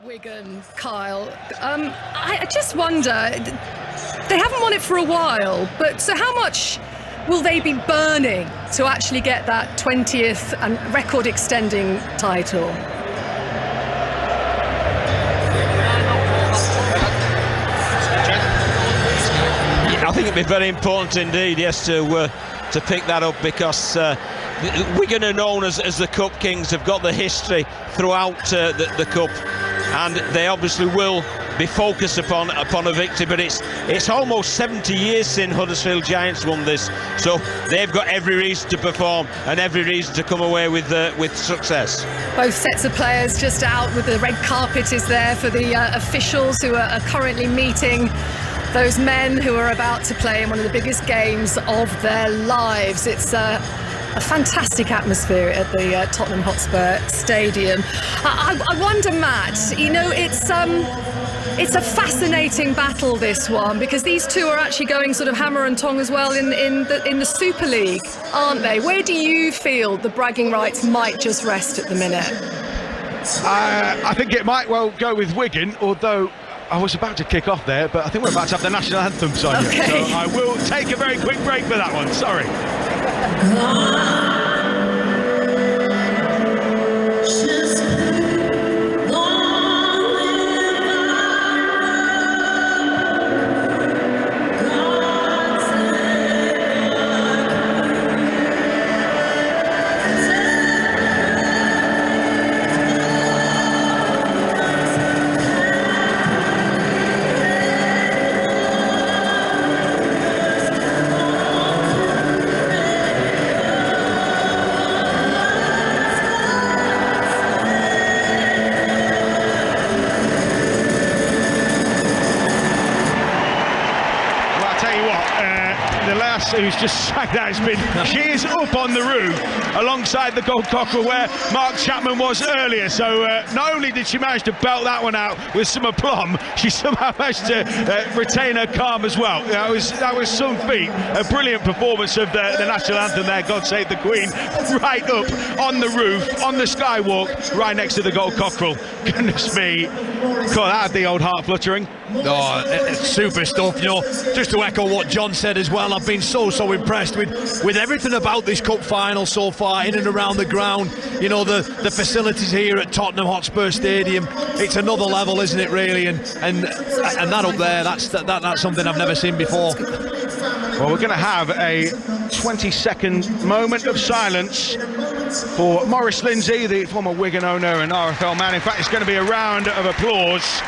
Wigan, Kyle. I just wonder, they haven't won it for a while, but so how much will they be burning to actually get that 20th and record-extending title? I think it'd be very important indeed, yes, to pick that up, because Wigan are known as the Cup Kings. Have got the history throughout the Cup, and they obviously will be focused upon a victory. But it's almost 70 years since Huddersfield Giants won this, so they've got every reason to perform and every reason to come away with success. Both sets of players just out with the red carpet is there for the officials who are currently meeting those men who are about to play in one of the biggest games of their lives. It's a fantastic atmosphere at the Tottenham Hotspur Stadium. I wonder, Matt, you know, it's a fascinating battle, this one, because these two are actually going sort of hammer and tong as well in the Super League, aren't they? Where do you feel the bragging rights might just rest at the minute? I think it might well go with Wigan, although I was about to kick off there, but I think we're about to have the national anthem, Sonia. Okay. So I will take a very quick break for that one, sorry. Who's just sacked that, she is up on the roof alongside the gold cockerel where Mark Chapman was earlier. So not only did she manage to belt that one out with some aplomb, she somehow managed to retain her calm as well. That was some feat. A brilliant performance of the national anthem there, God Save the Queen, right up on the roof, on the skywalk, right next to the gold cockerel. Goodness me, God, that had the old heart fluttering. Oh, it's super stuff, you know. Just to echo what John said as well, I've been so impressed with everything about this cup final so far, in and around the ground. You know, the facilities here at Tottenham Hotspur Stadium, it's another level, isn't it, really? And that up there, that's something I've never seen before. Well, we're going to have a 20-second moment of silence for Maurice Lindsay, the former Wigan owner and RFL man. In fact, it's going to be a round of applause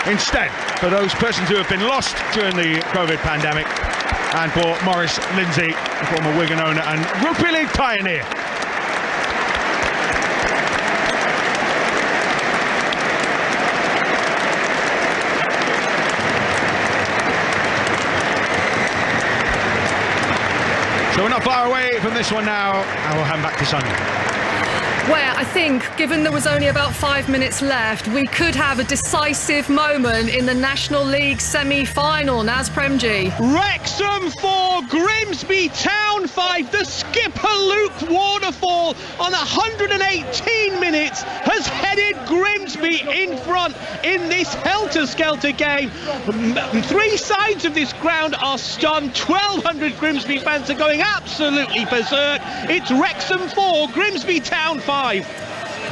instead for those persons who have been lost during the COVID pandemic, and for Maurice Lindsay, the former Wigan owner and Rugby League pioneer. So we're not far away from this one now. I will hand back to Sonia. Where I think, given there was only about 5 minutes left, we could have a decisive moment in the National League semi-final. Naz Premji. Wrexham 4, Grimsby Town 5. The skipper Luke Waterfall on 118 minutes has headed Grimsby in front in this helter-skelter game. 3 sides of this ground are stunned. 1,200 Grimsby fans are going absolutely berserk. It's Wrexham 4, Grimsby Town 5.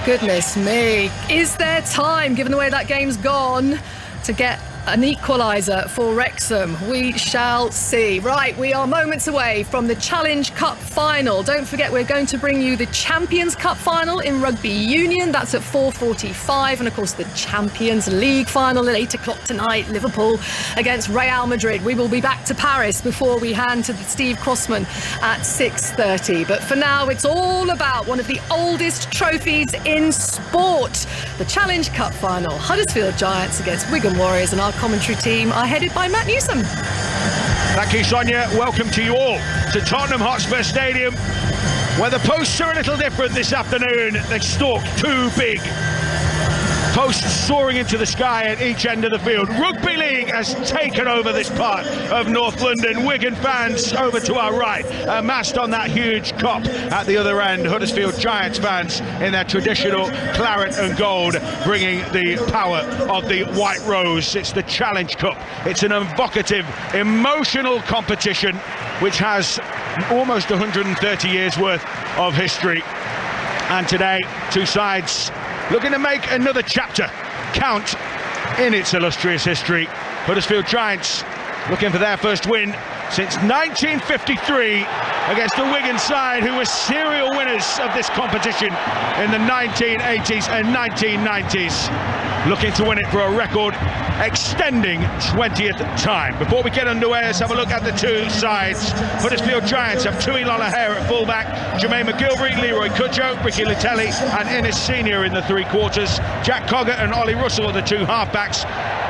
Goodness me. Is there time, given the way that game's gone, to get an equaliser for Wrexham? We shall see. Right, we are moments away from the Challenge Cup final. Don't forget, we're going to bring you the Champions Cup final in Rugby Union. That's at 4:45. And of course, the Champions League final at 8 o'clock tonight, Liverpool against Real Madrid. We will be back to Paris before we hand to Steve Crossman at 6:30. But for now, it's all about one of the oldest trophies in sport. The Challenge Cup final. Huddersfield Giants against Wigan Warriors, and our commentary team are headed by Matt Newsom. Thank you, Sonia. Welcome to you all to Tottenham Hotspur Stadium, where the posts are a little different this afternoon. They stalk 2 big Posts soaring into the sky at each end of the field. Rugby League has taken over this part of North London. Wigan fans over to our right, amassed on that huge cop at the other end. Huddersfield Giants fans in their traditional claret and gold, bringing the power of the White Rose. It's the Challenge Cup. It's an evocative, emotional competition which has almost 130 years worth of history. And today, two sides looking to make another chapter count in its illustrious history. Huddersfield Giants looking for their first win since 1953 against the Wigan side, who were serial winners of this competition in the 1980s and 1990s. Looking to win it for a record extending 20th time. Before we get underway, let's have a look at the two sides. Huddersfield Giants have Tui Lolohea at fullback, Jermaine McGilvery, Leroy Cudjoe, Ricky Latelli and Innes Senior in the three quarters. Jack Coggart and Ollie Russell are the two halfbacks.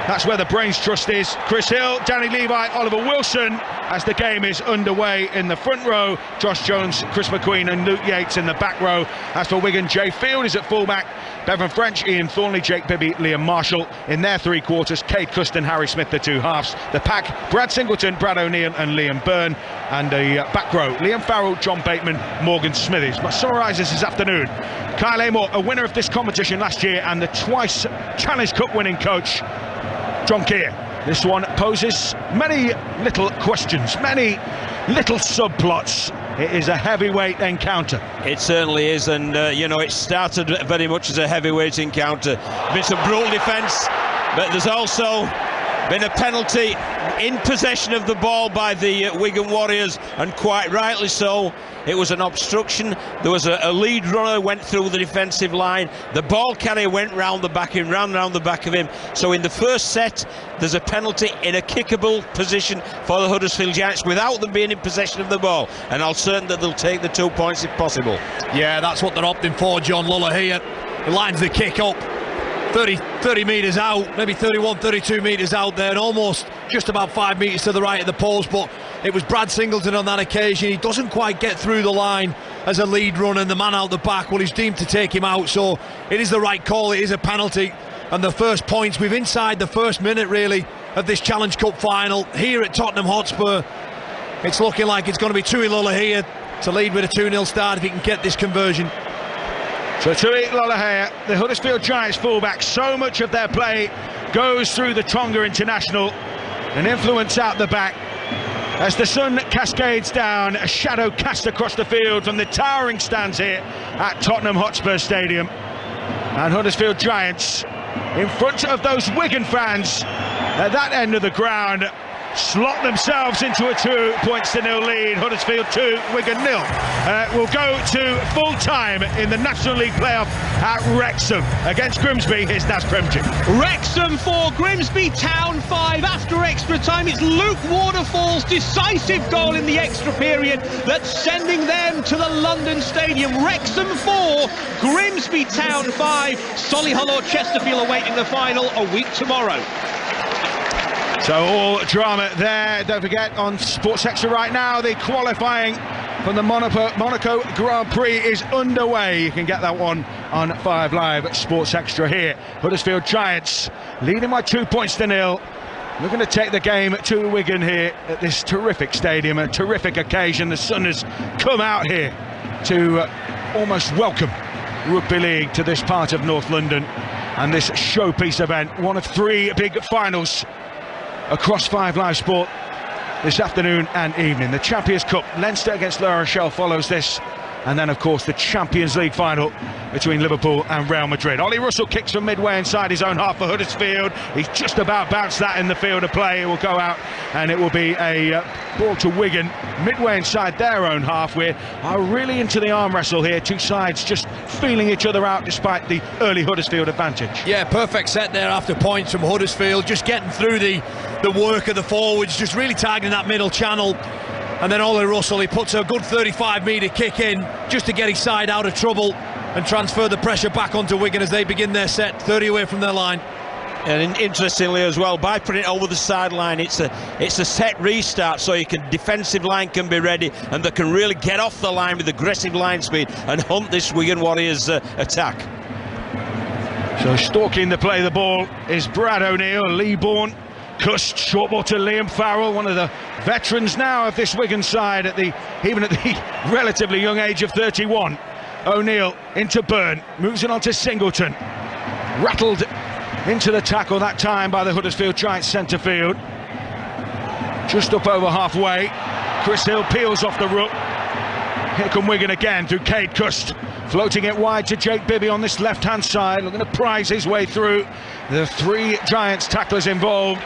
That's where the brains trust is. Chris Hill, Danny Levi, Oliver Wilson, as the game is underway in the front row. Josh Jones, Chris McQueen and Luke Yates in the back row. As for Wigan, Jay Field is at fullback, Bevan French, Ian Thornley, Jake Bibby, Liam Marshall in their three quarters. Cade Custon, Harry Smith, the two halves. The pack, Brad Singleton, Brad O'Neill and Liam Byrne. And the back row, Liam Farrell, John Bateman, Morgan Smithies. But summarises this afternoon, Kyle Amor, a winner of this competition last year and the twice Challenge Cup winning coach, John Keir. This one poses many little questions, many little subplots. It is a heavyweight encounter. It certainly is, and it started very much as a heavyweight encounter. Been some brutal defence, but there's also been a penalty in possession of the ball by the Wigan Warriors, and quite rightly so. It was an obstruction. There was a lead runner went through the defensive line. The ball carrier went round the back of him, round the back of him. So in the first set, there's a penalty in a kickable position for the Huddersfield Giants without them being in possession of the ball. And I'm certain that they'll take the 2 points if possible. Yeah, that's what they're opting for, John. Lolohea lines the kick up 30 metres out, maybe 31, 32 metres out there, and almost just about 5 metres to the right of the post. But it was Brad Singleton on that occasion. He doesn't quite get through the line as a lead runner, and the man out the back, well, he's deemed to take him out. So it is the right call. It is a penalty. And the first points, we've inside the first minute really of this Challenge Cup final here at Tottenham Hotspur. It's looking like it's going to be Tui Lolohea to lead with a 2-0 start if he can get this conversion. So Tui Lolohea, the Huddersfield Giants fullback, so much of their play goes through the Tonga International, an influence out the back. As the sun cascades down, a shadow cast across the field from the towering stands here at Tottenham Hotspur Stadium. And Huddersfield Giants, in front of those Wigan fans at that end of the ground, slot themselves into a 2-0 lead. Huddersfield 2, Wigan 0. We'll go to full time in the National League playoff at Wrexham against Grimsby. Here's Naz Premji. Wrexham 4, Grimsby Town 5. After extra time, it's Luke Waterfall's decisive goal in the extra period that's sending them to the London Stadium. Wrexham 4, Grimsby Town 5. Solihull or Chesterfield awaiting the final a week tomorrow. So all drama there. Don't forget, on Sports Extra right now, the qualifying from the Monaco Grand Prix is underway. You can get that one on 5 Live at Sports Extra here. Huddersfield Giants leading by 2 points to 0. Looking to take the game to Wigan here at this terrific stadium, a terrific occasion. The sun has come out here to almost welcome Rugby League to this part of North London and this showpiece event. One of 3 big finals across 5 Live Sport this afternoon and evening. The Champions Cup, Leinster against La Rochelle follows this, and then of course the Champions League final between Liverpool and Real Madrid. Ollie Russell kicks from midway inside his own half for Huddersfield. He's just about bounced that in the field of play. It will go out and it will be a ball to Wigan midway inside their own half. We are really into the arm wrestle here, two sides just feeling each other out despite the early Huddersfield advantage. Yeah, perfect set there after points from Huddersfield, just getting through the work of the forwards, just really targeting that middle channel. And then Ollie Russell, he puts a good 35-metre kick in just to get his side out of trouble and transfer the pressure back onto Wigan as they begin their set, 30 away from their line. And interestingly as well, by putting it over the sideline, it's a set restart, so you can defensive line can be ready and they can really get off the line with aggressive line speed and hunt this Wigan Warriors attack. So stalking the play, the ball is Brad O'Neill. Lee Bourne, Cust, short ball to Liam Farrell, one of the veterans now of this Wigan side, even at the relatively young age of 31. O'Neill into Byrne, moves it on to Singleton. Rattled into the tackle that time by the Huddersfield Giants centre field. Just up over halfway. Chris Hill peels off the ruck. Here come Wigan again through Cade Cust, floating it wide to Jake Bibby on this left-hand side, looking to prize his way through the 3 Giants tacklers involved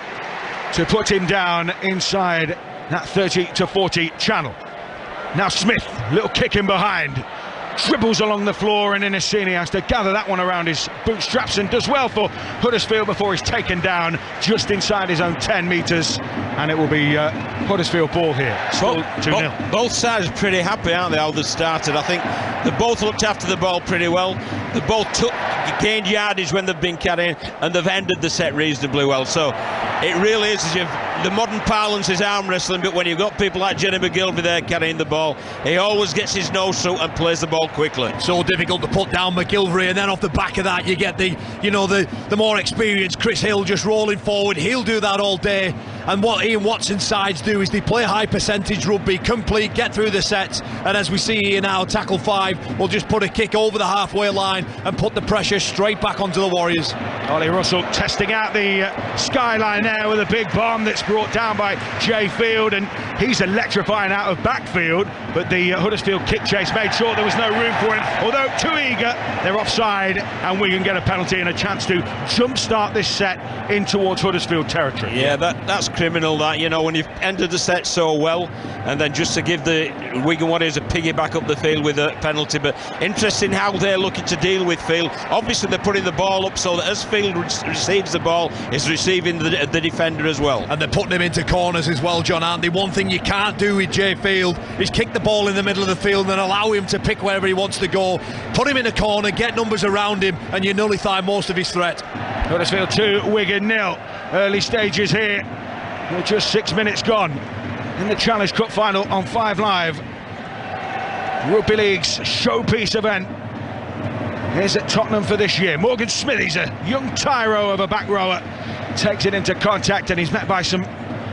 to put him down inside that 30 to 40 channel. Now Smith, little kick in behind, dribbles along the floor, and Inesini has to gather that one around his bootstraps and does well for Huddersfield before he's taken down just inside his own 10 metres, and it will be Huddersfield ball here. Still 2-0. Both sides are pretty happy, aren't they, how they started? I think they both looked after the ball pretty well. They both gained yardage when they've been carrying, and they've ended the set reasonably well. So it really is as if the modern parlance is arm wrestling, but when you've got people like Jenny McGilvey there carrying the ball, he always gets his nose through and plays the ball quickly. So difficult to put down McGilvey, and then off the back of that you get the more experienced Chris Hill just rolling forward. He'll do that all day, and what Ian Watson's sides do is they play high percentage rugby, complete, get through the sets, and as we see here now, tackle 5 will just put a kick over the halfway line and put the pressure straight back onto the Warriors. Ollie Russell testing out the skyline there with a big bomb that's brought down by Jay Field, and he's electrifying out of backfield, but the Huddersfield kick chase made sure there was no room for him. Although too eager, they're offside, and we can get a penalty and a chance to jumpstart this set in towards Huddersfield territory. Yeah, that's criminal, that, you know, when you've ended the set so well, and then just to give the Wigan Warriors a piggyback up the field with a penalty. But interesting how they're looking to deal with Field. Obviously they're putting the ball up so that as Field receives the ball, is receiving the defender as well. And they're putting him into corners as well, John, aren't they? One thing you can't do with Jay Field is kick the ball in the middle of the field and allow him to pick wherever he wants to go. Put him in a corner, get numbers around him, and you nullify most of his threat. Huddersfield 2, Wigan 0. Early stages here. We're just 6 minutes gone in the Challenge Cup final on 5 Live. Rugby League's showpiece event is at Tottenham for this year. Morgan Smithies, a young tyro of a back rower, takes it into contact, and he's met by some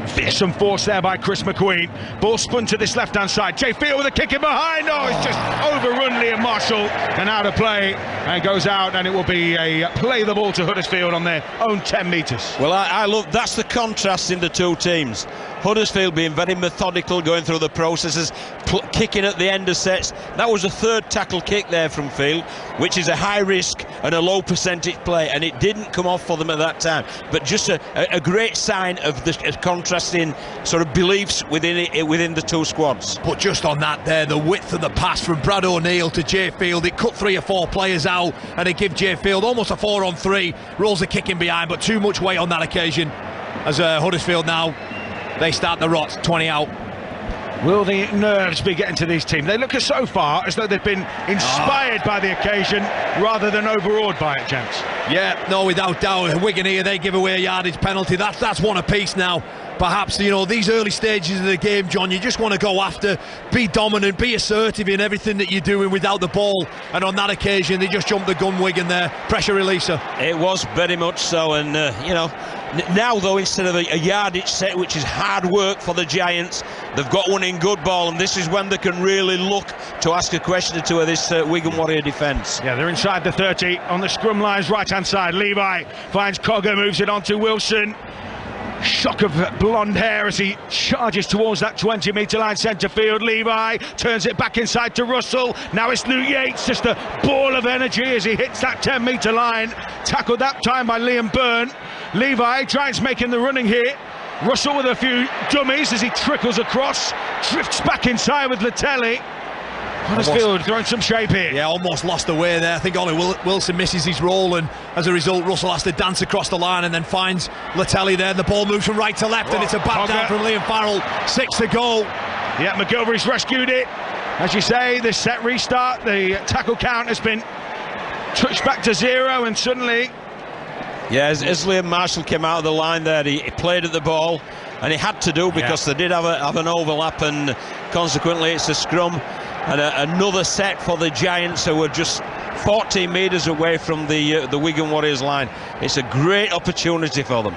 fearsome force there by Chris McQueen. Ball spun to this left-hand side. Jay Field with a kick in behind. Oh, it's just overrun Liam Marshall and out of play, and goes out, and it will be a play the ball to Huddersfield on their own 10 metres. Well, I love, that's the contrast in the two teams. Huddersfield being very methodical, going through the processes, kicking at the end of sets. That was a 3rd tackle kick there from Field, which is a high risk and a low percentage play, and it didn't come off for them at that time. But just a great sign of the contrasting sort of beliefs within the two squads. But just on that there, the width of the pass from Brad O'Neill to Jay Field, it cut 3 or 4 players out, and it gave Jay Field almost a 4-on-3, rolls the kick in behind, but too much weight on that occasion as Huddersfield now, they start the rot, 20 out. Will the nerves be getting to these teams? They look so far as though they've been inspired by the occasion rather than overawed by it, gents. Yeah, no, without doubt. Wigan here, they give away a yardage penalty. That's one apiece now. Perhaps, you know, these early stages of the game, John, you just want to go after, be dominant, be assertive in everything that you're doing without the ball, and on that occasion they just jumped the gun, Wigan there, pressure releaser. It was very much so, and you know, now though, instead of a yardage set, which is hard work for the Giants, they've got one in good ball, and this is when they can really look to ask a question or two of this Wigan Warrior defence. Yeah, they're inside the 30 on the scrum line's right hand side. Levi finds Cogger, moves it on to Wilson. Shock of blonde hair as he charges towards that 20-metre line centre field. Levi turns it back inside to Russell. Now it's Luke Yates, just a ball of energy as he hits that 10-metre line. Tackled that time by Liam Byrne. Levi tries making the running here. Russell with a few dummies as he trickles across. Drifts back inside with Latelli. Huddersfield throwing some shape here. Yeah, almost lost the way there. I think Ollie Wilson misses his roll, and as a result Russell has to dance across the line and then finds Latelli there. The ball moves from right to left, and it's a back down from Liam Farrell. 6 to go. Yeah, McGilvery's rescued it. As you say, this set restart, the tackle count has been touched back to 0, and suddenly... Yeah, as Liam Marshall came out of the line there, he played at the ball, and he had to do because they did have an overlap, and consequently it's a scrum. And another set for the Giants, who were just 14 metres away from the Wigan Warriors line. It's a great opportunity for them.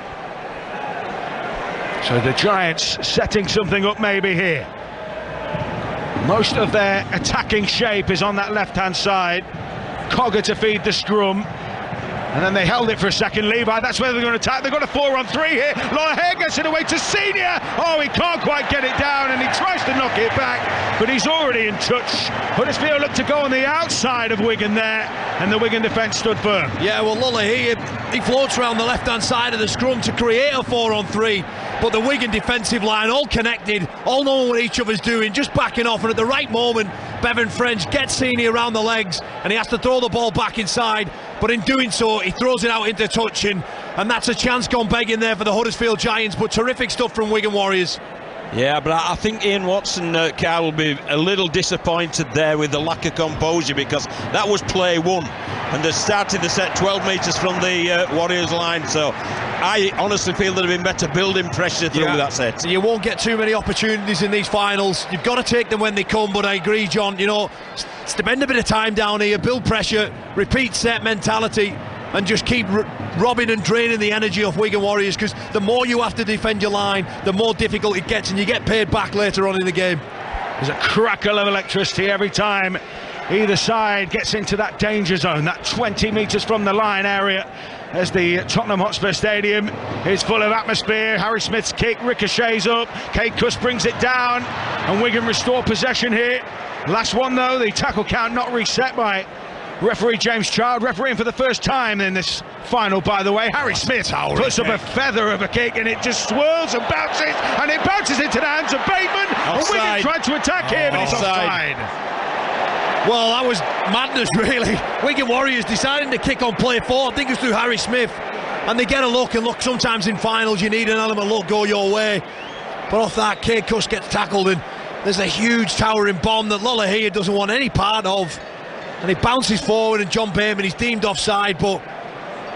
So the Giants setting something up maybe here. Most of their attacking shape is on that left-hand side. Cogger to feed the scrum. And then they held it for a second. Levi, that's where they're going to attack. They've got a 4-on-3 here. Lonergan gets it away to Senior. Oh, he can't quite get it down, and he tries to knock it back, but he's already in touch. Huddersfield looked to go on the outside of Wigan there, and the Wigan defence stood firm. Yeah, well, Lonergan, he floats around the left-hand side of the scrum to create a 4-on-3, but the Wigan defensive line all connected, all knowing what each other's doing, just backing off, and at the right moment, Bevan French gets Senior around the legs, and he has to throw the ball back inside, but in doing so, he throws it out into touch, and that's a chance gone begging there for the Huddersfield Giants, but terrific stuff from Wigan Warriors. Yeah, but I think Ian Watson, Kyle, will be a little disappointed there with the lack of composure, because that was play one, and they started the set 12 metres from the Warriors line, so I honestly feel that it'd been better building pressure through that set. You won't get too many opportunities in these finals. You've got to take them when they come, but I agree, John, you know, spend a bit of time down here, build pressure, repeat set mentality, and just keep robbing and draining the energy off Wigan Warriors, because the more you have to defend your line, the more difficult it gets, and you get paid back later on in the game. There's a crackle of electricity every time either side gets into that danger zone, that 20 metres from the line area, as the Tottenham Hotspur Stadium is full of atmosphere. Harry Smith's kick ricochets up, Kate Cuss brings it down, and Wigan restore possession here. Last one though, the tackle count not reset by referee James Child, refereeing for the first time in this final, by the way. Harry Smith puts up a feather of a kick, and it just swirls and bounces, and it bounces into the hands of Bateman. And Wigan tried to attack here, but it's offside. Well, that was madness, really. Wigan Warriors deciding to kick on play 4. I think it's through Harry Smith, and they get a look, and look, sometimes in finals you need an element of luck go your way. But off that, Kate Cuss gets tackled, and there's a huge towering bomb that Lonergan doesn't want any part of. And he bounces forward, and John Bateman, he's deemed offside, but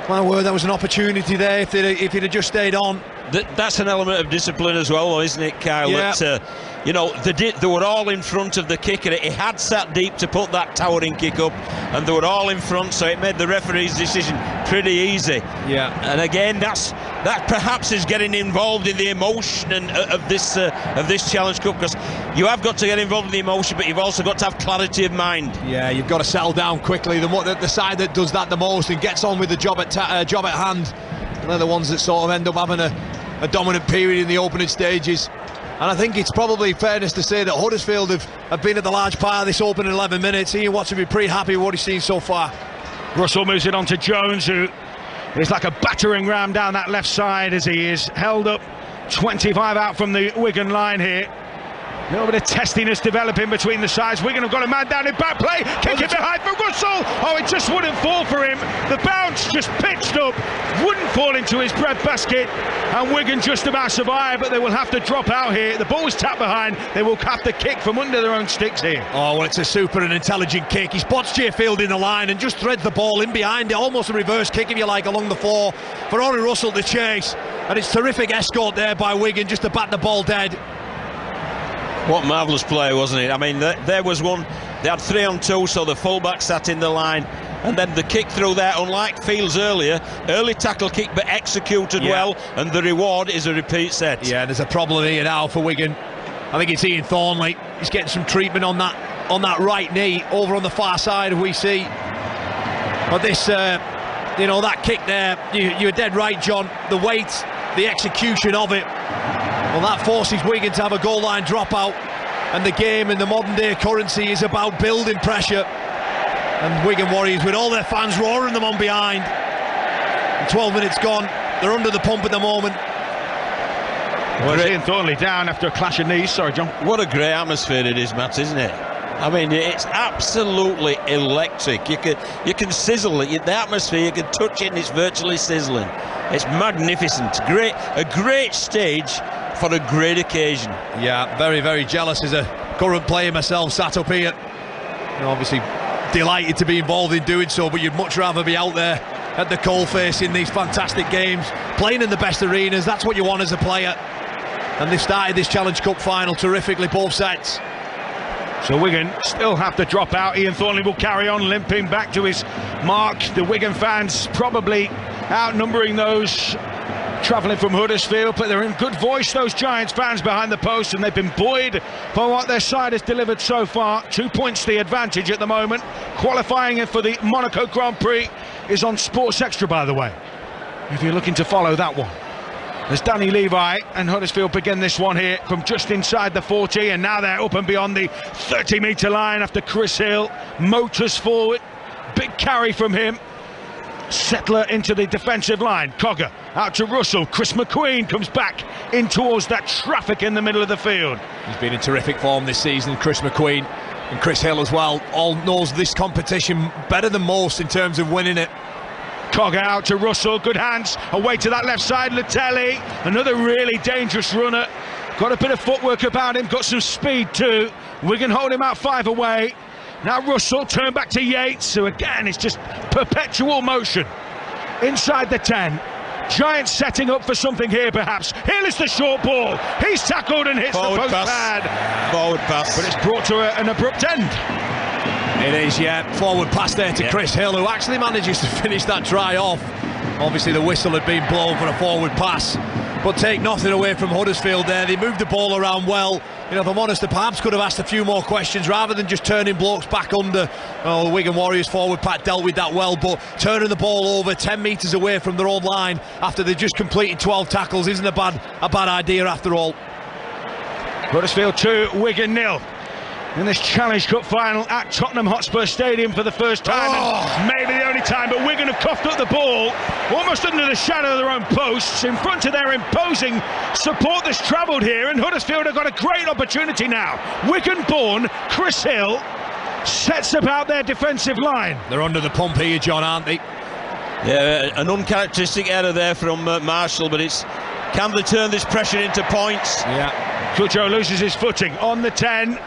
my word, that was an opportunity there if he'd have just stayed on. That's an element of discipline as well, isn't it, Kyle? Yeah. That, you know, they were all in front of the kicker. He had sat deep to put that towering kick up, and they were all in front, so it made the referee's decision pretty easy. Yeah. And again, that perhaps is getting involved in the emotion of this Challenge Cup, because you have got to get involved in the emotion, but you've also got to have clarity of mind. Yeah, you've got to settle down quickly. The side that does that the most and gets on with the job at hand, they're the ones that sort of end up having a dominant period in the opening stages. And I think it's probably fairness to say that Huddersfield have been at the large part of this opening 11 minutes. Ian Watson will be pretty happy with what he's seen so far. Russell moves it on to Jones, who is like a battering ram down that left side as he is held up 25 out from the Wigan line here. A little bit of testiness developing between the sides. Wigan have got a man down in back play. Kick it behind for Russell. Oh, it just wouldn't fall for him. The bounce just pitched up, wouldn't fall into his breadbasket, and Wigan just about survived, but they will have to drop out here. The ball was tapped behind. They will have to kick from under their own sticks here. Oh, well, it's a super and intelligent kick. He spots Jayfield in the line and just threads the ball in behind it, almost a reverse kick, if you like, along the floor for Ori Russell to chase. And it's terrific escort there by Wigan just to bat the ball dead. What marvellous play, wasn't it? I mean, there was one, they had 3-on-2, so the fullback sat in the line, and then the kick through there, unlike Fields early tackle kick, but executed well, and the reward is a repeat set. Yeah, there's a problem here now for Wigan. I think it's Ian Thornley. He's getting some treatment on that right knee over on the far side, we see. But this, you know, that kick there, you're dead right, John. The weight, the execution of it, well, that forces Wigan to have a goal line dropout, and the game in the modern day currency is about building pressure. And Wigan Warriors, with all their fans roaring them on behind, and 12 minutes gone, they're under the pump at the moment. Well, Ian Thornley down after a clash of knees. Sorry, John. What a great atmosphere it is, Matt, isn't it? I mean, it's absolutely electric. You can sizzle it. The atmosphere, you can touch it, and it's virtually sizzling. It's magnificent. A great stage for a great occasion. Yeah, very, very jealous as a current player myself, sat up here. And obviously delighted to be involved in doing so, but you'd much rather be out there at the coalface in these fantastic games, playing in the best arenas. That's what you want as a player. And they've started this Challenge Cup final terrifically, both sets. So Wigan still have to drop out. Ian Thornley will carry on limping back to his mark. The Wigan fans probably outnumbering those travelling from Huddersfield, but they're in good voice, those Giants fans behind the post, and they've been buoyed by what their side has delivered so far. 2 points the advantage at the moment. Qualifying for the Monaco Grand Prix is on Sports Extra, by the way, if you're looking to follow that one. As Danny Levi and Huddersfield begin this one here from just inside the 40, and now they're up and beyond the 30-metre line after Chris Hill motors forward. Big carry from him. Settler into the defensive line. Cogger out to Russell. Chris McQueen comes back in towards that traffic in the middle of the field. He's been in terrific form this season, Chris McQueen, and Chris Hill as well. All knows this competition better than most in terms of winning it. Cogger out to Russell. Good hands away to that left side. Latelli, another really dangerous runner. Got a bit of footwork about him. Got some speed too. Wigan hold him out 5 away. Now Russell, turn back to Yates, who again is just perpetual motion inside the 10. Giants setting up for something here perhaps. Here is the short ball. He's tackled and hits Forward the post pass. pad. Forward pass. But it's brought to an abrupt end. It is, yeah. Forward pass there to Chris Hill, who actually manages to finish that try off. Obviously the whistle had been blown for a forward pass, but take nothing away from Huddersfield there. They moved the ball around well. You know, if I'm honest, they perhaps could have asked a few more questions rather than just turning blokes back under. Oh, the Wigan Warriors forward pack dealt with that well, but turning the ball over 10 metres away from their own line after they just completed 12 tackles isn't a bad idea after all. Huddersfield 2, Wigan 0. In this Challenge Cup final at Tottenham Hotspur Stadium for the first time, and maybe the only time, but Wigan have coughed up the ball almost under the shadow of their own posts in front of their imposing support that's travelled here, and Huddersfield have got a great opportunity now. Wigan born Chris Hill sets about their defensive line. They're under the pump here, John, aren't they? Yeah, an uncharacteristic error there from Marshall, but it's can they turn this pressure into points? Yeah, Cujo loses his footing on the 10.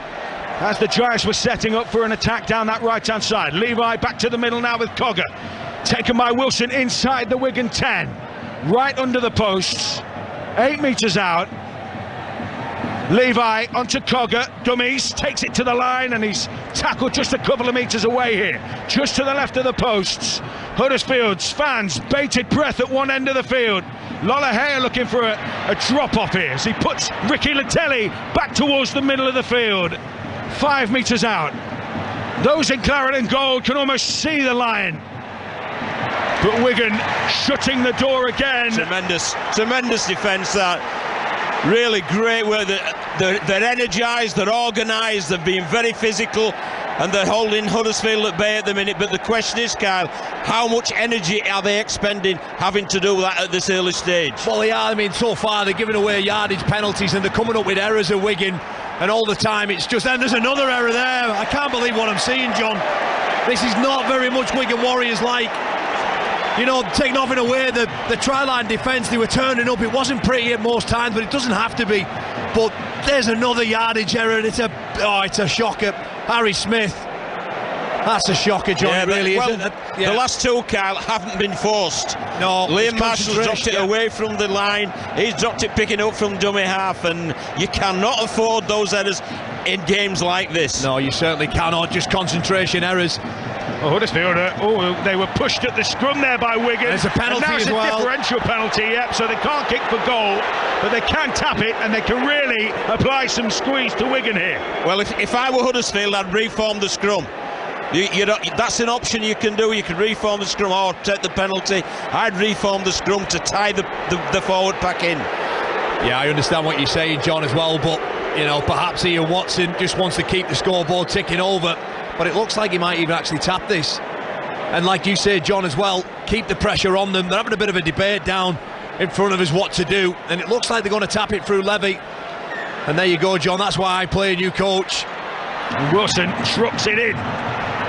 As the Giants were setting up for an attack down that right-hand side. Levi back to the middle now with Cogger. Taken by Wilson inside the Wigan 10. Right under the posts. 8 metres out. Levi onto Cogger. Dummies takes it to the line, and he's tackled just a couple of metres away here. Just to the left of the posts. Huddersfield's fans bated breath at one end of the field. Lollahea looking for a drop-off here as he puts Ricky Latelli back towards the middle of the field. 5 metres out. Those in claret and gold can almost see the line. But Wigan shutting the door again. Tremendous defence that. Really great work. They're energised, they're organised, they're being very physical, and they're holding Huddersfield at bay at the minute. But the question is, Kyle, how much energy are they expending having to do that at this early stage? Well, they are. I mean, so far they're giving away yardage penalties and they're coming up with errors at Wigan. And all the time it's just, and there's another error there. I can't believe what I'm seeing, John. This is not very much Wigan Warriors like. You know, take nothing away, the try-line defence, they were turning up. It wasn't pretty at most times, but it doesn't have to be. But there's another yardage error, and it's a shocker. Harry Smith, that's a shocker, John. It really isn't. The last two, Kyle, haven't been forced. No, Liam Marshall's dropped it away from the line. He's dropped it picking up from dummy half, and you cannot afford those errors in games like this. No, you certainly cannot. Just concentration errors. Oh, Huddersfield, they were pushed at the scrum there by Wigan. There's a penalty as well. Now it's a differential penalty, yep, so they can't kick for goal, but they can tap it, and they can really apply some squeeze to Wigan here. Well, if I were Huddersfield, I'd reform the scrum. That's an option you can do. You can reform the scrum or take the penalty. I'd reform the scrum to tie the forward pack in. Yeah, I understand what you're saying, John, as well, but you know, perhaps Ian Watson just wants to keep the scoreboard ticking over, but it looks like he might even actually tap this. And like you say, John, as well, keep the pressure on them. They're having a bit of a debate down in front of us what to do, and it looks like they're going to tap it through Levy. And there you go, John, that's why I play a new coach. Wilson trucks it in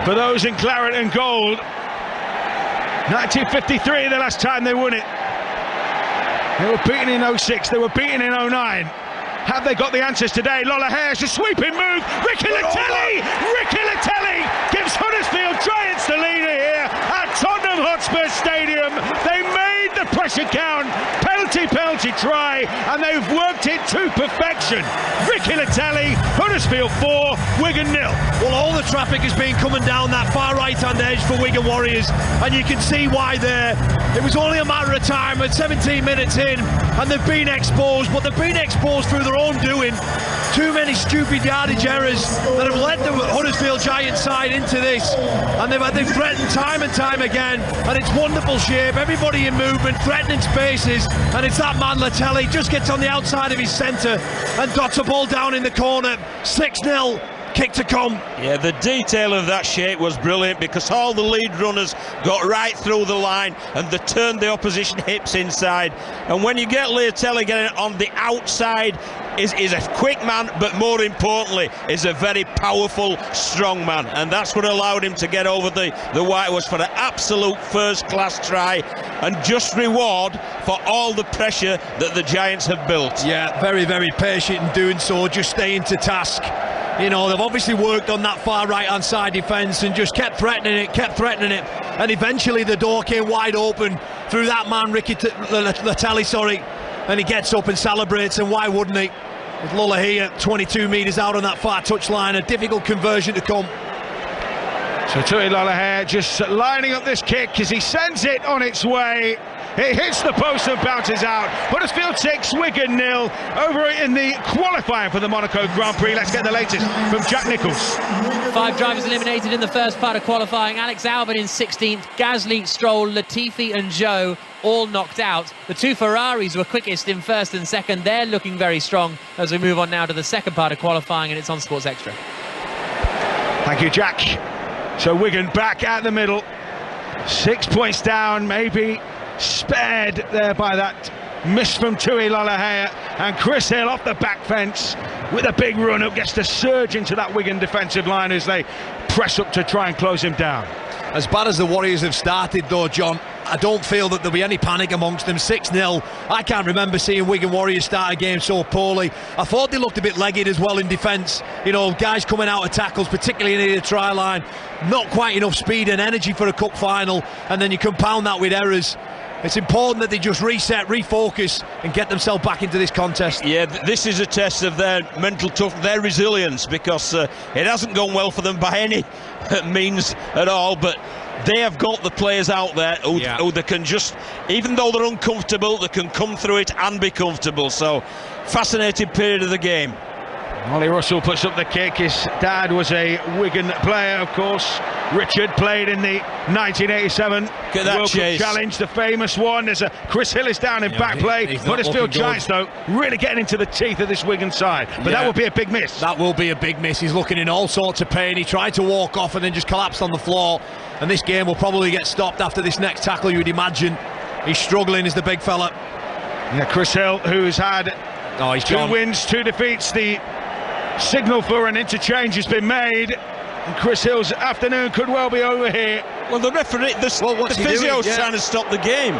for those in claret and gold. 1953, the last time they won it. They were beaten in 06, they were beaten in 09. Have they got the answers today? Lollahare's a sweeping move. Ricky Latelli gives Huddersfield Giants the lead here at Tottenham Hotspur Stadium. They may laid the pressure down, penalty try, and they've worked it to perfection. Ricky Latelli, Huddersfield 4, Wigan 0. Well, all the traffic has been coming down that far right-hand edge for Wigan Warriors, and you can see why there. It was only a matter of time, at 17 minutes in, and they've been exposed, but they've been exposed through their own doing. Too many stupid yardage errors that have led the Huddersfield Giants side into this, and they've threatened time and time again, and it's wonderful shape, everybody in movement, threatening spaces, and it's that man Latelli just gets on the outside of his centre and dots a ball down in the corner. 6-0. Kick to come. Yeah, the detail of that shape was brilliant because all the lead runners got right through the line and they turned the opposition hips inside. And when you get Latelli getting on the outside, is a quick man, but more importantly, is a very powerful, strong man. And that's what allowed him to get over the Whitewoods for an absolute first-class try and just reward for all the pressure that the Giants have built. Yeah, very, very patient in doing so, just staying to task. You know, they've obviously worked on that far right-hand side defence and just kept threatening it, and eventually the door came wide open through that man, Ricky Latelli, and he gets up and celebrates, and why wouldn't he? With Lulla here, 22 metres out on that far touchline, a difficult conversion to come. So Tui Lolohea just lining up this kick as he sends it on its way. It hits the post and bounces out. Huddersfield 6, Wigan 0. Over in the qualifying for the Monaco Grand Prix. Let's get the latest from Jack Nichols. 5 drivers eliminated in the first part of qualifying. Alex Albon in 16th, Gasly, Stroll, Latifi and Zhou all knocked out. The 2 Ferraris were quickest in first and second. They're looking very strong as we move on now to the second part of qualifying, and it's on Sports Extra. Thank you, Jack. So Wigan back at the middle. 6 points down, maybe spared there by that miss from Tui Lolohea, and Chris Hill off the back fence with a big run up, gets to surge into that Wigan defensive line as they press up to try and close him down. As bad as the Warriors have started though, John, I don't feel that there'll be any panic amongst them. 6-0. I can't remember seeing Wigan Warriors start a game so poorly. I thought they looked a bit legged as well in defence. You know, guys coming out of tackles, particularly near the try line, not quite enough speed and energy for a cup final, and then you compound that with errors. It's important that they just reset, refocus and get themselves back into this contest. Yeah, this is a test of their mental toughness, their resilience, because it hasn't gone well for them by any means at all, but they have got the players out there who they can just, even though they're uncomfortable, they can come through it and be comfortable. So, fascinating period of the game. Ollie Russell puts up the kick. His dad was a Wigan player, of course. Richard played in the 1987 World Cup Challenge, the famous one. There's a Chris Hill is down in back play. Huddersfield Giants, though, really getting into the teeth of this Wigan side. But that would be a big miss. That will be a big miss. He's looking in all sorts of pain. He tried to walk off and then just collapsed on the floor. And this game will probably get stopped after this next tackle, you would imagine. He's struggling, is the big fella. Yeah, Chris Hill, who's had 2 wins, 2 defeats. The signal for an interchange has been made, and Chris Hill's afternoon could well be over here. Well, the referee, the physio's trying to stop the game.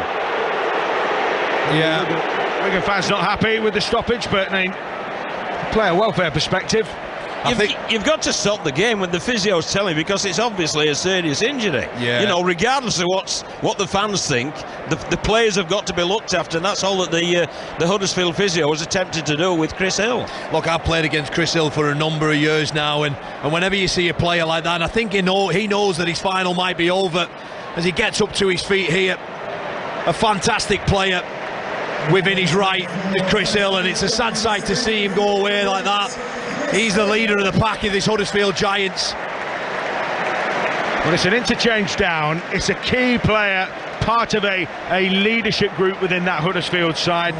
Yeah, Wigan fans not happy with the stoppage, but I mean, player welfare perspective, You've got to stop the game when the physio's telling, because it's obviously a serious injury. Yeah. You know, regardless of what the fans think, the players have got to be looked after, and that's all that the Huddersfield physio has attempted to do with Chris Hill. Look, I've played against Chris Hill for a number of years now, and whenever you see a player like that, and I think he knows that his final might be over as he gets up to his feet here. A fantastic player within his right is Chris Hill, and it's a sad sight to see him go away like that. He's the leader of the pack of this Huddersfield Giants. Well, it's an interchange down. It's a key player, part of a leadership group within that Huddersfield side.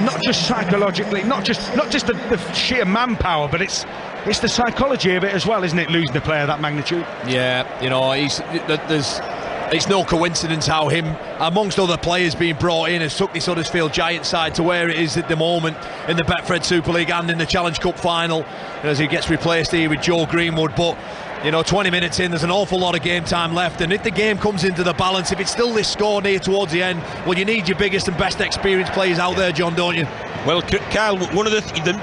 Not just psychologically, not just the sheer manpower, but it's the psychology of it as well, isn't it? Losing a player of that magnitude. Yeah, you know, it's no coincidence how him, amongst other players being brought in, has took this Huddersfield Giants side to where it is at the moment in the Betfred Super League and in the Challenge Cup final, as he gets replaced here with Joe Greenwood. But You know, 20 minutes in, there's an awful lot of game time left, and if the game comes into the balance, if it's still this score near towards the end, well, you need your biggest and best experienced players out there, John, don't you? Well, Kyle, one of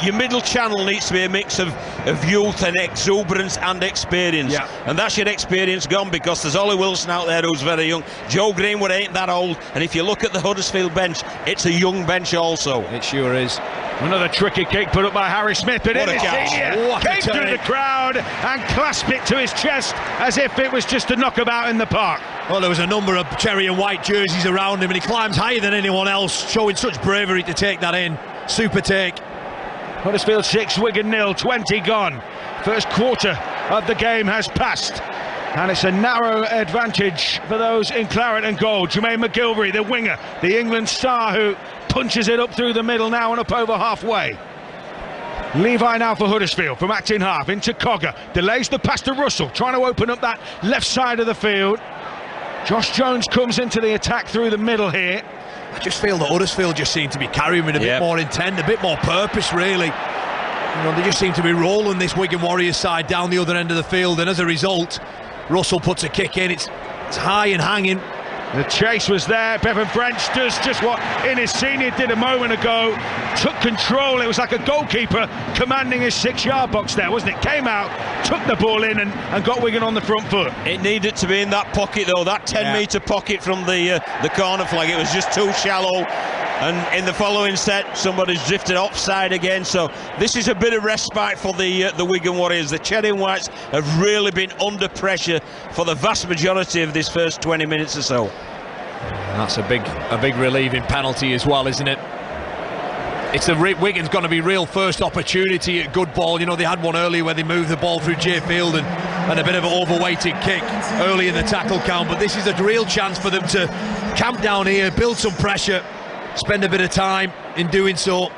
your middle channel needs to be a mix of youth and exuberance and experience. Yeah. And that's your experience gone, because there's Ollie Wilson out there who's very young. Joe Greenwood ain't that old. And if you look at the Huddersfield bench, it's a young bench also. It sure is. Another tricky kick put up by Harry Smith, but What in a his catch. senior came through the crowd and clasped it to his chest as if it was just a knockabout in the park. Well, there was a number of cherry and white jerseys around him, and he climbs higher than anyone else, showing such bravery to take that in. Super take. Huddersfield 6, Wigan 0, 20 gone. First quarter of the game has passed, and it's a narrow advantage for those in claret and gold. Jermaine McGilvery, the winger, the England star, who punches it up through the middle now and up over halfway. Levi now for Huddersfield from acting half into Cogger, delays the pass to Russell, trying to open up that left side of the field. Josh Jones comes into the attack through the middle here. I just feel that Huddersfield just seem to be carrying with a bit more intent, a bit more purpose, really. You know, they just seem to be rolling this Wigan Warriors side down the other end of the field, and as a result, Russell puts a kick in. It's high and hanging. The chase was there. Bevan French does just what Innes Senior did a moment ago. Took control. It was like a goalkeeper commanding his 6-yard box there, wasn't it? Came out, took the ball in and got Wigan on the front foot. It needed to be in that pocket though, that 10-metre pocket from the corner flag. It was just too shallow. And in the following set, somebody's drifted offside again. So this is a bit of respite for the Wigan Warriors. The Cherry and Whites have really been under pressure for the vast majority of this first 20 minutes or so. And that's a big relieving penalty as well, isn't it? It's Wigan's going to be real first opportunity at good ball. You know, they had one earlier where they moved the ball through Jay Field and a bit of an overweighted kick early in the tackle count. But this is a real chance for them to camp down here, build some pressure, spend a bit of time in doing so.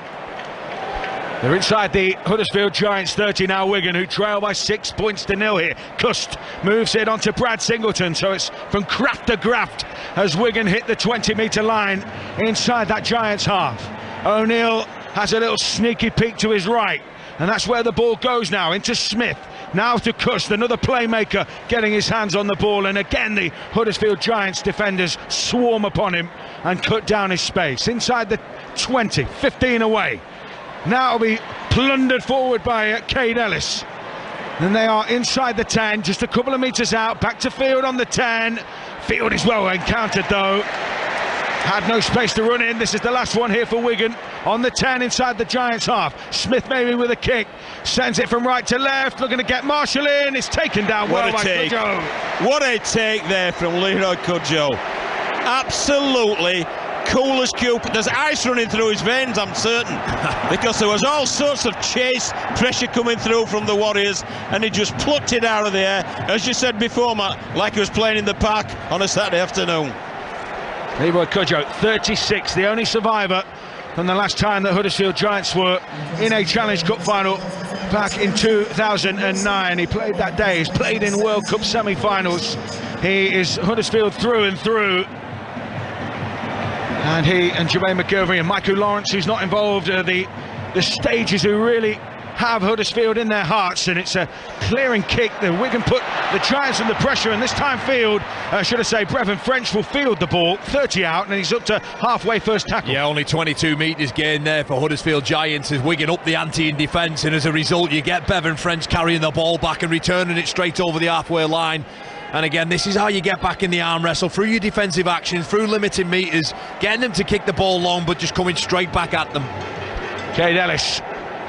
They're inside the Huddersfield Giants 30 now. Wigan, who trail by 6 points to 0 here. Cust moves it onto Brad Singleton, so it's from Kraft to Graft as Wigan hit the 20-metre line inside that Giants half. O'Neill has a little sneaky peek to his right, and that's where the ball goes now, into Smith. Now to Cust, another playmaker getting his hands on the ball, and again the Huddersfield Giants defenders swarm upon him and cut down his space. Inside the 20, 15 away. Now it'll be plundered forward by Cade Ellis. Then they are inside the 10, just a couple of metres out, back to Field on the 10. Field is well encountered though. Had no space to run in. This is the last one here for Wigan. On the 10 inside the Giants half. Smith maybe with a kick. Sends it from right to left. Looking to get Marshall in. It's taken down well by Cudjoe. What a take there from Leroy Cudjoe. Absolutely cool as Cupid. There's ice running through his veins, I'm certain. Because there was all sorts of chase pressure coming through from the Warriors, and he just plucked it out of the air. As you said before, Matt, like he was playing in the park on a Saturday afternoon. Leroy Cudjoe, 36, the only survivor from the last time the Huddersfield Giants were in a Challenge Cup final back in 2009. He played that day. He's played in World Cup semi-finals. He is Huddersfield through and through. And he and Jermaine McGilvery and Michael Lawrence, who's not involved, are the stages who really have Huddersfield in their hearts. And it's a clearing kick. The Wigan put the Giants under pressure, and this time Field, should I say, Bevan French will field the ball, 30 out, and he's up to halfway first tackle. Yeah, only 22 metres gained there for Huddersfield Giants as Wigan up the ante in defence, and as a result you get Bevan French carrying the ball back and returning it straight over the halfway line. And again, this is how you get back in the arm wrestle, through your defensive actions, through limited metres, getting them to kick the ball long but just coming straight back at them. Cade Ellis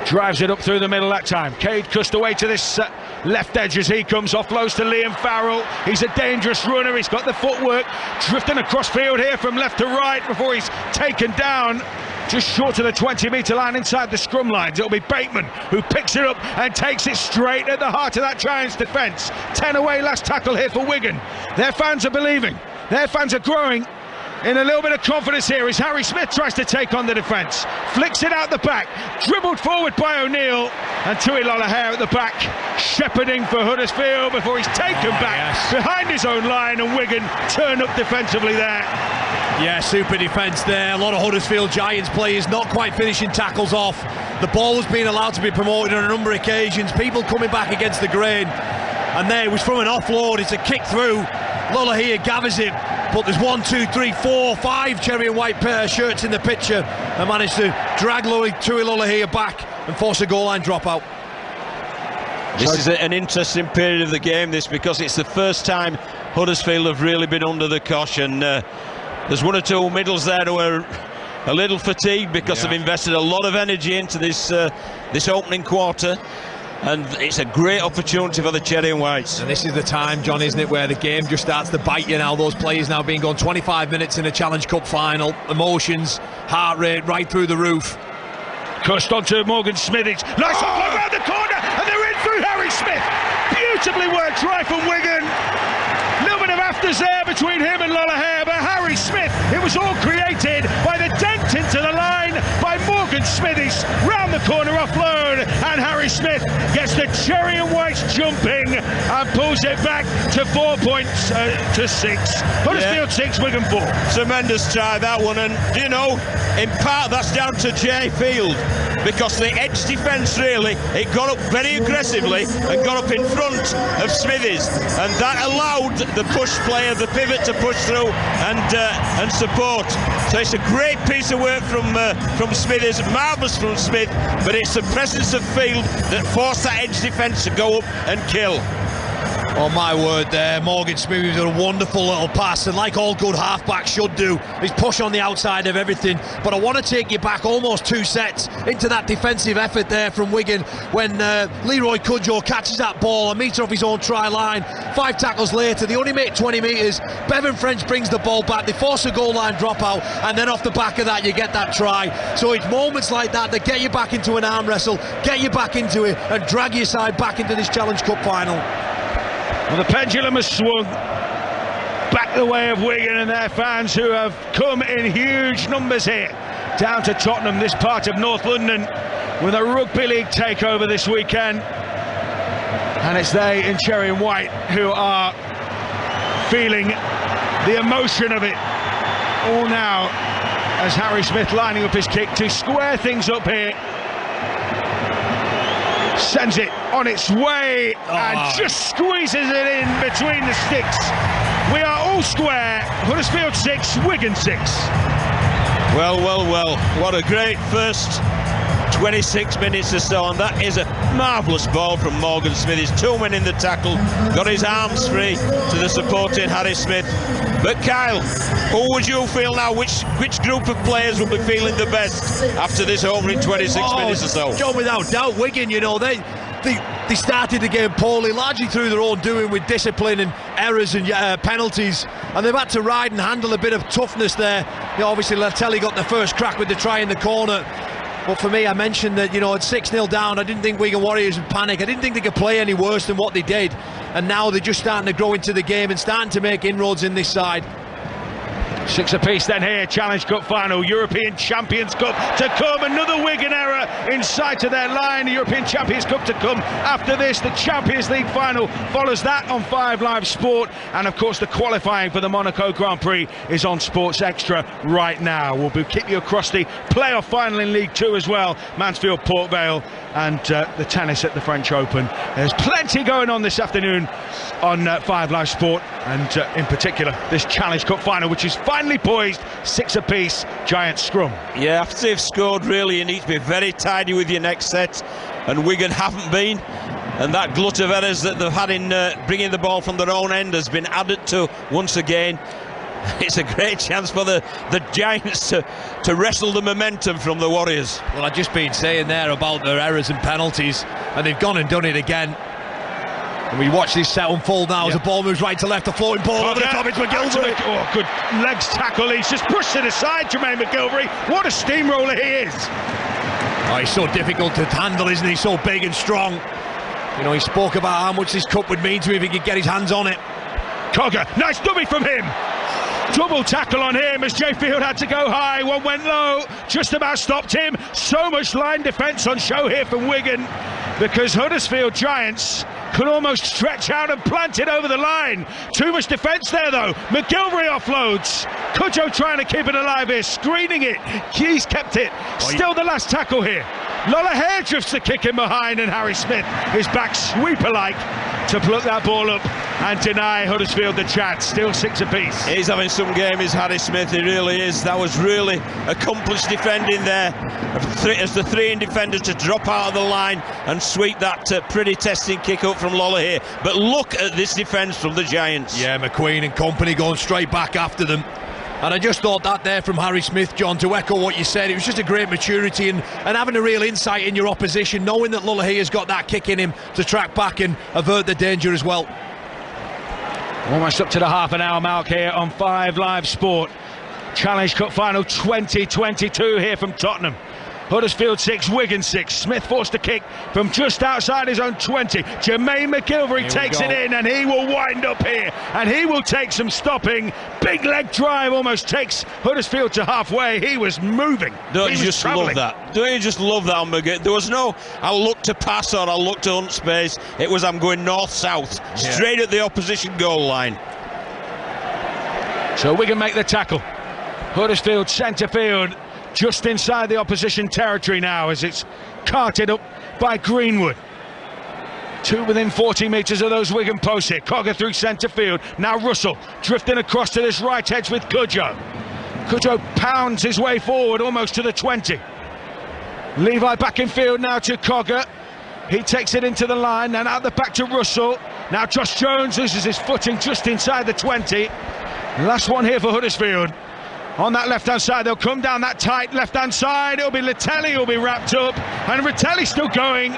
drives it up through the middle that time. Cade Cust away to this left edge as he comes, offloads to Liam Farrell. He's a dangerous runner, he's got the footwork, drifting across field here from left to right before he's taken down just short of the 20-metre line inside the scrum lines. It'll be Bateman who picks it up and takes it straight at the heart of that Giants defence. 10 away, last tackle here for Wigan. Their fans are believing, their fans are growing in a little bit of confidence here as Harry Smith tries to take on the defence. Flicks it out the back, dribbled forward by O'Neill, and Tuilala Hare at the back, shepherding for Huddersfield before he's taken back behind his own line, and Wigan turn up defensively there. Yeah, super defence there. A lot of Huddersfield Giants players not quite finishing tackles off. The ball was being allowed to be promoted on a number of occasions. People coming back against the grain. and there it was from an offload. It's a kick through. Lolohea gathers it, but there's 1, 2, 3, 4, 5 cherry and white pair of shirts in the picture, and managed to drag Tui Lolohea back and force a goal line dropout. This is an interesting period of the game, this, because it's the first time Huddersfield have really been under the cosh, and there's one or two middles there who are a little fatigued because they've invested a lot of energy into this opening quarter, and it's a great opportunity for the Cherry and Whites. And this is the time, John, isn't it, where the game just starts to bite you now. Those players now being gone 25 minutes in a Challenge Cup final, emotions, heart rate right through the roof. Cussed onto Morgan Smithers. Nice offload round the corner, and they're in through Harry Smith. Beautifully worked right from Wigan. A little bit of afters there between him and Lolohea, but Harry Smith, it was all created by the dent into the line by Morgan Smithers. Round the corner offload, and Harry Smith gets the Cherry and Whites jumping and pulls it back to 4 points to 6. Huddersfield 6, Wigan 4. Tremendous try, that one, and you know, in part that's down to Jay Field, because the edge defence really, it got up very aggressively and got up in front of Smithers, and that allowed the push player, the pivot, to push through and support. So it's a great piece of work from Smithers, marvellous from Smith, but it's the presence of Field that forced that edge defence to go up and kill. Oh my word, there, Morgan Smithers did a wonderful little pass, and like all good halfbacks should do, he's push on the outside of everything. But I want to take you back almost 2 sets into that defensive effort there from Wigan when Leroy Cudjoe catches that ball a metre off his own try line. 5 tackles later, they only make 20 metres. Bevan French brings the ball back, they force a goal line dropout, and then off the back of that you get that try. So it's moments like that that get you back into an arm wrestle, get you back into it, and drag your side back into this Challenge Cup final. Well, the pendulum has swung back the way of Wigan and their fans, who have come in huge numbers here down to Tottenham, this part of North London, with a rugby league takeover this weekend. And it's they in Cherry and White who are feeling the emotion of it all now, as Harry Smith lining up his kick to square things up here. Sends it on its way and just squeezes it in between the sticks. We are all square. Huddersfield 6, Wigan 6. Well, what a great first 26 minutes or so, and that is a marvellous ball from Morgan Smith. He's 2 men in the tackle, got his arms free to the supporting Harry Smith. But Kyle, who would you feel now, which group of players will be feeling the best after this opening 26 minutes or so? John, without doubt, Wigan, you know, they started the game poorly, largely through their own doing, with discipline and errors and penalties, and they've had to ride and handle a bit of toughness there. You know, obviously Latelli got the first crack with the try in the corner. But for me, I mentioned that, you know, at 6-0 down, I didn't think Wigan Warriors would panic. I didn't think they could play any worse than what they did. And now they're just starting to grow into the game and starting to make inroads in this side. 6 apiece then here, Challenge Cup final, European Champions Cup to come. Another Wigan error in sight of their line. The European Champions Cup to come after this. The Champions League final follows that on 5 Live Sport, and of course the qualifying for the Monaco Grand Prix is on Sports Extra right now. We'll keep you across the playoff final in League 2 as well, Mansfield, Port Vale, and the tennis at the French Open. There's plenty going on this afternoon on 5 Live Sport, and in particular this Challenge Cup final, which is finally poised, 6 apiece, giant scrum. Yeah, after they've scored, really you need to be very tidy with your next set, and Wigan haven't been, and that glut of errors that they've had in bringing the ball from their own end has been added to once again. It's a great chance for the Giants to wrestle the momentum from the Warriors. Well, I've just been saying there about their errors and penalties, and they've gone and done it again. And we watch this set unfold now as the ball moves right to left, a floating ball over the top. It's McGilvery. Oh, good legs tackle. He's just pushed it aside, Jermaine McGilvery. What a steamroller he is. Oh, he's so difficult to handle, isn't he? So big and strong. You know, he spoke about how much this cup would mean to him if he could get his hands on it. Cogger, nice dummy from him. Double tackle on him as Jay Field had to go high. One went low, just about stopped him. So much line defence on show here from Wigan, because Huddersfield Giants could almost stretch out and plant it over the line. Too much defence there though. McGilvery offloads. Cudjoe trying to keep it alive here, screening it. He's kept it. Still the last tackle here. Lolohea drifts the kick in behind, and Harry Smith is back sweeper-like to pluck that ball up and deny Huddersfield the chance. Still 6 apiece. He's having some game, is Harry Smith, he really is. That was really accomplished defending there as the 3 in defender to drop out of the line and sweep that pretty testing kick up from Lollagher. But look at this defence from the Giants. Yeah, McQueen and company going straight back after them. And I just thought that there from Harry Smith, John, to echo what you said, it was just a great maturity and having a real insight in your opposition, knowing that Lollagher's got that kick in him to track back and avert the danger as well. Almost up to the half an hour mark here on 5 Live Sport. Challenge Cup Final 2022 here from Tottenham. Huddersfield 6, Wigan 6. Smith forced a kick from just outside his own 20. Jermaine McGilvery takes it in, and he will wind up here, and he will take some stopping. Big leg drive almost takes Huddersfield to halfway. He was moving. Don't you just love that? Don't you just love that on McGilvery? There was no I'll look to pass or I'll look to hunt space. It was I'm going north-south, straight at the opposition goal line. So Wigan make the tackle. Huddersfield centre field, just inside the opposition territory now as it's carted up by Greenwood. 2 within 40 metres of those Wigan posts here. Cogger through centre field. Now Russell drifting across to this right edge with Cudjoe. Cudjoe pounds his way forward almost to the 20. Levi back in field now to Cogger. He takes it into the line and out the back to Russell. Now Josh Jones loses his footing just inside the 20. Last one here for Huddersfield. On that left-hand side, they'll come down that tight left-hand side. It'll be Latelli who'll be wrapped up. And Latelli still going.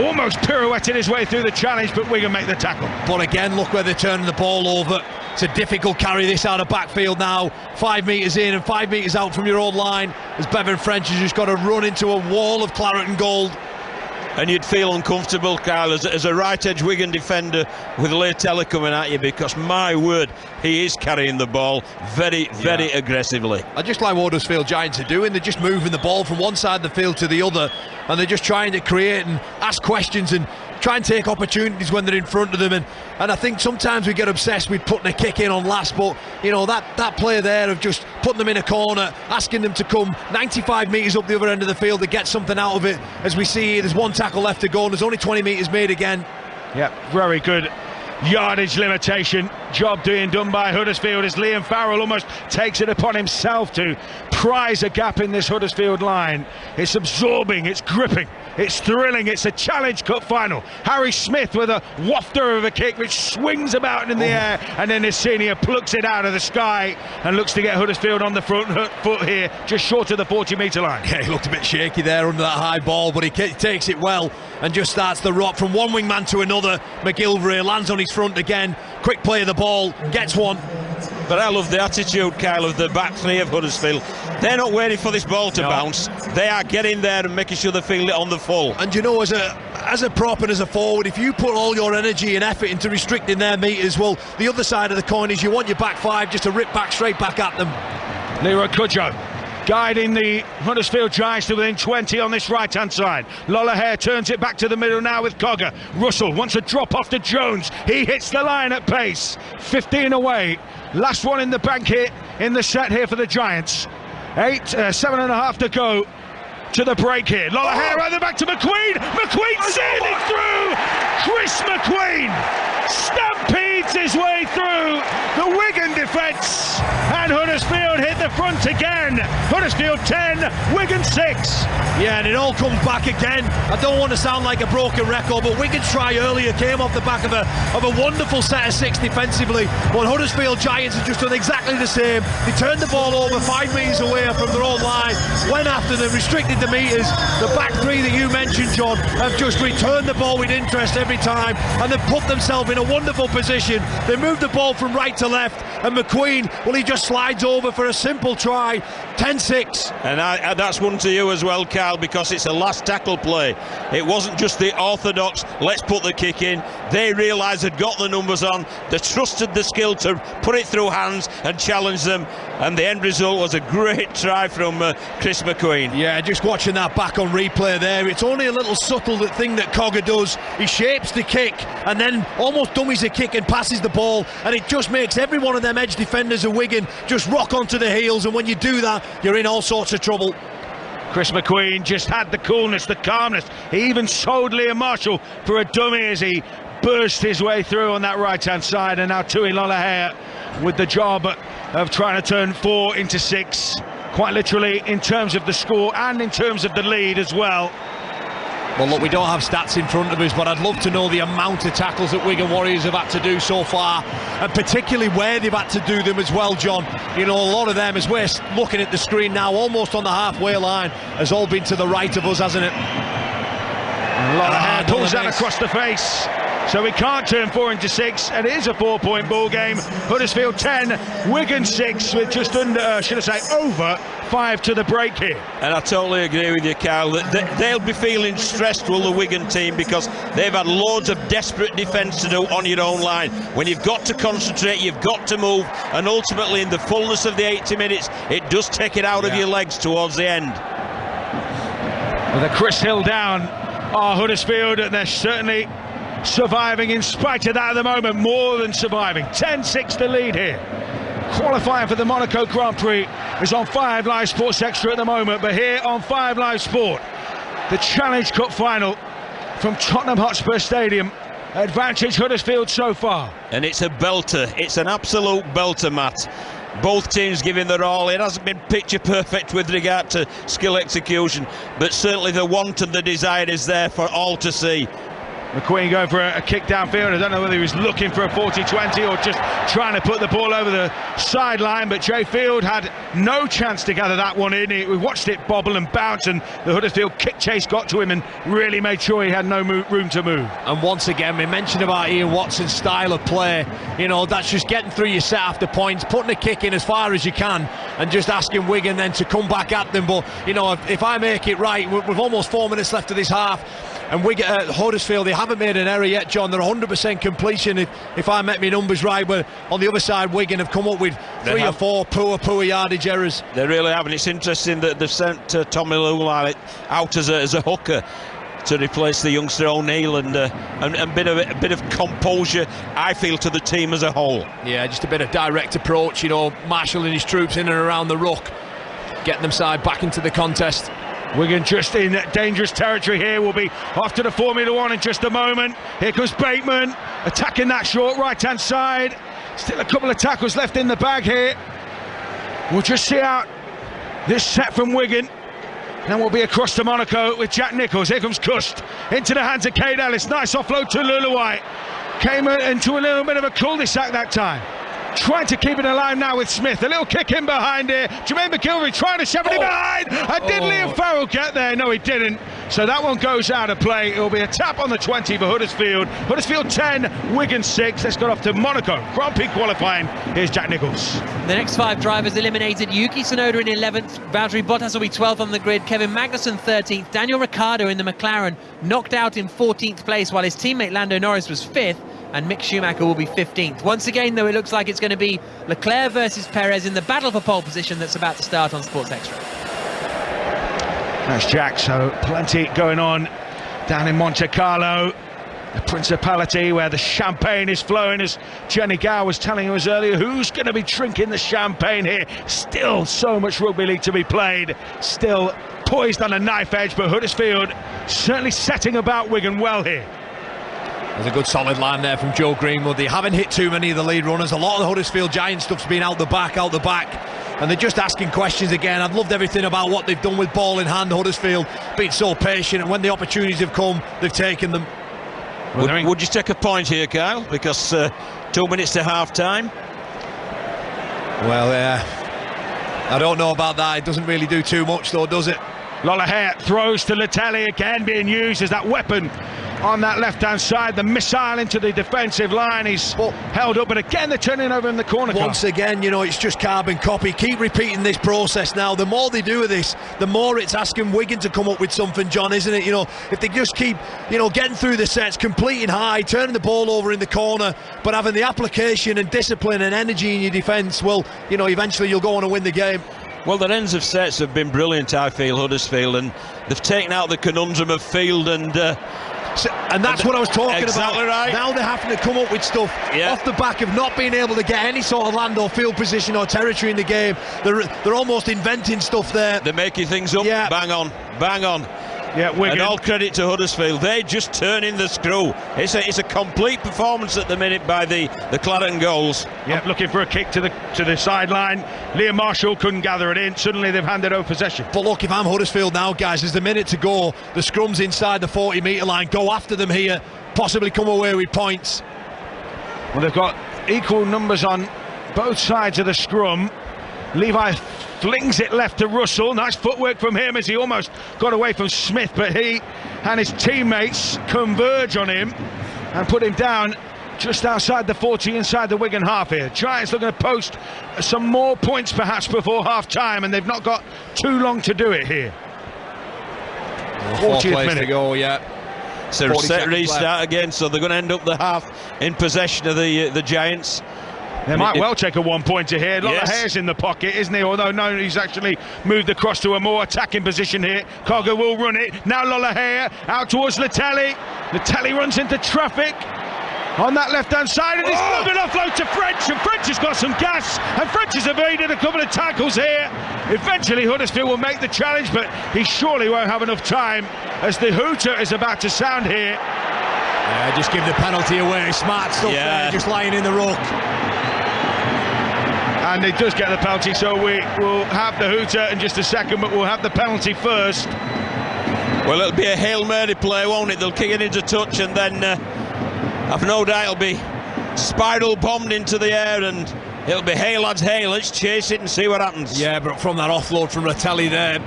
Almost pirouetted his way through the challenge, but Wigan make the tackle. But again, look where they're turning the ball over. It's a difficult carry this out of backfield now. 5 metres in and 5 metres out from your own line as Bevan French has just got to run into a wall of claret and gold. And you'd feel uncomfortable, Kyle, as a right-edge Wigan defender with Latelli coming at you, because my word, he is carrying the ball very aggressively. I just like what Huddersfield Giants are doing. They're just moving the ball from one side of the field to the other, and they're just trying to create and ask questions and try and take opportunities when they're in front of them. And I think sometimes we get obsessed with putting a kick in on last, but you know, that player there of just putting them in a corner, asking them to come 95 metres up the other end of the field to get something out of it. As we see here, there's 1 tackle left to go and there's only 20 metres made again. Yeah, very good yardage limitation job done by Huddersfield as Liam Farrell almost takes it upon himself to prise a gap in this Huddersfield line. It's absorbing, it's gripping, it's thrilling. It's a Challenge Cup final. Harry Smith with a wafter of a kick which swings about in the air, and then his senior plucks it out of the sky and looks to get Huddersfield on the front foot here, just short of the 40-metre line. Yeah, he looked a bit shaky there under that high ball, but he takes it well and just starts the rot from one wingman to another. McGilvery lands on his front again, quick play of the ball, gets one. But I love the attitude, Kyle, of the back 3 of Huddersfield. They're not waiting for this ball to bounce. They are getting there and making sure they feel it on the full. And you know, as a prop and as a forward, if you put all your energy and effort into restricting their metres, well, the other side of the coin is you want your back 5 just to rip back straight back at them. Leroy Cudjoe guiding the Huddersfield Giants to within 20 on this right-hand side. Lollagher turns it back to the middle now with Cogger. Russell wants a drop off to Jones. He hits the line at pace. 15 away. Last one in the bank here in the set here for the Giants. 7.5 to go to the break here. Lollagher right the back to McQueen. McQueen sailing through. Chris McQueen stampedes his way through the Wigan defence, and Huddersfield hit the front again. Huddersfield 10, Wigan 6. Yeah, and it all comes back again. I don't want to sound like a broken record, but Wigan's try earlier came off the back of a wonderful set of 6 defensively. But Huddersfield Giants have just done exactly the same. They turned the ball over 5 metres away from their own line, went after them, restricted the metres. The back 3 that you mentioned, John, have just returned the ball with interest every time, and they've put themselves in a wonderful position. They moved the ball from right to left, and McQueen, well, he just slides over for a simple try. 10-6. And that's one to you as well, Kyle, because it's a last tackle play. It wasn't just the orthodox, let's put the kick in. They realised they'd got the numbers on. They trusted the skill to put it through hands and challenge them. And the end result was a great try from Chris McQueen. Yeah, just watching that back on replay there, it's only a little subtle thing that Cogger does. He shapes the kick and then almost dummies the kick and passes the ball, and it just makes every one of them edge defenders of Wigan just rock onto the heels, and when you do that, you're in all sorts of trouble. Chris McQueen just had the coolness, the calmness. He even sold Liam Marshall for a dummy as he burst his way through on that right-hand side, and now Tui Lolohea with the job of trying to turn 4 into 6, quite literally in terms of the score and in terms of the lead as well. Well, look, we don't have stats in front of us, but I'd love to know the amount of tackles that Wigan Warriors have had to do so far, and particularly where they've had to do them as well, John. You know, a lot of them, as we're looking at the screen now, almost on the halfway line, has all been to the right of us, hasn't it? Lolohea pulls that across the face, so we can't turn 4 into 6, and it is a 4-point ball game. Huddersfield 10, Wigan 6, with just under, should I say, over 5 to the break here. And I totally agree with you, Kyle, that they'll be feeling stressed, will the Wigan team, because they've had loads of desperate defence to do on your own line. When you've got to concentrate, you've got to move, and ultimately in the fullness of the 80 minutes, it does take it out of your legs towards the end. With a Chris Hill down, Huddersfield, and they're certainly surviving in spite of that at the moment, more than surviving. 10-6 the lead here. Qualifying for the Monaco Grand Prix is on 5 Live Sports Extra at the moment, but here on 5 Live Sport, the Challenge Cup final from Tottenham Hotspur Stadium. Advantage Huddersfield so far. And it's a belter, it's an absolute belter, Matt. Both teams giving their all. It hasn't been picture perfect with regard to skill execution, but certainly the want and the desire is there for all to see. McQueen going for a kick downfield. I don't know whether he was looking for a 40-20 or just trying to put the ball over the sideline, but Jay Field had no chance to gather that one in. We watched it bobble and bounce, and the Huddersfield kick chase got to him and really made sure he had no room to move. And once again, we mentioned about Ian Watson's style of play. You know, that's just getting through your set after points, putting a kick in as far as you can, and just asking Wigan then to come back at them. But, you know, if I make it right, with almost 4 minutes left of this half, and Huddersfield, they haven't made an error yet, John. They're 100% completion, if I met my numbers right. But on the other side, Wigan have come up with 3 or 4 poor yardage errors. They really have, and it's interesting that they've sent Tommy Lula out as a hooker to replace the youngster O'Neill, and a bit of composure, I feel, to the team as a whole. Yeah, just a bit of direct approach, you know, marshalling his troops in and around the ruck, getting them side back into the contest. Wigan just in dangerous territory here. We'll be off to the Formula 1 in just a moment. Here comes Bateman attacking that short right-hand side. Still a couple of tackles left in the bag here. We'll just see out this set from Wigan. Then we'll be across to Monaco with Jack Nicholls. Here comes Cust into the hands of Cade Ellis. Nice offload to Luluwai. Came into a little bit of a cul-de-sac that time. Trying to keep it alive now with Smith. A little kick in behind here. Jermaine McGilvery trying to shove it in behind. And did Liam Farrell get there? No, he didn't. So that one goes out of play. It'll be a tap on the 20 for Huddersfield. Huddersfield 10, Wigan 6. Let's go off to Monaco Grand Prix qualifying. Here's Jack Nicholls. The next 5 drivers eliminated. Yuki Tsunoda in 11th. Valtteri Bottas will be 12th on the grid. Kevin Magnussen 13th. Daniel Ricciardo in the McLaren knocked out in 14th place, while his teammate Lando Norris was 5th. And Mick Schumacher will be 15th. Once again, though, it looks like it's going to be Leclerc versus Perez in the battle for pole position that's about to start on Sports Extra. That's Jack, so plenty going on down in Monte Carlo, the Principality, where the champagne is flowing, as Jenny Gow was telling us earlier. Who's going to be drinking the champagne here? Still so much rugby league to be played, still poised on a knife edge, but Huddersfield certainly setting about Wigan well here. There's a good solid line there from Joe Greenwood. They haven't hit too many of the lead runners. A lot of the Huddersfield Giant stuff's been out the back, and they're just asking questions again. I've loved everything about what they've done with ball in hand. Huddersfield being so patient, and when the opportunities have come, they've taken them. Would you take a point here, Kyle? Because 2 minutes to half time. Well, I don't know about that. It doesn't really do too much, though, does it? Lolohea throws to Latelli, again being used as that weapon on that left-hand side. The missile into the defensive line. He's held up, but again they're turning over in the corner. Once again, you know, it's just carbon copy. Keep repeating this process now. The more they do of this, the more it's asking Wigan to come up with something, John, isn't it? You know, if they just keep, you know, getting through the sets, completing high, turning the ball over in the corner, but having the application and discipline and energy in your defence, well, you know, eventually you'll go on and win the game. Well, their ends of sets have been brilliant, I feel, Huddersfield, and they've taken out the conundrum of field and that's what I was talking exactly about. Right. Now they're having to come up with stuff off the back of not being able to get any sort of land or field position or territory in the game. They're almost inventing stuff there. They're making things up. Bang on. Yeah, Wigan. And all credit to Huddersfield. They just turn in the screw. It's a complete performance at the minute by the Claddon goals. Yeah, looking for a kick to the sideline. Liam Marshall couldn't gather it in. Suddenly they've handed over possession. But look, if I'm Huddersfield now, guys, there's a minute to go. The scrum's inside the 40-metre line. Go after them here. Possibly come away with points. Well, they've got equal numbers on both sides of the scrum. Levi flings it left to Russell. Nice footwork from him as he almost got away from Smith, but he and his teammates converge on him and put him down just outside the 40, inside the Wigan half here. Giants looking to post some more points perhaps before half time, and they've not got too long to do it here. 40th minute to go, yeah. So set restart again, so they're going to end up the half in possession of the Giants. They might well take a one-pointer here. A lot of hairs in the pocket, isn't he? Although no, he's actually moved across to a more attacking position here. Cargo will run it. Now Lollahea out towards Latelli. Latelli runs into traffic on that left-hand side, and it's going to offload to French, and French has got some gas, and French has evaded a couple of tackles here. Eventually Huddersfield will make the challenge, but he surely won't have enough time as the hooter is about to sound here. Yeah, just give the penalty away. Smart stuff there, just lying in the ruck. And he does get the penalty, so we will have the hooter in just a second, but we'll have the penalty first. Well, it'll be a Hail Mary play, won't it? They'll kick it into touch, and then I've no doubt it'll be spiral bombed into the air, and it'll be hey lads, hey, let's chase it and see what happens. Yeah, but from that offload from Latelli there,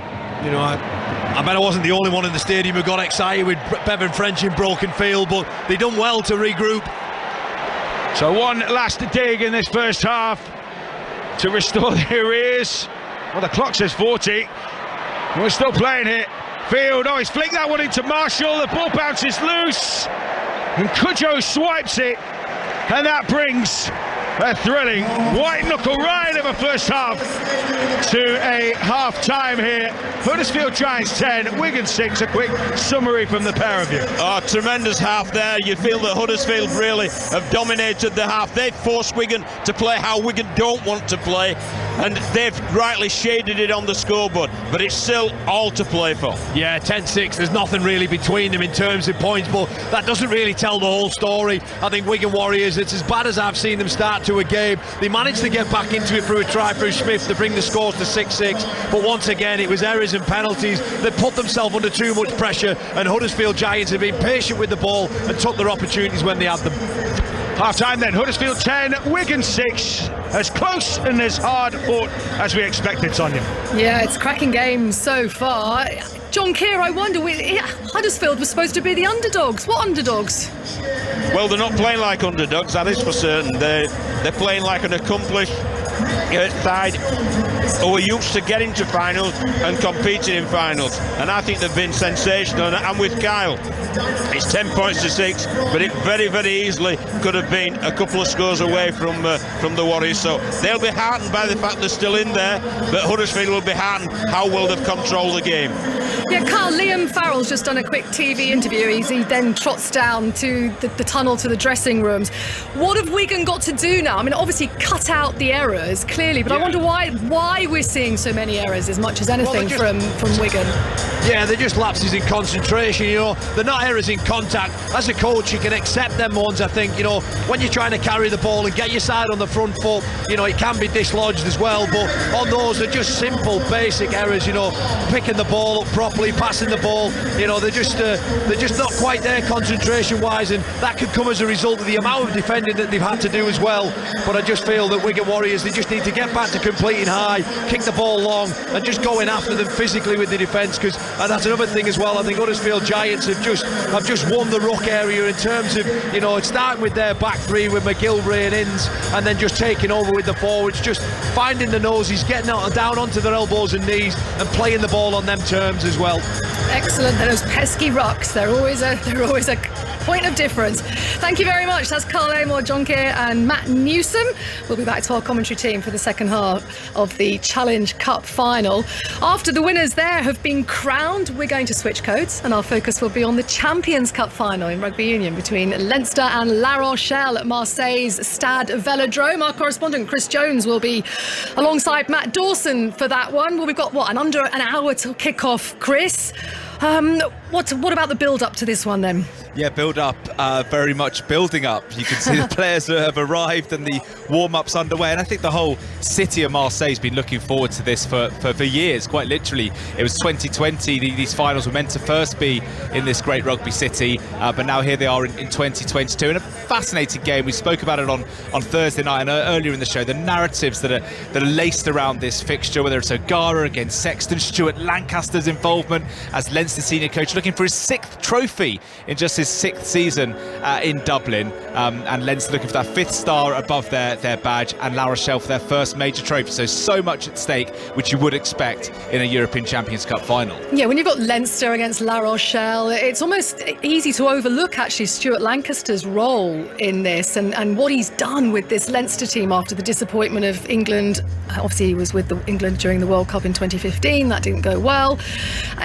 you know, I bet I wasn't the only one in the stadium who got excited with Bevan French in broken field, but they done well to regroup. So one last dig in this first half to restore the arrears. Well, the clock says 40. We're still playing here. Field, he's flicked that one into Marshall. The ball bounces loose, and Cudjoe swipes it, and that brings a thrilling white knuckle ride of a first half to a half time here. Huddersfield Giants 10, Wigan 6. A quick summary from the pair of you. Oh, tremendous half there. You feel that Huddersfield really have dominated the half. They've forced Wigan to play how Wigan don't want to play, and they've rightly shaded it on the scoreboard, but it's still all to play for. Yeah, 10-6, there's nothing really between them in terms of points, but that doesn't really tell the whole story. I think Wigan Warriors, it's as bad as I've seen them start to a game. They managed to get back into it through a try through Smith to bring the scores to 6-6, but once again it was errors and penalties that put themselves under too much pressure, and Huddersfield Giants have been patient with the ball and took their opportunities when they had them. Half time then, Huddersfield 10, Wigan 6. As close and as hard fought as we expected, Sonia. Yeah, it's cracking games so far. John Keir, I wonder, Huddersfield was supposed to be the underdogs. What underdogs? Well, they're not playing like underdogs, that is for certain. They're playing like an accomplished side who are used to getting to finals and competing in finals, and I think they've been sensational. And with Kyle, it's 10 points to 6, but it very, very easily could have been a couple of scores away from the Warriors. So they'll be heartened by the fact they're still in there, but Huddersfield will be heartened how well they've controlled the game. Yeah, Carl, Liam Farrell's just done a quick TV interview. He then trots down to the tunnel to the dressing rooms. What have Wigan got to do now? I mean, obviously cut out the errors, clearly, but I wonder why we're seeing so many errors as much as anything from Wigan. Yeah, they're just lapses in concentration, you know. They're not errors in contact. As a coach, you can accept them ones, I think, you know. When you're trying to carry the ball and get your side on the front foot, you know, it can be dislodged as well, but on those, they're just simple, basic errors, you know. Picking the ball up properly, passing the ball, you know, they're just not quite there concentration-wise, and that could come as a result of the amount of defending that they've had to do as well. But I just feel that Wigan Warriors, they just need to get back to completing high, kick the ball long, and just going after them physically with the defence, because that's another thing as well. I think Huddersfield Giants have just won the ruck area in terms of, you know, it's starting with their back three with McGilvray and Inns, and then just taking over with the forwards, just finding the noses, getting down onto their elbows and knees and playing the ball on them terms as well. Excellent. Those pesky rucks, they're always a point of difference. Thank you very much. That's Carl Amor, John Keir and Matt Newsom. We'll be back to our commentary team for the second half of the Challenge Cup final. After the winners there have been crowned, we're going to switch codes, and our focus will be on the Champions Cup final in rugby union between Leinster and La Rochelle at Marseille's Stade Velodrome. Our correspondent Chris Jones will be alongside Matt Dawson for that one. Well, we've got under an hour till kick off, Chris. What about the build-up to this one then? Yeah, build-up, very much building up. You can see the players have arrived and the warm-up's underway. And I think the whole city of Marseille has been looking forward to this for years, quite literally. It was 2020, these finals were meant to first be in this great rugby city, but now here they are in 2022. And a fascinating game. We spoke about it on Thursday night and earlier in the show. The narratives that are laced around this fixture, whether it's O'Gara against Sexton, Stuart Lancaster's involvement as Leinster senior coach, looking for his 6th trophy in just his 6th season in Dublin, and Leinster looking for that 5th star above their badge, and La Rochelle for their first major trophy. So much at stake, which you would expect in a European Champions Cup final. Yeah, when you've got Leinster against La Rochelle, it's almost easy to overlook actually Stuart Lancaster's role in this and what he's done with this Leinster team after the disappointment of England. Obviously he was with England during the World Cup in 2015, that didn't go well.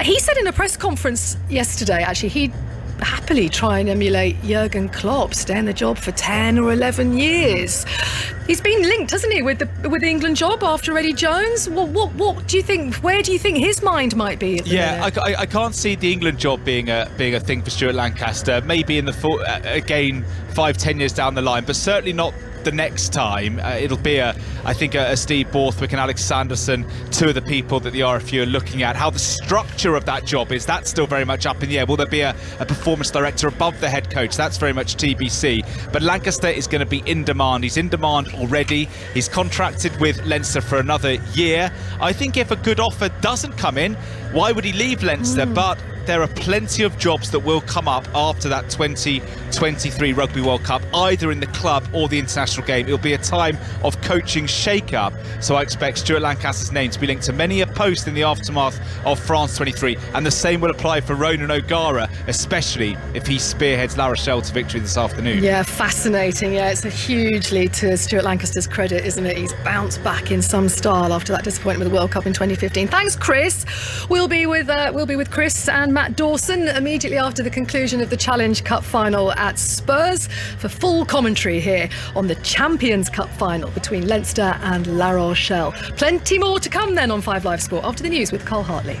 He said in a press conference yesterday actually he'd happily try and emulate Jurgen Klopp, stay in the job for 10 or 11 years. He's been linked, hasn't he, with the England job after Eddie Jones? What do you think? Where do you think his mind might be? I can't see the England job being a thing for Stuart Lancaster. Maybe in the again 5-10 years down the line, but certainly not the next time. It'll be I think a Steve Borthwick and Alex Sanderson, two of the people that the RFU are looking at. How the structure of that job is, that's still very much up in the air. Will there be a performance director above the head coach? That's very much TBC. But Lancaster is going to be in demand. He's in demand already. He's contracted with Leinster for another year. I think if a good offer doesn't come in, why would he leave Leinster? But there are plenty of jobs that will come up after that 2023 Rugby World Cup, either in the club or the international game. It'll be a time of coaching shake-up, so I expect Stuart Lancaster's name to be linked to many a post in the aftermath of France 23, and the same will apply for Ronan O'Gara, especially if he spearheads La Rochelle to victory this afternoon. Yeah, fascinating. Yeah, it's a hugely to Stuart Lancaster's credit, isn't it? He's bounced back in some style after that disappointment with the World Cup in 2015. Thanks, Chris. We'll be with Chris and Matt Dawson immediately after the conclusion of the Challenge Cup final at Spurs for full commentary here on the Champions Cup final between Leinster and La Rochelle. Plenty more to come then on 5 Live Sport after the news with Carl Hartley.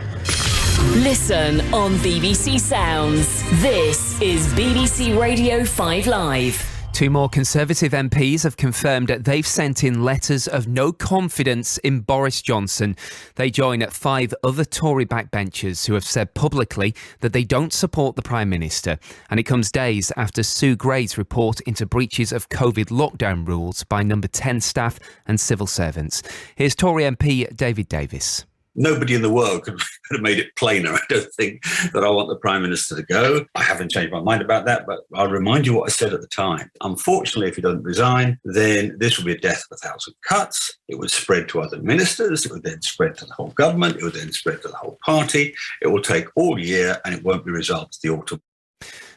Listen on BBC Sounds. This is BBC Radio 5 Live. 2 more Conservative MPs have confirmed that they've sent in letters of no confidence in Boris Johnson. They join 5 other Tory backbenchers who have said publicly that they don't support the Prime Minister. And it comes days after Sue Gray's report into breaches of COVID lockdown rules by Number 10 staff and civil servants. Here's Tory MP David Davis. Nobody in the world could have made it plainer, I don't think, that I want the Prime Minister to go. I haven't changed my mind about that, but I'll remind you what I said at the time. Unfortunately, if he doesn't resign, then this will be a death of 1,000 cuts. It would spread to other ministers. It would then spread to the whole government. It would then spread to the whole party. It will take all year and it won't be resolved to the autumn.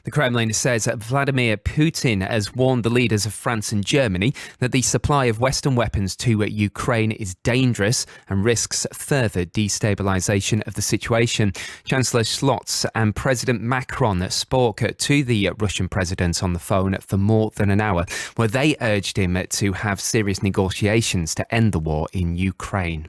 The Kremlin says that Vladimir Putin has warned the leaders of France and Germany that the supply of Western weapons to Ukraine is dangerous and risks further destabilisation of the situation. Chancellor Scholz and President Macron spoke to the Russian president on the phone for more than an hour, where they urged him to have serious negotiations to end the war in Ukraine.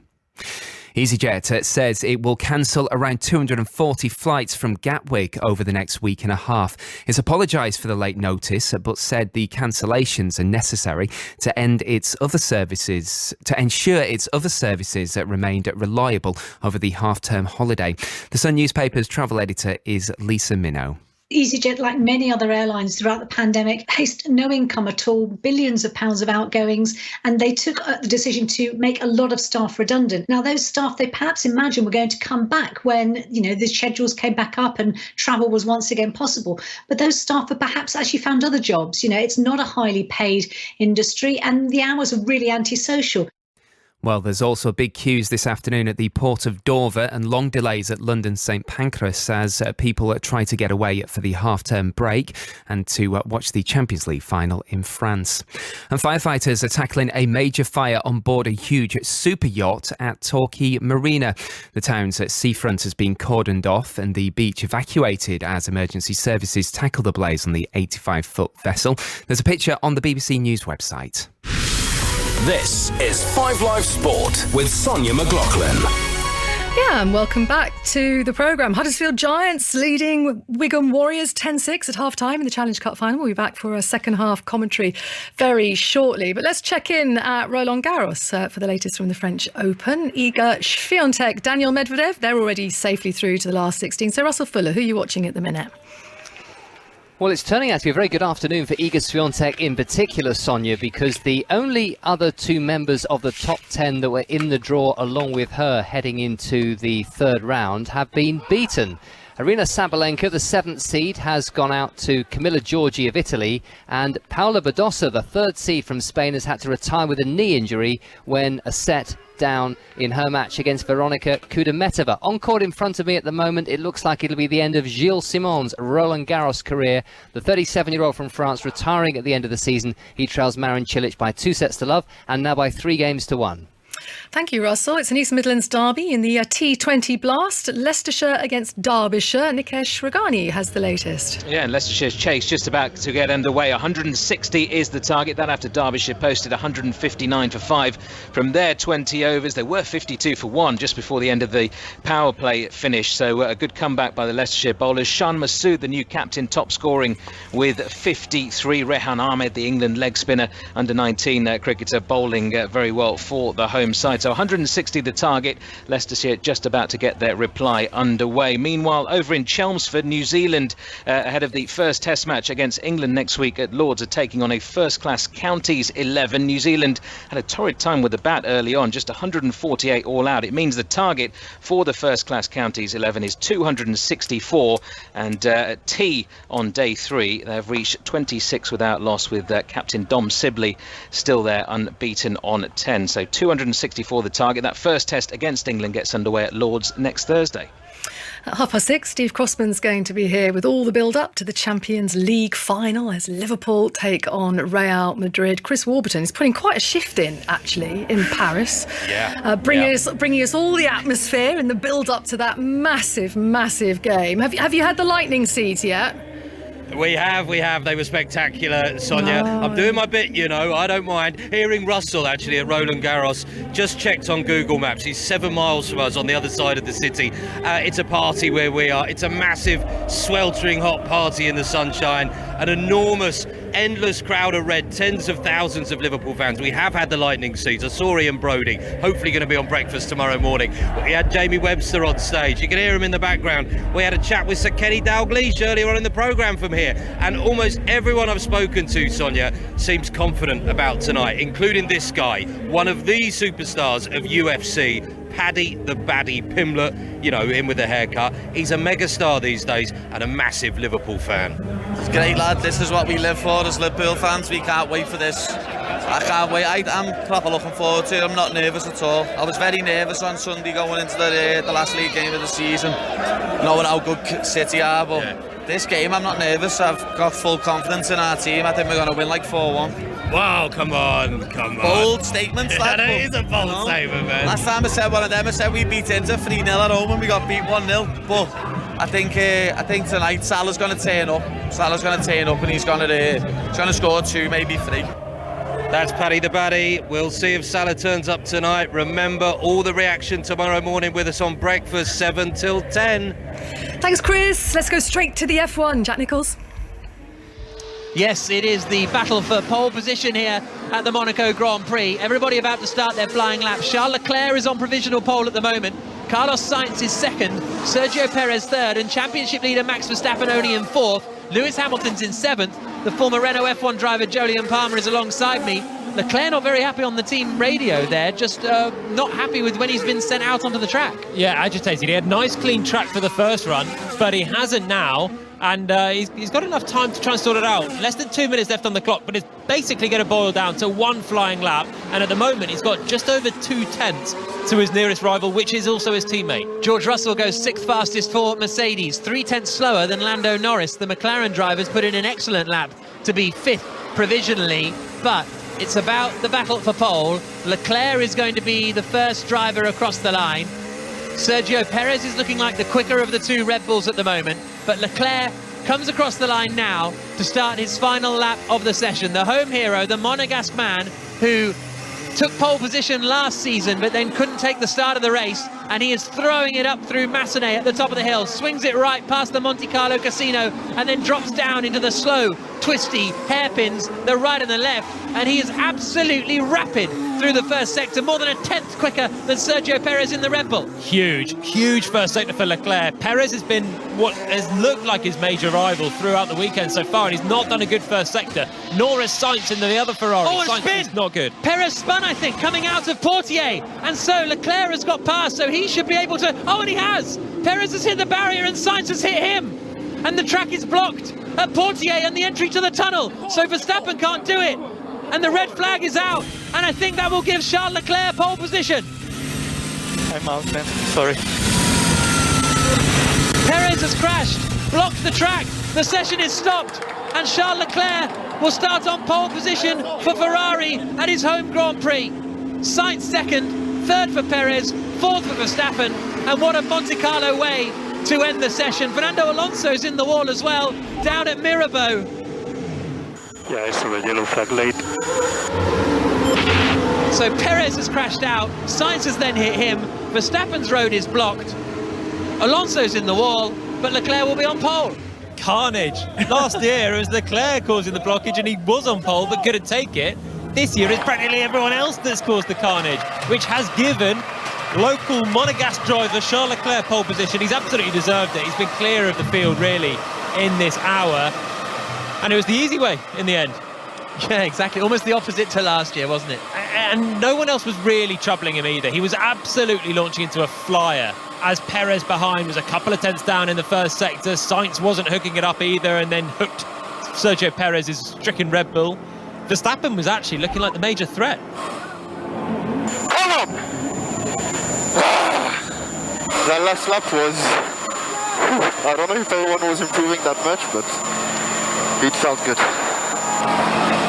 EasyJet says it will cancel around 240 flights from Gatwick over the next week and a half. It's apologised for the late notice, but said the cancellations are necessary to ensure its other services remained reliable over the half-term holiday. The Sun newspaper's travel editor is Lisa Minow. EasyJet, like many other airlines throughout the pandemic, faced no income at all, billions of pounds of outgoings, and they took the decision to make a lot of staff redundant. Now, those staff they perhaps imagined were going to come back when, the schedules came back up and travel was once again possible. But those staff have perhaps actually found other jobs. It's not a highly paid industry, and the hours are really antisocial. Well, there's also big queues this afternoon at the Port of Dover and long delays at London St Pancras as people try to get away for the half-term break and to watch the Champions League final in France. And firefighters are tackling a major fire on board a huge super yacht at Torquay Marina. The town's seafront has been cordoned off and the beach evacuated as emergency services tackle the blaze on the 85-foot vessel. There's a picture on the BBC News website. This is 5 Live Sport with Sonia McLaughlin. Yeah, and welcome back to the programme. Huddersfield Giants leading Wigan Warriors 10-6 at half-time in the Challenge Cup final. We'll be back for a second half commentary very shortly. But let's check in at Roland Garros for the latest from the French Open. Iga Swiatek, Daniel Medvedev, they're already safely through to the last 16. So Russell Fuller, who are you watching at the minute? Well, it's turning out to be a very good afternoon for Iga Swiatek in particular, Sonia, because the only other two members of the top 10 that were in the draw along with her heading into the third round have been beaten. Aryna Sabalenka, the 7th seed, has gone out to Camilla Giorgi of Italy, and Paula Badosa, the 3rd seed from Spain, has had to retire with a knee injury when a set down in her match against Veronika Kudermetova. On court in front of me at the moment, it looks like it'll be the end of Gilles Simon's Roland Garros career. The 37-year-old from France retiring at the end of the season. He trails Marin Cilic by 2-0 and now by 3-1. Thank you, Russell. It's an East Midlands derby in the T20 Blast. Leicestershire against Derbyshire. Nikesh Ragani has the latest. Yeah, and Leicestershire's chase just about to get underway. 160 is the target. That after Derbyshire posted 159 for 5 from their 20 overs. They were 52 for 1 just before the end of the power play finish. So a good comeback by the Leicestershire bowlers. Shan Masood, the new captain, top scoring with 53. Rehan Ahmed, the England leg spinner, under 19 cricketer, bowling very well for the home side. So 160 the target. Leicestershire just about to get their reply underway. Meanwhile, over in Chelmsford, New Zealand, ahead of the first test match against England next week at Lords, are taking on a first-class counties 11. New Zealand had a torrid time with the bat early on, just 148 all out. It means the target for the first-class counties 11 is 264, and at tea on day 3, they've reached 26 without loss, with captain Dom Sibley still there unbeaten on 10. So 264 the target. That first test against England gets underway at Lords next Thursday. At 6:30, Steve Crossman's going to be here with all the build-up to the Champions League final as Liverpool take on Real Madrid. Chris Warburton is putting quite a shift in, actually, in Paris. Bringing us all the atmosphere in the build-up to that massive, massive game. Have you had the lightning seeds yet? We have. They were spectacular, Sonia. I'm doing my bit, I don't mind. Hearing Russell, actually, at Roland Garros, just checked on Google Maps. He's 7 miles from us on the other side of the city. It's a party where we are. It's a massive, sweltering hot party in the sunshine. An enormous, endless crowd of red, tens of thousands of Liverpool fans. We have had the lightning seeds. I saw Ian Brodie, hopefully going to be on breakfast tomorrow morning. We had Jamie Webster on stage. You can hear him in the background. We had a chat with Sir Kenny Dalglish earlier on in the programme from here. And almost everyone I've spoken to, Sonia, seems confident about tonight, including this guy, one of the superstars of UFC, Paddy the Baddy Pimblett, him with the haircut. He's a megastar these days and a massive Liverpool fan. It's great, lad. This is what we live for as Liverpool fans. We can't wait for this. I can't wait. I'm proper looking forward to it. I'm not nervous at all. I was very nervous on Sunday going into the last league game of the season, knowing how good City are, but this game I'm not nervous. I've got full confidence in our team. I think we're going to win like 4-1. Wow, come on. Bold statements, lad. That is a bold statement, man. Last time I said one of them, I said we beat Inter 3-0 at home and we got beat 1-0. But I think tonight Salah's going to turn up. And he's going to score 2, maybe 3. That's Paddy the Baddy. We'll see if Salah turns up tonight. Remember, all the reaction tomorrow morning with us on breakfast, 7 till 10. Thanks, Chris. Let's go straight to the F1. Jack Nicholls. Yes, it is the battle for pole position here at the Monaco Grand Prix. Everybody about to start their flying lap. Charles Leclerc is on provisional pole at the moment. Carlos Sainz is second, Sergio Perez third, and championship leader Max Verstappen only in fourth. Lewis Hamilton's in seventh. The former Renault F1 driver Jolyon Palmer is alongside me. Leclerc not very happy on the team radio there, just not happy with when he's been sent out onto the track. Yeah, agitated. He had nice clean track for the first run, but he hasn't now. And he's got enough time to try and sort it out. Less than 2 minutes left on the clock, but it's basically going to boil down to one flying lap. And at the moment, he's got just over 2 tenths to his nearest rival, which is also his teammate. George Russell goes 6th fastest for Mercedes, 3 tenths slower than Lando Norris. The McLaren drivers put in an excellent lap to be 5th provisionally, but it's about the battle for pole. Leclerc is going to be the first driver across the line. Sergio Perez is looking like the quicker of the 2 Red Bulls at the moment, but Leclerc comes across the line now to start his final lap of the session. The home hero, the Monegasque man who took pole position last season but then couldn't take the start of the race, and he is throwing it up through Massenet at the top of the hill, swings it right past the Monte Carlo Casino and then drops down into the slow, twisty hairpins, the right and the left, and he is absolutely rapid through the first sector, more than a tenth quicker than Sergio Perez in the Red Bull. Huge first sector for Leclerc. Perez has been what has looked like his major rival throughout the weekend so far, and he's not done a good first sector, nor has Sainz in the other Ferrari. Oh, Sainz spin! is not good. Perez spun, I think, coming out of Portier, and so Leclerc has got past, so he should be able to... Oh, and he has! Perez has hit the barrier and Sainz has hit him, and the track is blocked at Portier and the entry to the tunnel, so Verstappen can't do it, and the red flag is out, and I think that will give Charles Leclerc pole position. I'm out, man. Sorry. Perez has crashed, blocked the track, the session is stopped, and Charles Leclerc will start on pole position for Ferrari at his home Grand Prix. Sainz second, third for Perez, fourth for Verstappen, and what a Monte Carlo way to end the session. Fernando Alonso's in the wall as well, down at Mirabeau. Yeah, I saw the yellow flag late. So Perez has crashed out, Sainz has then hit him, Verstappen's road is blocked, Alonso's in the wall, but Leclerc will be on pole. Carnage. Last year it was Leclerc causing the blockage and he was on pole but couldn't take it. This year it's practically everyone else that's caused the carnage, which has given local Monegasque driver Charles Leclerc pole position. He's absolutely deserved it. He's been clear of the field really in this hour, and it was the easy way in the end. Yeah, exactly. Almost the opposite to last year, wasn't it? And no one else was really troubling him either. He was absolutely launching into a flyer as Perez behind was a couple of tenths down in the first sector. Sainz wasn't hooking it up either and then hooked Sergio Perez's stricken Red Bull. Verstappen was actually looking like the major threat. Come on! That last lap was... I don't know if everyone was improving that much, but it felt good.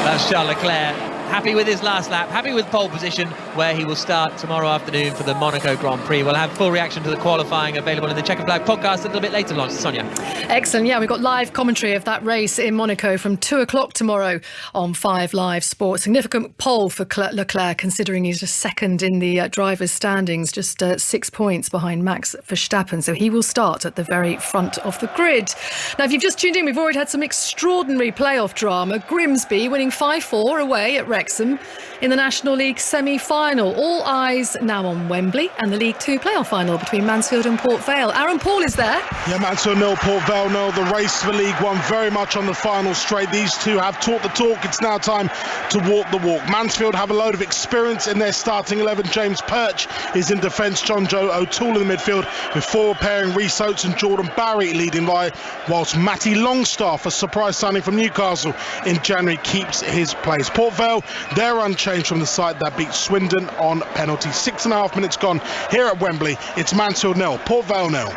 That's Charles Leclerc, happy with his last lap, happy with pole position, where he will start tomorrow afternoon for the Monaco Grand Prix. We'll have full reaction to the qualifying available in the Checkered Flag podcast a little bit later on. Sonia. Excellent. Yeah, we've got live commentary of that race in Monaco from 2 o'clock tomorrow on 5 Live Sport. Significant pole for Leclerc, considering he's just second in the drivers' standings, just 6 points behind Max Verstappen. So he will start at the very front of the grid. Now, if you've just tuned in, we've already had some extraordinary playoff drama. Grimsby winning 5-4 away at Wrexham in the National League semi-final. All eyes now on Wembley and the League Two playoff final between Mansfield and Port Vale. Aaron Paul is there. Yeah, Mansfield 0, Port Vale 0. The race for League One very much on the final straight. These two have talked the talk. It's now time to walk the walk. Mansfield have a load of experience in their starting 11. James Perch is in defence. John Joe O'Toole in the midfield, with forward pairing Rhys Oates and Jordan Barry leading by, whilst Matty Longstaff, a surprise signing from Newcastle in January, keeps his place. Port Vale, they're unchanged from the side that beat Swindon on penalty. 6.5 minutes gone here at Wembley. It's Mansfield 0, Port Vale 0.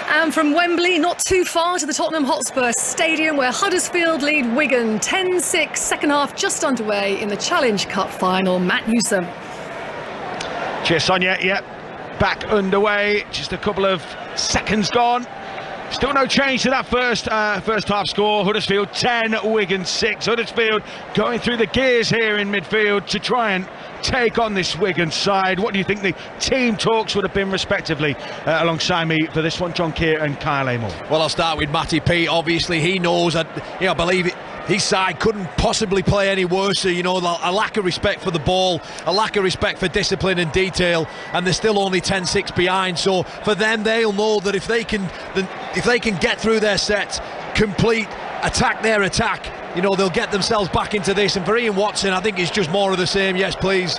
And from Wembley, not too far to the Tottenham Hotspur Stadium, where Huddersfield lead Wigan 10-6. Second half just underway in the Challenge Cup final. Matt Newsom. Cheers, Sonia. Yep, back underway. Just a couple of seconds gone. Still no change to that first half score. Huddersfield 10, Wigan 6. Huddersfield going through the gears here in midfield to try and take on this Wigan side. What do you think the team talks would have been respectively alongside me for this one, John Keir and Kyle Amor? Well, I'll start with Matty P. Obviously, he knows that, I believe his side couldn't possibly play any worse. So, a lack of respect for the ball, a lack of respect for discipline and detail, and they're still only 10-6 behind. So for them, they'll know that if they can get through their sets, complete, attack their attack, they'll get themselves back into this. And for Ian Watson, I think it's just more of the same. Yes, please.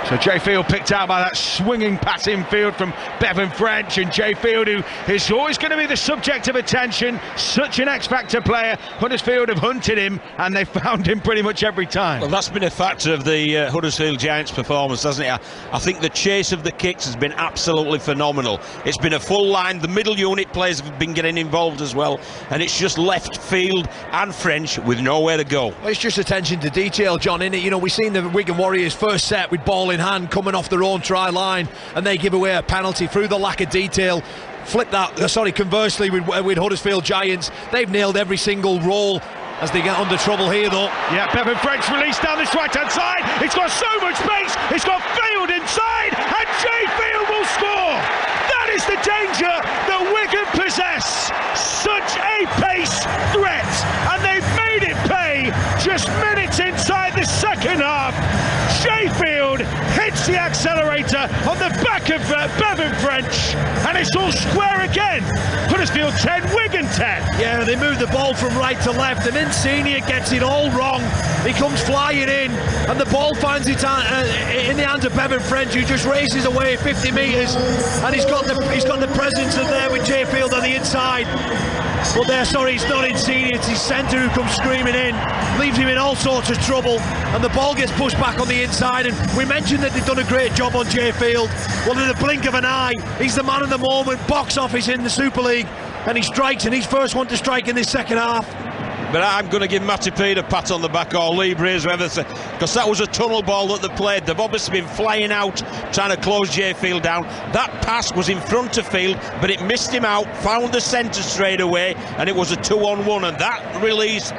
So Jay Field picked out by that swinging pass infield from Bevan French, and Jay Field, who is always going to be the subject of attention, such an X-Factor player. Huddersfield have hunted him and they've found him pretty much every time. Well, that's been a factor of the Huddersfield Giants performance, hasn't it? I think the chase of the kicks has been absolutely phenomenal. It's been a full line. The middle unit players have been getting involved as well, and it's just left Field and French with nowhere to go. Well, it's just attention to detail, John, innit? We've seen the Wigan Warriors first set with ball in hand coming off their own try line, and they give away a penalty through the lack of detail. Conversely with Huddersfield Giants, they've nailed every single role as they get under trouble here, though. Yeah, Bevan French released down this right-hand side. It's got so much space. It's got Field inside, and Jay Field will score. That is the danger that Wigan possess. Such a pace threat, and they've made it pay just minutes inside the second half. Sheffield hits the accelerator on the back of Bevan French, and it's all square again. Huddersfield 10, Wigan 10. Yeah, they move the ball from right to left, and Insigne gets it all wrong. He comes flying in, and the ball finds it in the hands of Bevan French, who just races away 50 metres, and he's got the presence of there with Jay Field on the inside. But it's not Insigne, it's his centre who comes screaming in, leaves him in all sorts of trouble, and the ball gets pushed back on the inside. And we mentioned that they've done a great job on Jay Field. Well, in the blink of an eye, he's the man of the moment, box office in the Super League, and he strikes, and he's first one to strike in this second half. But I'm going to give Matty Peed a pat on the back, or Lee Breeze, whoever, because that was a tunnel ball that they played. They've obviously been flying out, trying to close Jay Field down. That pass was in front of Field, but it missed him out, found the centre straight away, and it was a 2-on-1, and that released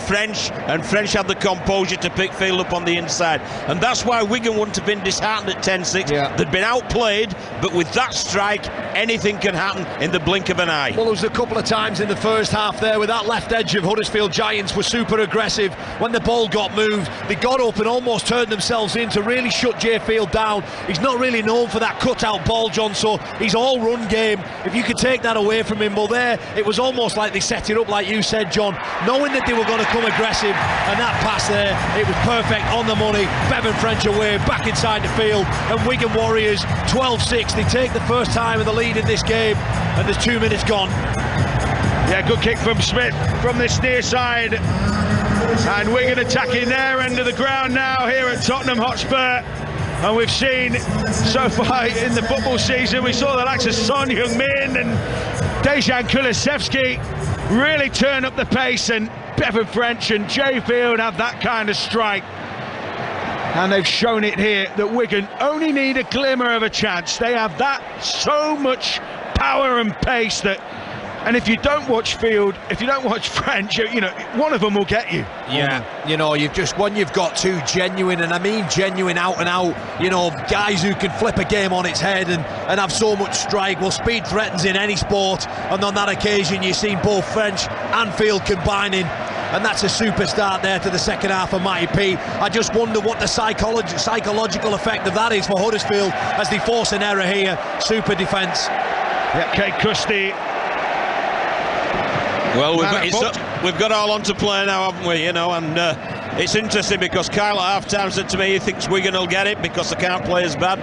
French, and French had the composure to pick Field up on the inside. And that's why Wigan wouldn't have been disheartened at 10-6. Yeah. They'd been outplayed, but with that strike, anything can happen in the blink of an eye. Well, there was a couple of times in the first half there with that left edge of Huddersfield Giants were super aggressive. When the ball got moved, they got up and almost turned themselves in to really shut Jay Field down. He's not really known for that cut-out ball, John, so he's all run game. If you could take that away from him, well, there, it was almost like they set it up, like you said, John, knowing that they were going to come aggressive, and that pass there, it was perfect, on the money. Bevan French away, back inside the field, and Wigan Warriors 12-6. They take the first time of the lead in this game, and there's 2 minutes gone. Yeah, good kick from Smith from this near side. And Wigan attacking their end of the ground now here at Tottenham Hotspur. And we've seen so far in the football season, we saw the likes of Son Heung-min and Dejan Kulusevski really turn up the pace, and Bevan French and Jay Field have that kind of strike. And they've shown it here that Wigan only need a glimmer of a chance. They have that so much power and pace that, and if you don't watch Field, if you don't watch French, you know, one of them will get you. Yeah, you know, when you've got two genuine, and I mean genuine out and out, you know, guys who can flip a game on its head and have so much strike. Well, speed threatens in any sport, and on that occasion you've seen both French and Field combining, and that's a super start there to the second half of Matty P. I just wonder what the psychological effect of that is for Huddersfield as they force an error here. Super defence. Yeah, Kate Custy. Well, we've got all on to play now, haven't we? You know, and it's interesting because Kyle at half-time said to me he thinks Wigan will get it because they can't play as bad.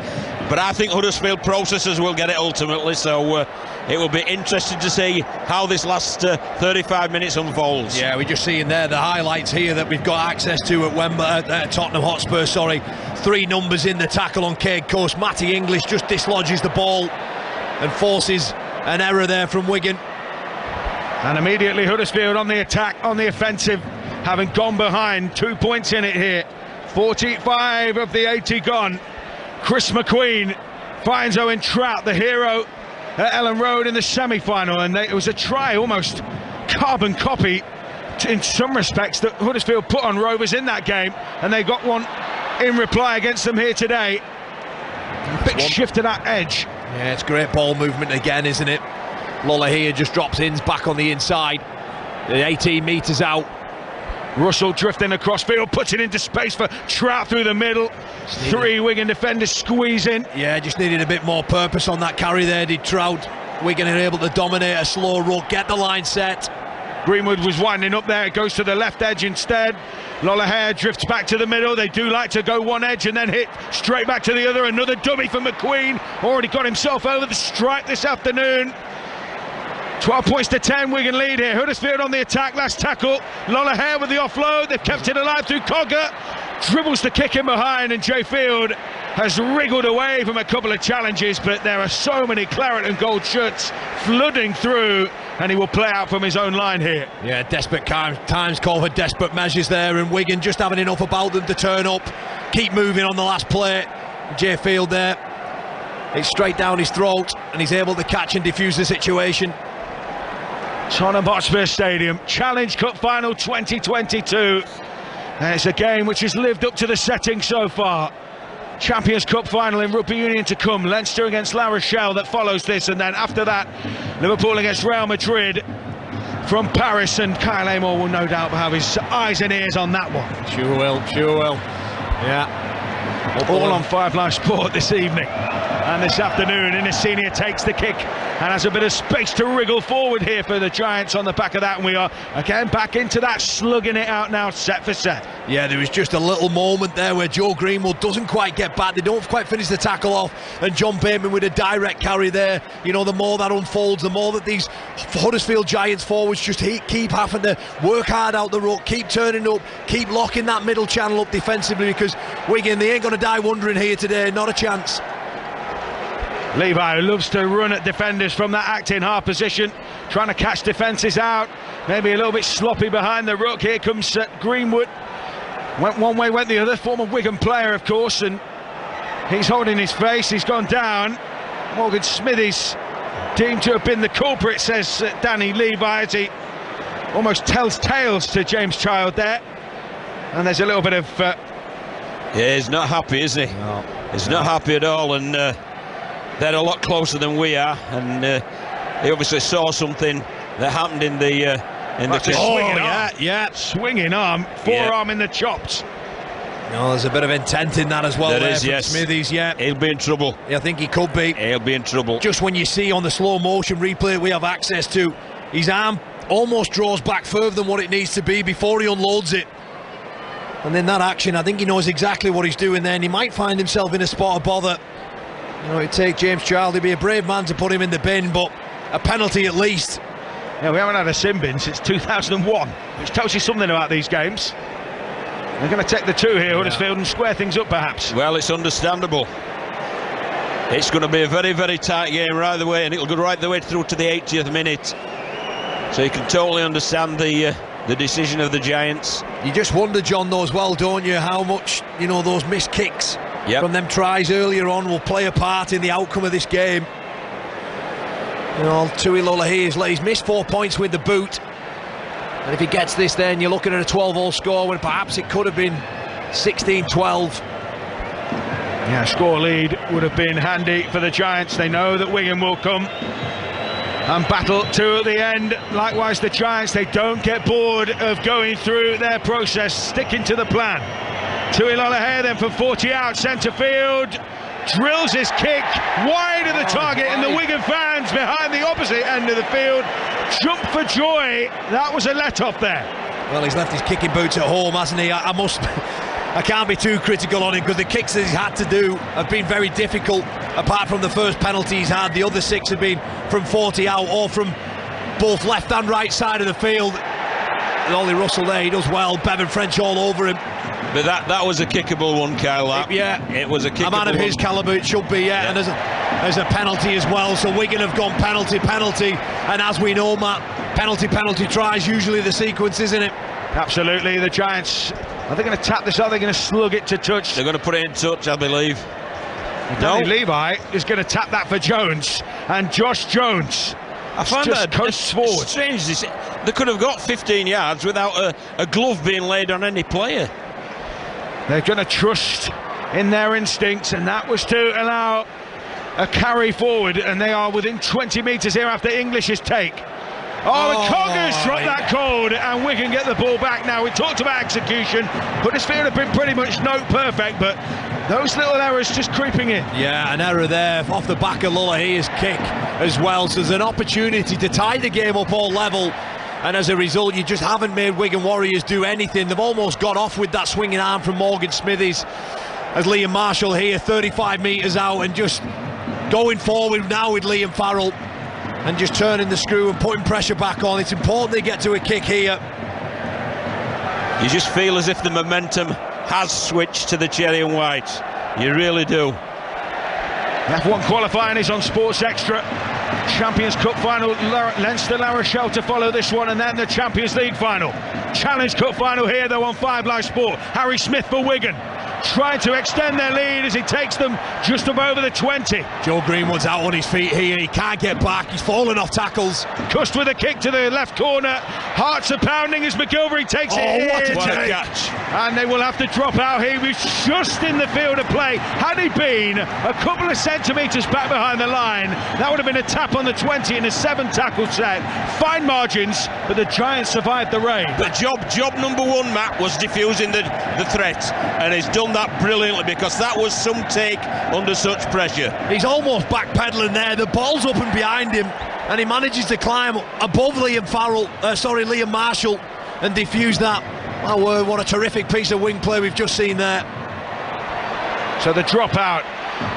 But I think Huddersfield processors will get it ultimately, so it will be interesting to see how this last 35 minutes unfolds. Yeah, we're just seeing there the highlights here that we've got access to at Tottenham Hotspur. 3 numbers in the tackle on Cade Coast. Matty English just dislodges the ball and forces an error there from Wigan. And immediately Huddersfield on the attack, on the offensive, having gone behind. 2 points in it here. 45 of the 80 gone. Chris McQueen finds Owen Trout, the hero at Ellen Road in the semi-final, and it was a try, almost carbon copy in some respects, that Huddersfield put on Rovers in that game, and they got one in reply against them here today. Big shift to that edge. Yeah, it's great ball movement again, isn't it? Lola here just drops in, back on the inside, 18 metres out. Russell drifting across field, puts it into space for Trout through the middle. 3 Wigan defenders squeeze in. Yeah, just needed a bit more purpose on that carry there, did Trout. Wigan are able to dominate a slow ruck, get the line set. Greenwood was winding up there, it goes to the left edge instead. Lola drifts back to the middle. They do like to go one edge and then hit straight back to the other. Another dummy for McQueen, already got himself over the strike this afternoon. 12 points to 10, Wigan lead here. Huddersfield on the attack, last tackle. Lola with the offload, they've kept it alive through Cogger. Dribbles the kick in behind, and Jay Field has wriggled away from a couple of challenges, but there are so many claret and gold shirts flooding through, and he will play out from his own line here. Yeah, desperate times call for desperate measures there, and Wigan just having enough about them to turn up, keep moving on the last play. Jay Field there, it's straight down his throat, and he's able to catch and defuse the situation. Tottenham Hotspur Stadium, Challenge Cup Final 2022. And it's a game which has lived up to the setting so far. Champions Cup final in rugby union to come. Leinster against La Rochelle that follows this, and then after that, Liverpool against Real Madrid from Paris, and Kyle Amor will no doubt have his eyes and ears on that one. Sure will. Yeah. All on 5 Live Sport this evening. And this afternoon, Inesinia takes the kick and has a bit of space to wriggle forward here for the Giants on the back of that, and we are again back into that, slugging it out now, set for set. Yeah, there was just a little moment there where Joe Greenwood doesn't quite get back, they don't quite finish the tackle off, and John Bateman with a direct carry there. You know, the more that unfolds, the more that these Huddersfield Giants forwards just keep having to work hard out the ruck, keep turning up, keep locking that middle channel up defensively, because Wigan, they ain't going to die wondering here today, not a chance. Levi, who loves to run at defenders from that acting half position, trying to catch defences out, maybe a little bit sloppy behind the ruck. Here comes Greenwood, went one way, went the other, former Wigan player of course, and he's holding his face, he's gone down. Morgan Smithies deemed to have been the culprit, says Danny Levi, as he almost tells tales to James Child there. And there's a little bit of yeah, he's not happy, is he? No. He's not happy at all, and they're a lot closer than we are, and he obviously saw something that happened in the swinging arm, forearm in the chops. No, there's a bit of intent in that as well. There is, from yes. Smithies, yeah. He'll be in trouble. I think he could be. He'll be in trouble. Just when you see on the slow motion replay we have access to, his arm almost draws back further than what it needs to be before he unloads it. And in that action, I think he knows exactly what he's doing there, and he might find himself in a spot of bother. You know, it'd take James Child, he'd be a brave man to put him in the bin, but a penalty at least. Yeah, we haven't had a sin bin since 2001, which tells you something about these games. They're going to take the two here, Huddersfield, and square things up perhaps. Well, it's understandable. It's going to be a very, very tight game right the way, and it'll go right the way through to the 80th minute. So you can totally understand the decision of the Giants. You just wonder, John, though, as well, don't you, how much, you know, those missed kicks from them tries earlier on will play a part in the outcome of this game. You know, Tui Lolohea, he's missed 4 points with the boot, and if he gets this, then you're looking at a 12-all score when perhaps it could have been 16-12. Yeah, score lead would have been handy for the Giants. They know that Wigan will come and battle to the end. Likewise, the Giants, they don't get bored of going through their process, sticking to the plan. Tui Lolohea then from 40 out, centre field, drills his kick wide of the target, and the Wigan fans behind the opposite end of the field jump for joy. That was a let-off there. Well, he's left his kicking boots at home, hasn't he? I can't be too critical on him, because the kicks that he's had to do have been very difficult. Apart from the first penalty he's had, the other 6 have been from 40 out or from both left and right side of the field. And Ollie Russell there, he does well. Bevan French all over him. But that was a kickable one, Kyle. It was a kickable one. A man of his calibre, it should be, and there's a penalty as well. So Wigan have gone penalty, and as we know, Matt, penalty tries usually the sequence, isn't it? Absolutely. The Giants, are they going to tap this? Are they going to slug it to touch? They're going to put it in touch, I believe. Danny Levi is going to tap that for Jones, and Josh Jones. I find that coasts forward. Strange. They could have got 15 yards without a glove being laid on any player. They're going to trust in their instincts, and that was to allow a carry forward, and they are within 20 metres here after English's take. And Coggers dropped that cold, and Wigan get the ball back now. We talked about execution. Huddersfield have been pretty much note perfect, but those little errors just creeping in. Yeah, an error there off the back of Lolahea's kick as well. So there's an opportunity to tie the game up all level, and as a result, you just haven't made Wigan Warriors do anything. They've almost got off with that swinging arm from Morgan Smithies, as Liam Marshall here 35 metres out and just going forward now with Liam Farrell and just turning the screw and putting pressure back on. It's important they get to a kick here. You just feel as if the momentum has switched to the cherry and white. You really do. F1 qualifying is on Sports Extra. Champions Cup final, Leinster La Rochelle to follow this one, and then the Champions League final. Challenge Cup final here though on 5 Live Sport. Harry Smith for Wigan. trying to extend their lead as he takes them just above over the 20. Joe Greenwood's out on his feet here. He can't get back. He's fallen off tackles. Cust with a kick to the left corner. Hearts are pounding as McGilvery takes it in. What a catch. And they will have to drop out. He was just in the field of play. Had he been a couple of centimetres back behind the line, that would have been a tap on the 20 in a 7-tackle set. Fine margins, but the Giants survived the rain. The job number one, Matt, was defusing the threat, and he's done that brilliantly, because that was some take under such pressure. He's almost backpedaling there. The ball's up and behind him, and he manages to climb above Liam Marshall and defuse that. My word, what a terrific piece of wing play we've just seen there. So the dropout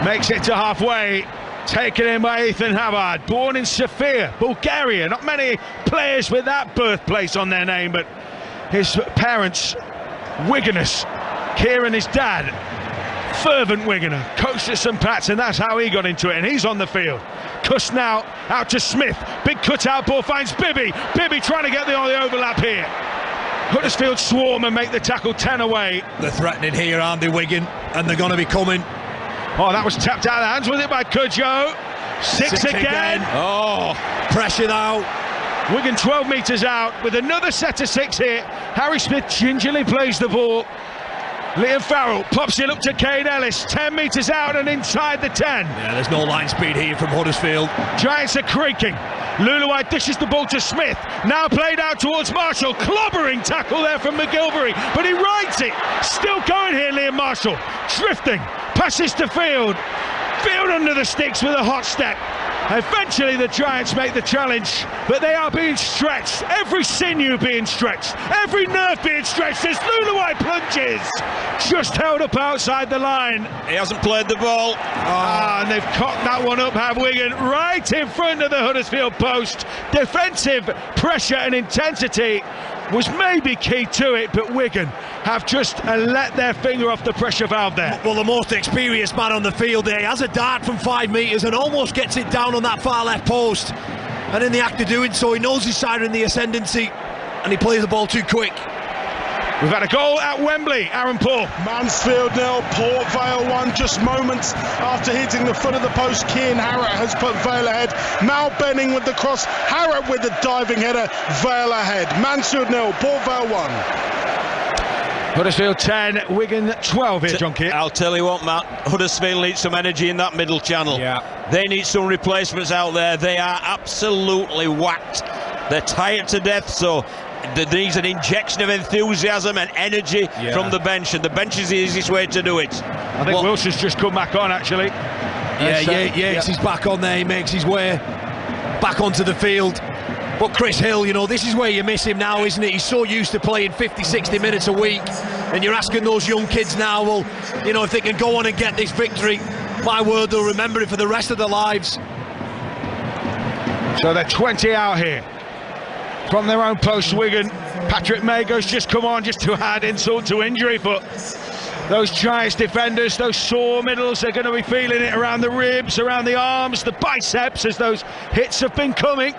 makes it to halfway. Taken in by Ethan Havard, born in Sofia, Bulgaria. Not many players with that birthplace on their name, but his parents, Wiganers. Kieran, his dad, fervent Wiganer, coached at St Pat's, and that's how he got into it, and he's on the field. Cust now out to Smith. Big cutout ball finds Bibby. Bibby trying to get the overlap here. Huddersfield swarm and make the tackle 10 away. They're threatening here, aren't they, Wigan? And they're going to be coming. Oh, that was tapped out of the hands. Was it by Cudjoe? Six again. Oh, pressure now. Wigan 12 metres out with another set of 6 here. Harry Smith gingerly plays the ball. Liam Farrell pops it up to Kane Ellis, 10 metres out and inside the 10. Yeah, there's no line speed here from Huddersfield. Giants are creaking. Luluai dishes the ball to Smith, now played out towards Marshall. Clobbering tackle there from McGilvery, but he rides it. Still going here, Liam Marshall. Drifting, passes to Field. Field under the sticks with a hot step. Eventually the Giants make the challenge, but they are being stretched. Every sinew being stretched, every nerve being stretched as Luluai plunges. Just held up outside the line. He hasn't played the ball. And they've cocked that one up, have Wigan, right in front of the Huddersfield post. Defensive pressure and intensity was maybe key to it, but Wigan have just let their finger off the pressure valve there. Well, the most experienced man on the field there, he has a dart from 5 metres and almost gets it down on that far left post, and in the act of doing so, he knows he's side in the ascendancy and he plays the ball too quick. We've had a goal at Wembley. Aaron Paul. Mansfield 0, Port Vale 1. Just moments after hitting the foot of the post, Cian Harrott has put Vale ahead. Mal Benning with the cross, Harrott with the diving header, Vale ahead. Mansfield 0, Port Vale 1. Huddersfield 10, Wigan 12 here, John Keir. I'll tell you what, Matt, Huddersfield needs some energy in that middle channel. Yeah. They need some replacements out there. They are absolutely whacked. They're tired to death, so there needs an injection of enthusiasm and energy from the bench, and the bench is the easiest way to do it. I think Wilson's just come back on, actually. He's back on there. He makes his way back onto the field. But Chris Hill, you know, this is where you miss him now, isn't it? He's so used to playing 50, 60 minutes a week, and you're asking those young kids now, well, you know, if they can go on and get this victory, my word, they'll remember it for the rest of their lives. So they're 20 out here. From their own post, Wigan. Patrick Mago's just come on just to add insult to injury, but those Giants defenders, those sore middles, they're going to be feeling it around the ribs, around the arms, the biceps, as those hits have been coming.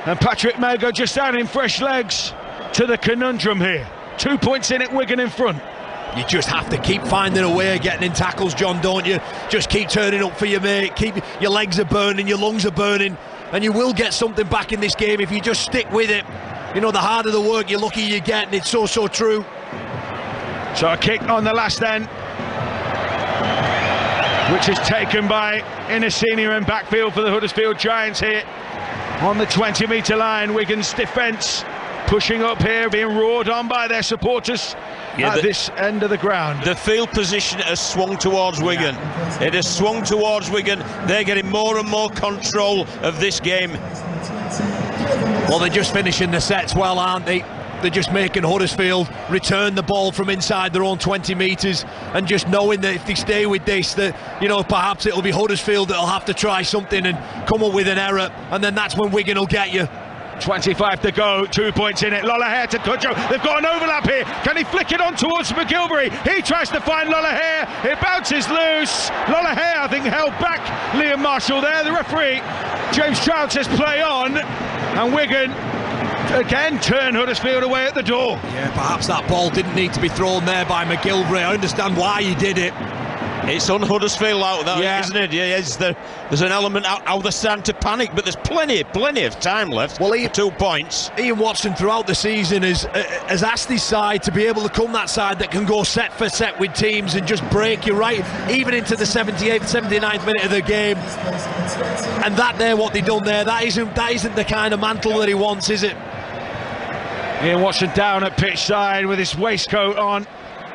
And Patrick Mago just adding fresh legs to the conundrum here. 2 points in it, Wigan in front. You just have to keep finding a way of getting in tackles, John, don't you? Just keep turning up for your mate. Your legs are burning, your lungs are burning, and you will get something back in this game if you just stick with it. You know, the harder the work, you're lucky you get, and it's so true. So a kick on the last end, which is taken by Inner and backfield for the Huddersfield Giants here. On the 20-metre line, Wigan's defence pushing up here, being roared on by their supporters at this end of the ground. The field position has swung towards Wigan. It has swung towards Wigan. They're getting more and more control of this game. Well, they're just finishing the sets well, aren't they? They're just making Huddersfield return the ball from inside their own 20 metres, and just knowing that if they stay with this, that, you know, perhaps it'll be Huddersfield that'll have to try something and come up with an error, and then that's when Wigan will get you. 25 to go, 2 points in it. Lollahair to Cudjoe. They've got an overlap here. Can he flick it on towards McGilvery? He tries to find Lollahair. It bounces loose. Lollahair, I think, held back Liam Marshall there. The referee, James Trout, says play on, and Wigan again turn Huddersfield away at the door. Yeah, perhaps that ball didn't need to be thrown there by McGilvray. I understand why he did it. It's on Huddersfield out there, isn't it? Yeah, there's an element out the stand to panic, but there's plenty of time left. Well, 2 points. Ian Watson throughout the season has asked his side to be able to come that side that can go set for set with teams and just break you right, even into the 78th, 79th minute of the game. And what they've done there, that isn't the kind of mantle that he wants, is it? Ian Watson down at pitch side with his waistcoat on.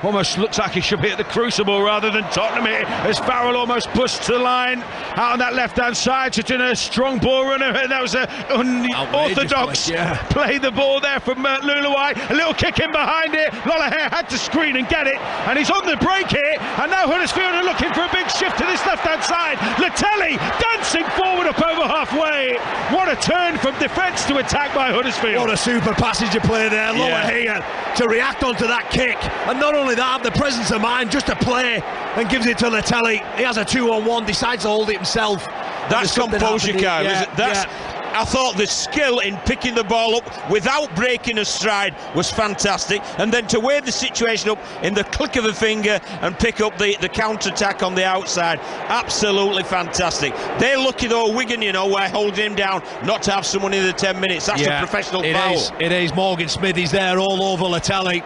Almost looks like he should be at the Crucible rather than Tottenham here, as Farrell almost busts the line out on that left-hand side. Such a strong ball runner, and that was an unorthodox play the ball there from Luluai. A little kick in behind it. Lollahare had to screen and get it, and he's on the break here, and now Huddersfield are looking for a big shift to this left-hand side. Latelli dancing forward up over halfway. What a turn from defence to attack by Huddersfield. What a super passage of play there. Lollahare to react onto that kick, and not only that, have the presence of mind just to play, and gives it to Latelli. He has a 2-on-1, decides to hold it himself. That's composure, Kyle. I thought the skill in picking the ball up without breaking a stride was fantastic, and then to weigh the situation up in the click of a finger and pick up the counter-attack on the outside, absolutely fantastic. They're lucky though, Wigan, we're holding him down, not to have someone in the 10 minutes. That's a professional foul. It is. Morgan Smithies there all over Latelli.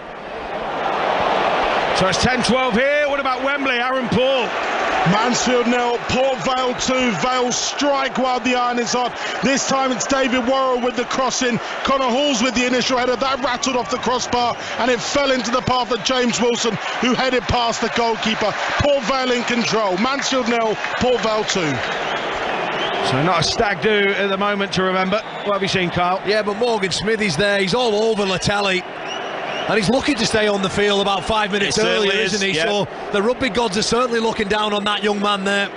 So it's 10-12 here. What about Wembley? Aaron Paul. Mansfield 0, Port Vale 2. Vale strike while the iron is hot. This time it's David Worrell with the crossing. Connor Halls with the initial header. That rattled off the crossbar and it fell into the path of James Wilson, who headed past the goalkeeper. Port Vale in control. Mansfield 0, Port Vale 2. So not a stag do at the moment to remember. What have you seen, Kyle? Yeah, but Morgan Smithies there. He's all over Latelli. And he's looking to stay on the field about 5 minutes earlier, isn't he? So the rugby gods are certainly looking down on that young man there.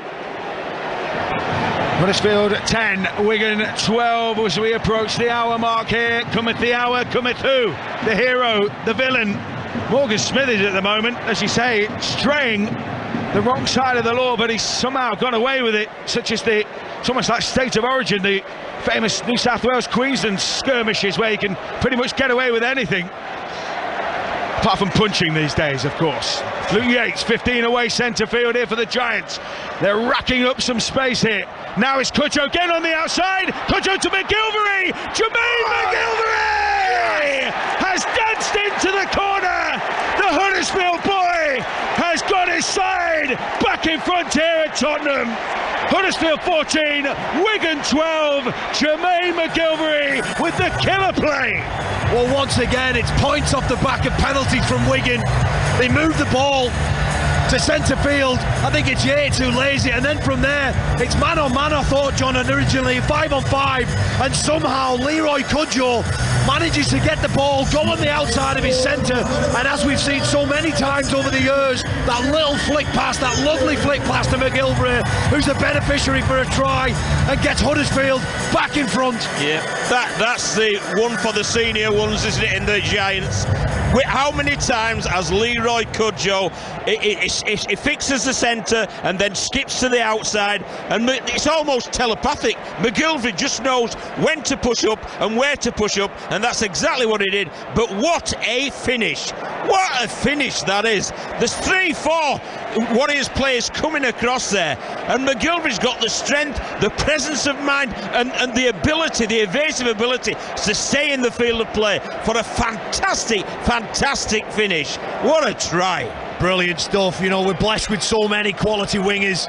Huddersfield 10, Wigan 12 as we approach the hour mark here. Cometh the hour, cometh who? The hero, the villain. Morgan Smithies at the moment, as you say, straying the wrong side of the law, but he's somehow gone away with it, it's almost like State of Origin, the famous New South Wales Queensland skirmishes where you can pretty much get away with anything. Apart from punching these days, of course. Luke Yates, 15 away centre field here for the Giants. They're racking up some space here. Now it's Cudjoe again on the outside. Cudjoe to McGilvray. Jermaine McGilvray has danced into the corner. The Huddersfield boy has got his side back in front here at Tottenham. Huddersfield 14, Wigan 12. Jermaine McGilvray with the killer play. Well, once again, it's points off the back of penalties from Wigan. They move the ball to centre field. I think it's Yates who lays it, and then from there it's man on man. I thought, John, originally 5 on 5, and somehow Leroy Cudjoe manages to get the ball, go on the outside of his centre, and as we've seen so many times over the years, that little flick pass, that lovely flick pass to McGilvray, who's the beneficiary for a try and gets Huddersfield back in front. Yeah, that's the one for the senior ones, isn't it, in the Giants? How many times has Leroy Cudjoe it fixes the centre and then skips to the outside, and it's almost telepathic. McGilvray just knows when to push up and where to push up, and that's exactly what he did. But what a finish! What a finish that is! There's 3-4 Warriors players coming across there, and McGilvray's got the strength, the presence of mind, and the ability, the evasive ability to stay in the field of play for a fantastic finish. What a try! Brilliant stuff. We're blessed with so many quality wingers,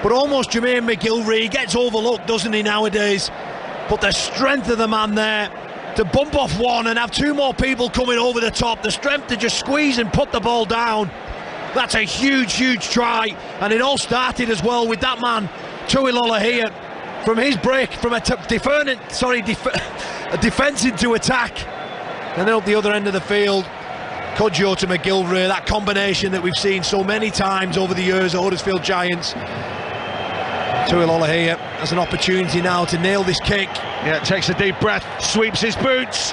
but almost Jermaine McGilvray, he gets overlooked, doesn't he, nowadays? But the strength of the man there to bump off one and have two more people coming over the top, the strength to just squeeze and put the ball down, that's a huge try. And it all started as well with that man Tui Lollahare from his break from a defence into attack, and then up the other end of the field, Cudjoe to McGilvray, that combination that we've seen so many times over the years at Huddersfield Giants. Tui Lollahare has an opportunity now to nail this kick. Yeah, takes a deep breath, sweeps his boots,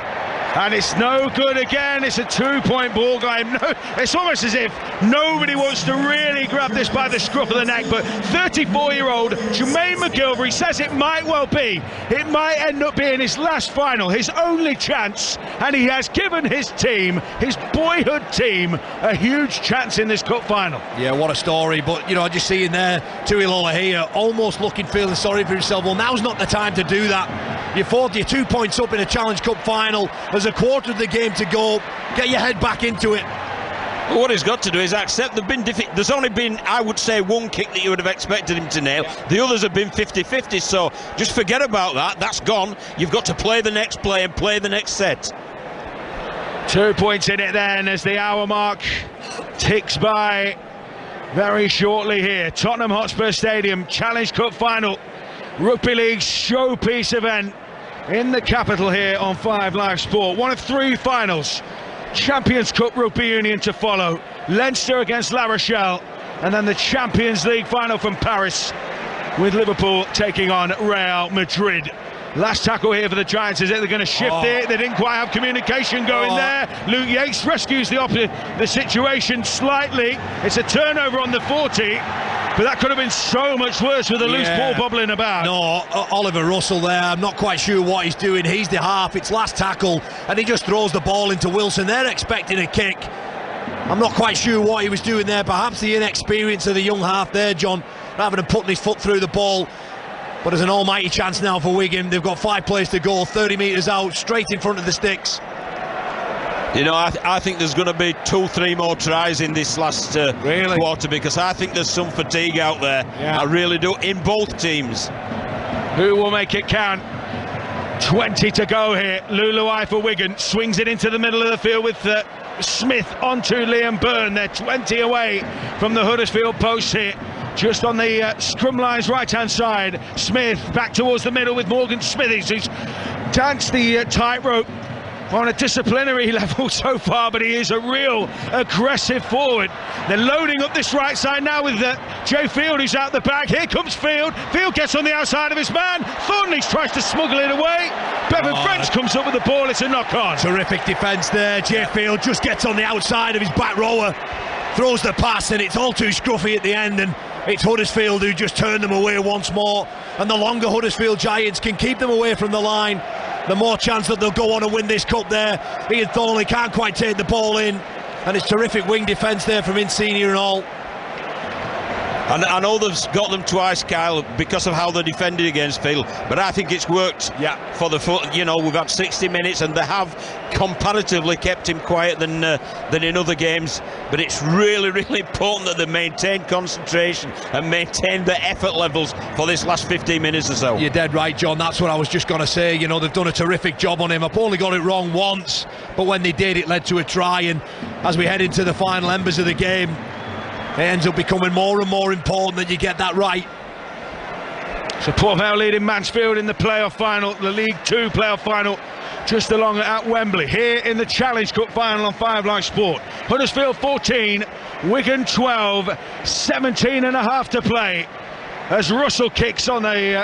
And it's no good again. It's a 2-point ball game. No, it's almost as if nobody wants to really grab this by the scruff of the neck. But 34-year-old Jermaine McGilvery says it might well be. It might end up being his last final, his only chance. And he has given his team, his boyhood team, a huge chance in this cup final. Yeah, what a story. But, you know, I just see in there, Tuilola here, almost feeling sorry for himself. Well, now's not the time to do that. You're 2 points up in a Challenge Cup final. There's a quarter of the game to go. Get your head back into it. Well, what he's got to do is accept there's only been, I would say, one kick that you would have expected him to nail. The others have been 50-50, so just forget about that. That's gone. You've got to play the next play and play the next set. 2 points in it then as the hour mark ticks by very shortly here. Tottenham Hotspur Stadium, Challenge Cup final, Rugby League showpiece event in the capital here on 5 Live Sport. One of 3 finals. Champions Cup Rugby Union to follow. Leinster against La Rochelle, and then the Champions League final from Paris with Liverpool taking on Real Madrid. Last tackle here for the Giants. Is it they're going to shift it? They didn't quite have communication going there. Luke Yates rescues the situation slightly. It's a turnover on the 40, but that could have been so much worse with a loose ball bobbling about. No, Oliver Russell there, I'm not quite sure what he's doing. He's the half, it's last tackle, and he just throws the ball into Wilson. They're expecting a kick. I'm not quite sure what he was doing there. Perhaps the inexperience of the young half there, John, rather than putting his foot through the ball. But there's an almighty chance now for Wigan. They've got 5 plays to go, 30 metres out, straight in front of the sticks. You know, I think there's going to be 2-3 more tries in this last quarter, because I think there's some fatigue out there. Yeah. I really do, in both teams. Who will make it count? 20 to go here. Luluai for Wigan swings it into the middle of the field with Smith onto Liam Byrne. They're 20 away from the Huddersfield post here. Just on the scrum line's right-hand side. Smith back towards the middle with Morgan Smithies, who's danced the tightrope on a disciplinary level so far, but he is a real aggressive forward. They're loading up this right side now with Jay Field, who's out the back. Here comes Field. Field gets on the outside of his man. Thornley tries to smuggle it away. Bevan French comes up with the ball. It's a knock-on. Terrific defence there. Jay Field just gets on the outside of his back rower, throws the pass, and it's all too scruffy at the end, and it's Huddersfield who just turn them away once more. And the longer Huddersfield Giants can keep them away from the line, the more chance that they'll go on and win this cup there. Ian Thornley can't quite take the ball in, and it's terrific wing defence there from Insigne and all. And I know they've got them twice, Kyle, because of how they defended against Phil, but I think it's worked for the foot. You know, we've had 60 minutes and they have comparatively kept him quiet than in other games, but it's really, really important that they maintain concentration and maintain the effort levels for this last 15 minutes or so. You're dead right, John. That's what I was just going to say. You know, they've done a terrific job on him. I've only got it wrong once, but when they did, it led to a try, and as we head into the final embers of the game, it ends up becoming more and more important that you get that right. So Port Vale leading Mansfield in the playoff final, the League 2 playoff final, just along at Wembley. Here in the Challenge Cup final on 5 Live Sport. Huddersfield 14, Wigan 12, 17 and a half to play. As Russell kicks on a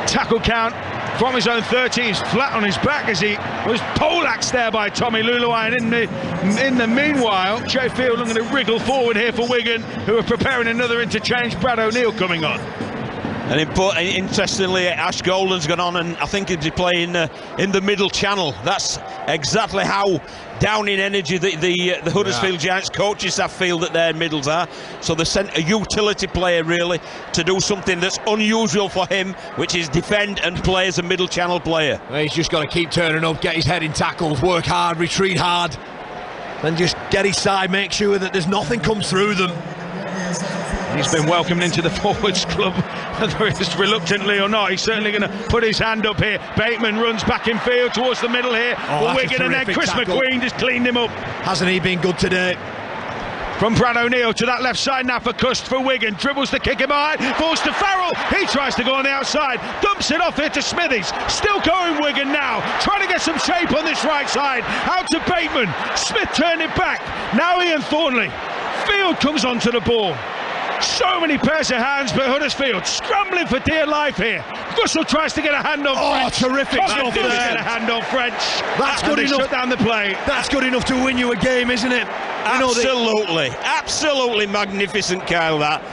tackle count from his own 30, he's flat on his back as he was poleaxed there by Tommy Luluai. And in the meanwhile, Jay Field looking to wriggle forward here for Wigan, who are preparing another interchange. Brad O'Neill coming on. And interestingly, Ash Golden's gone on, and I think he'll be playing in the middle channel. That's exactly how down in energy the Huddersfield Giants coaching staff feel that their middles are. So they sent a utility player really to do something that's unusual for him, which is defend and play as a middle channel player. Well, he's just got to keep turning up, get his head in tackles, work hard, retreat hard, and just get his side, make sure that there's nothing comes through them. He's been welcomed into the forwards club, whether it's reluctantly or not. He's certainly going to put his hand up here. Bateman runs back in field towards the middle here for Wigan, and then Chris McQueen just cleaned him up. Hasn't he been good today? From Brad O'Neill to that left side now for Cust for Wigan. Dribbles the kick in behind, falls to Farrell. He tries to go on the outside, dumps it off here to Smithies. Still going Wigan now, trying to get some shape on this right side. Out to Bateman. Smith turned it back. Now Ian Thornley. Field comes onto the ball. So many pairs of hands, but Huddersfield scrambling for dear life here. Russell tries to get a hand on French. Terrific Does stuff get there. a hand on French. That's good enough. Shut down the play. That's good enough to win you a game, isn't it? Absolutely magnificent, Kyle, that.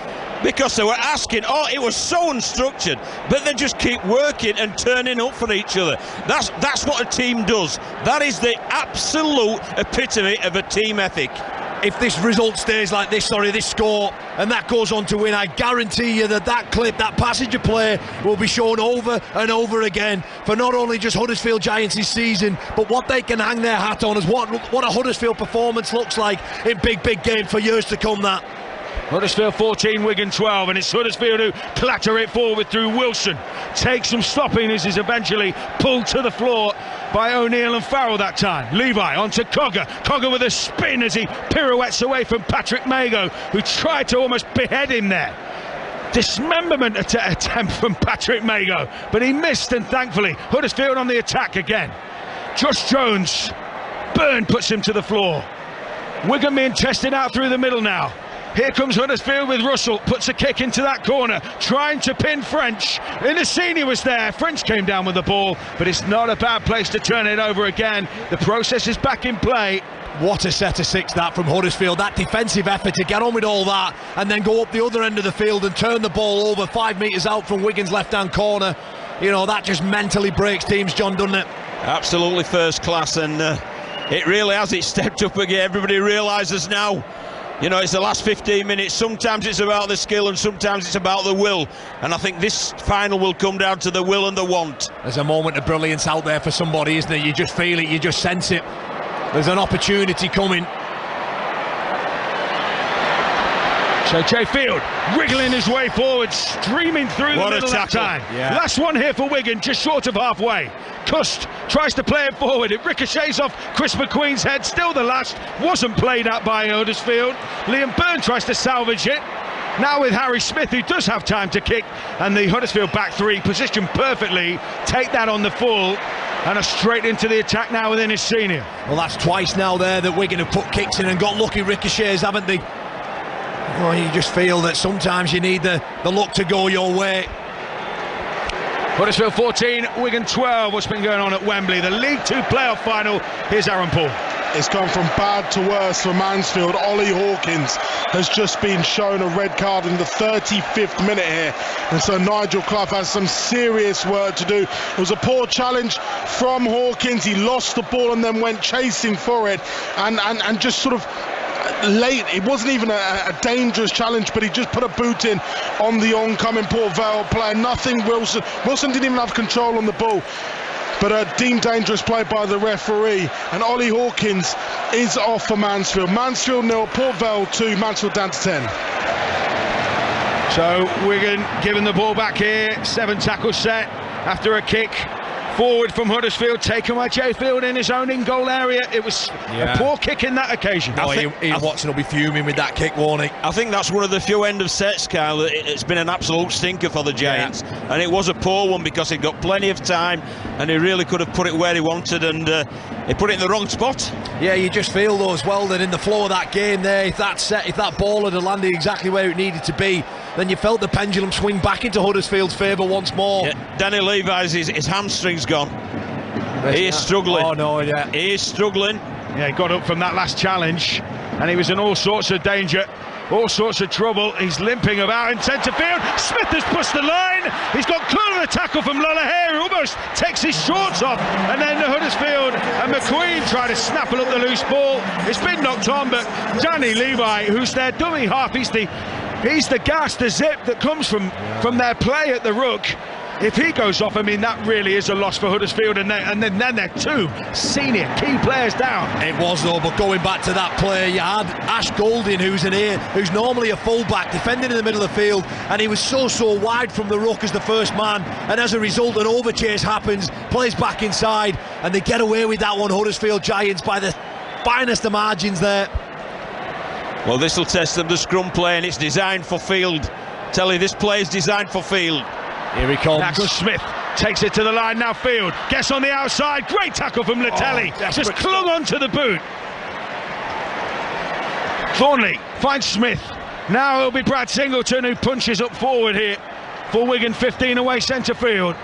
Because they were asking, it was so unstructured, but they just keep working and turning up for each other. That's what a team does. That is the absolute epitome of a team ethic. If this result stays like this, this score, and that goes on to win, I guarantee you that clip, that passage of play, will be shown over and over again for not only just Huddersfield Giants this season, but what they can hang their hat on as what a Huddersfield performance looks like in big games for years to come. That Huddersfield 14, Wigan 12, and it's Huddersfield who clatter it forward through Wilson. Takes some stopping as he's eventually pulled to the floor by O'Neill and Farrell that time. Levi onto Cogger. Cogger with a spin as he pirouettes away from Patrick Mago, who tried to almost behead him there. Dismemberment attempt from Patrick Mago, but he missed, and thankfully Huddersfield on the attack again. Josh Jones. Byrne puts him to the floor. Wigan being tested out through the middle now. Here comes Huddersfield with Russell, puts a kick into that corner, trying to pin French. Inasini was there, French came down with the ball, but it's not a bad place to turn it over again. The process is back in play. What a set of six that from Huddersfield, that defensive effort to get on with all that and then go up the other end of the field and turn the ball over 5 metres out from Wigan's left-hand corner. That just mentally breaks teams, John, doesn't it? Absolutely first class, and it really has. It stepped up again. Everybody realises now, it's the last 15 minutes. Sometimes it's about the skill and sometimes it's about the will. And I think this final will come down to the will and the want. There's a moment of brilliance out there for somebody, isn't there? You just feel it, you just sense it. There's an opportunity coming. So Jay Field wriggling his way forward, streaming through the middle that time. Yeah. Last one here for Wigan, just short of halfway. Cust tries to play it forward. It ricochets off Chris McQueen's head. Still the last. Wasn't played out by Huddersfield. Liam Byrne tries to salvage it. Now with Harry Smith, who does have time to kick. And the Huddersfield back three positioned perfectly. Take that on the full. And are straight into the attack now within his senior. Well, that's twice now there that Wigan have put kicks in and got lucky ricochets, haven't they? Well, you just feel that sometimes you need the luck to go your way. Huddersfield 14, Wigan 12. What's been going on at Wembley? The League Two playoff final. Here's Aaron Paul. It's gone from bad to worse for Mansfield. Ollie Hawkins has just been shown a red card in the 35th minute here. And so Nigel Clough has some serious work to do. It was a poor challenge from Hawkins. He lost the ball and then went chasing for it. And just sort of late, it wasn't even a dangerous challenge, but he just put a boot in on the oncoming Port Vale player. Nothing. Wilson didn't even have control on the ball, but a deemed dangerous play by the referee, and Ollie Hawkins is off for Mansfield. Mansfield 0, Port Vale 2, Mansfield down to 10. So Wigan giving the ball back here. 7 tackle set after a kick forward from Huddersfield, taken by Jay Field in his own in-goal area. It was a poor kick in that occasion. Ian Watson will be fuming with that kick, won't he? I think that's one of the few end of sets, Kyle. It's been an absolute stinker for the Giants, and it was a poor one because he'd got plenty of time and he really could have put it where he wanted, and he put it in the wrong spot. Yeah, you just feel though as well that in the flow of that game there, if that ball had landed exactly where it needed to be, then you felt the pendulum swing back into Huddersfield's favour once more. Yeah, Danny Levi's his hamstring's gone. He is struggling. Oh no, yeah. He is struggling. Yeah, he got up from that last challenge and he was in all sorts of danger, all sorts of trouble. He's limping about in centre field. Smith has pushed the line. He's got clear of the tackle from Lollahair, who almost takes his shorts off, and then Huddersfield and McQueen try to snaffle up the loose ball. It's been knocked on, but Danny Levi, who's their dummy half, he's the gas, the zip that comes from their play at the ruck. If he goes off, I mean, that really is a loss for Huddersfield, and then they're 2 senior key players down. It was though, but going back to that play, you had Ash Golding, who's normally a full-back, defending in the middle of the field, and he was so wide from the ruck as the first man, and as a result an overchase happens, plays back inside, and they get away with that one, Huddersfield Giants, by the finest of margins there. Well, this will test them, the scrum play, and it's designed for field. Tell you, this play is designed for field. Here he comes. Tackle Smith takes it to the line now. Field gets on the outside. Great tackle from Latelli. Just clung onto the boot. Thornley finds Smith. Now it'll be Brad Singleton who punches up forward here for Wigan, 15 away centre field.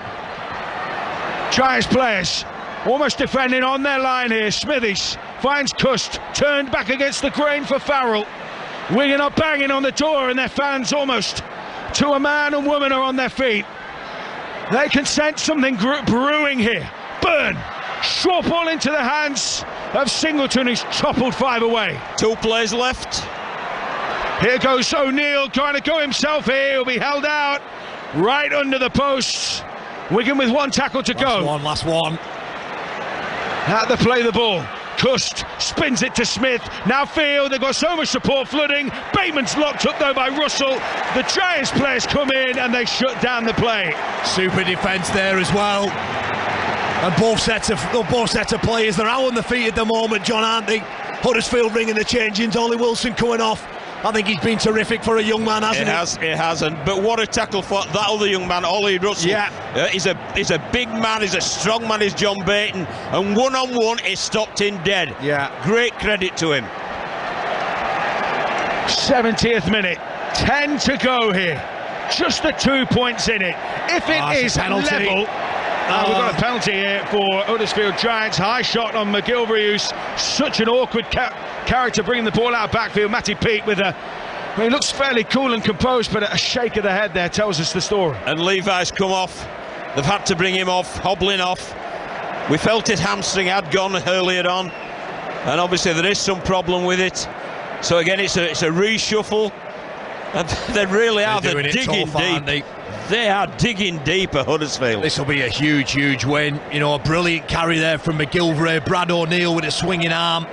Giants players almost defending on their line here. Smithies finds Cust, turned back against the grain for Farrell. Wigan are banging on the door and their fans almost to a man and woman are on their feet. They can sense something brewing here. Burn, short ball into the hands of Singleton, who's toppled 5 away. 2 plays left. Here goes O'Neill trying to go himself here. He'll be held out right under the posts. Wigan with 1 tackle to go. Last one. How to play the ball. Cust spins it to Smith. Now Field, they've got so much support flooding. Bateman's locked up though by Russell. The Giants players come in and they shut down the play. Super defence there as well. And both sets of players, they're out on the feet at the moment, John, aren't they? Huddersfield ringing the change-ins, Ollie Wilson coming off. I think he's been terrific for a young man, hasn't he? It hasn't. But what a tackle for that other young man, Ollie Russell. Yeah. He's a big man, he's a strong man, he's John Baton. And one-on-one, he stopped him dead. Yeah. Great credit to him. 70th minute, 10 to go here. Just the 2 points in it. If it is level... we've got a penalty here for Huddersfield Giants. High shot on McGilvery, who's such an awkward character bringing the ball out of backfield. Matty Peake with he looks fairly cool and composed, but a shake of the head there tells us the story. And Levi's come off. They've had to bring him off, hobbling off. We felt his hamstring had gone earlier on, and obviously there is some problem with it. So again, it's a reshuffle. And they really are. They're digging deep. They are digging deep at Huddersfield. This will be a huge win. You know, a brilliant carry there from McGilvery. Brad O'Neill with a swinging arm.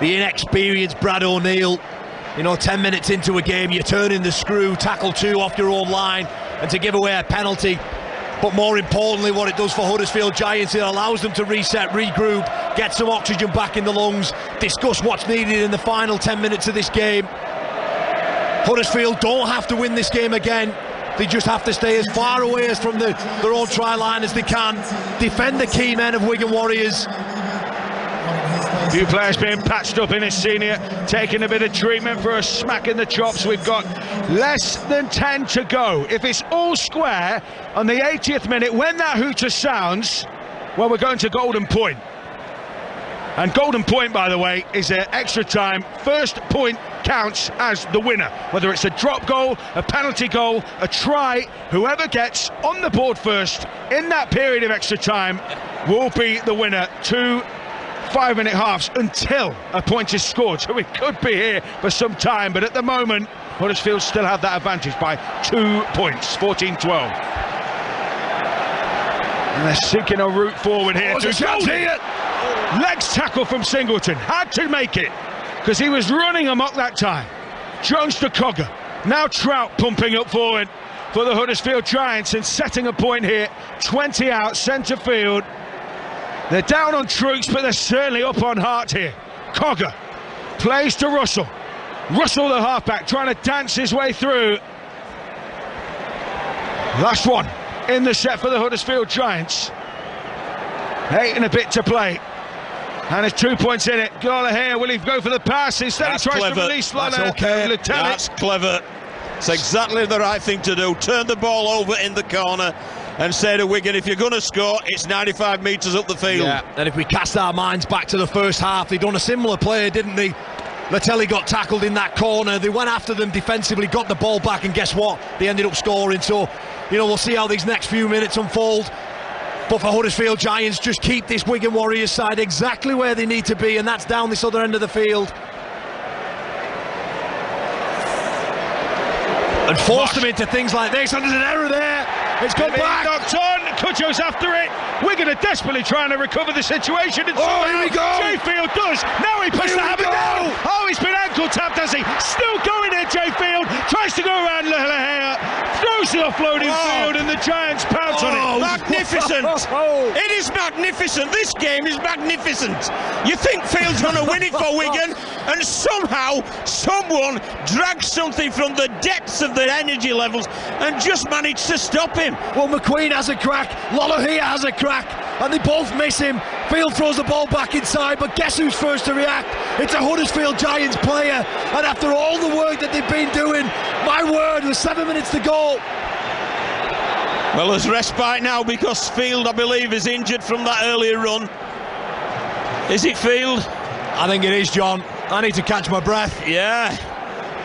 The inexperienced Brad O'Neill. You know, 10 minutes into a game, you're turning the screw, tackle 2 off your own line, and to give away a penalty. But more importantly, what it does for Huddersfield Giants, it allows them to reset, regroup, get some oxygen back in the lungs, discuss what's needed in the final 10 minutes of this game. Huddersfield don't have to win this game again. They just have to stay as far away as from their own try line as they can, defend the key men of Wigan Warriors. Few players being patched up in his senior, taking a bit of treatment for a smack in the chops. We've got less than 10 to go. If it's all square on the 80th minute, when that hooter sounds, well, we're going to Golden Point. And Golden Point, by the way, is an extra time. First point counts as the winner. Whether it's a drop goal, a penalty goal, a try, whoever gets on the board first in that period of extra time will be the winner. 2 5-minute halves until a point is scored. So we could be here for some time, but at the moment, Huddersfield still have that advantage by 2 points, 14-12. And they're seeking a route forward here. Legs tackle from Singleton, had to make it because he was running amok that time. Jones to Cogger, now Trout pumping up forward for the Huddersfield Giants and setting a point here. 20 out, centre field. They're down on Trooks, but they're certainly up on Hart here. Cogger plays to Russell. Russell, the halfback, trying to dance his way through. Last one in the set for the Huddersfield Giants. 8 and a bit to play. And there's 2 points in it. Gallagher, will he go for the pass? Instead he tries to release That's okay. That's clever. It's exactly the right thing to do. Turn the ball over in the corner and say to Wigan, if you're going to score, it's 95 metres up the field. Yeah, and if we cast our minds back to the first half, they'd done a similar play, didn't they? Latelli got tackled in that corner. They went after them defensively, got the ball back, and guess what? They ended up scoring. So, you know, we'll see how these next few minutes unfold. But for Huddersfield Giants, just keep this Wigan Warriors side exactly where they need to be, and that's down this other end of the field. And force them into things like this, and there's an error there. It's gone back. Knocked on. Cudjoe's after it. Wigan are desperately trying to recover the situation. And here we go. J-Field does. Now he puts the hammer down. Oh, he's been ankle tapped, has he? Still going there, J-Field. Tries to go around Lehler. Throws the offloading field, and the Giants pounce on it. Magnificent. It is magnificent. This game is magnificent. You think Field's going to win it for Wigan, and somehow someone drags something from the depths of the energy levels and just managed to stop him. Well, McQueen has a crack, Lolohea has a crack, and they both miss him. Field throws the ball back inside, but guess who's first to react? It's a Huddersfield Giants player, and after all the work that they've been doing, my word, with 7 minutes to go. Well, there's respite now because Field, I believe, is injured from that earlier run. Is it Field? I think it is, John. I need to catch my breath. Yeah.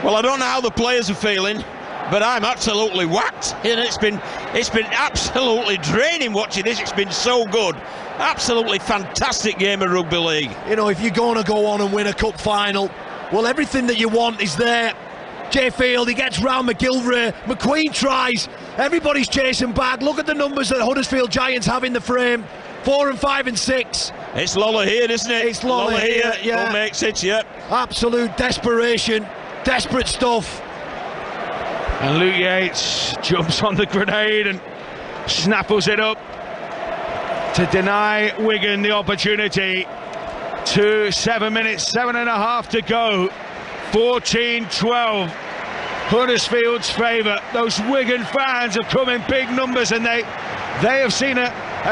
Well, I don't know how the players are feeling, but I'm absolutely whacked. And it's been absolutely draining watching this. It's been so good. Absolutely fantastic game of rugby league. You know, if you're going to go on and win a cup final, well, everything that you want is there. Jay Field, he gets round McGilvray. McQueen tries. Everybody's chasing back. Look at the numbers that Huddersfield Giants have in the frame. 4 and 5 and 6. It's Lola here, isn't it? It's Lola here, yeah. Who makes it, yeah. Absolute desperation. Desperate stuff. And Luke Yates jumps on the grenade and snaffles it up to deny Wigan the opportunity. 7 minutes, 7.5 to go. 14-12. Huddersfield's favour. Those Wigan fans have come in big numbers, and they have seen a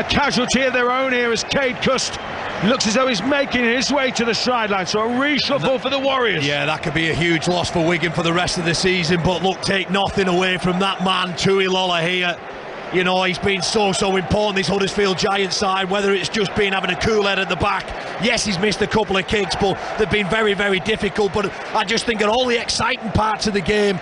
casualty of their own here as Cade Cust looks as though he's making his way to the sideline. So a reshuffle for the Warriors. Yeah, that could be a huge loss for Wigan for the rest of the season. But look, take nothing away from that man, Tui Lola here. You know, he's been so important, this Huddersfield Giants side, whether it's just been having a cool head at the back. Yes, he's missed a couple of kicks, but they've been very, very difficult. But I just think at all the exciting parts of the game,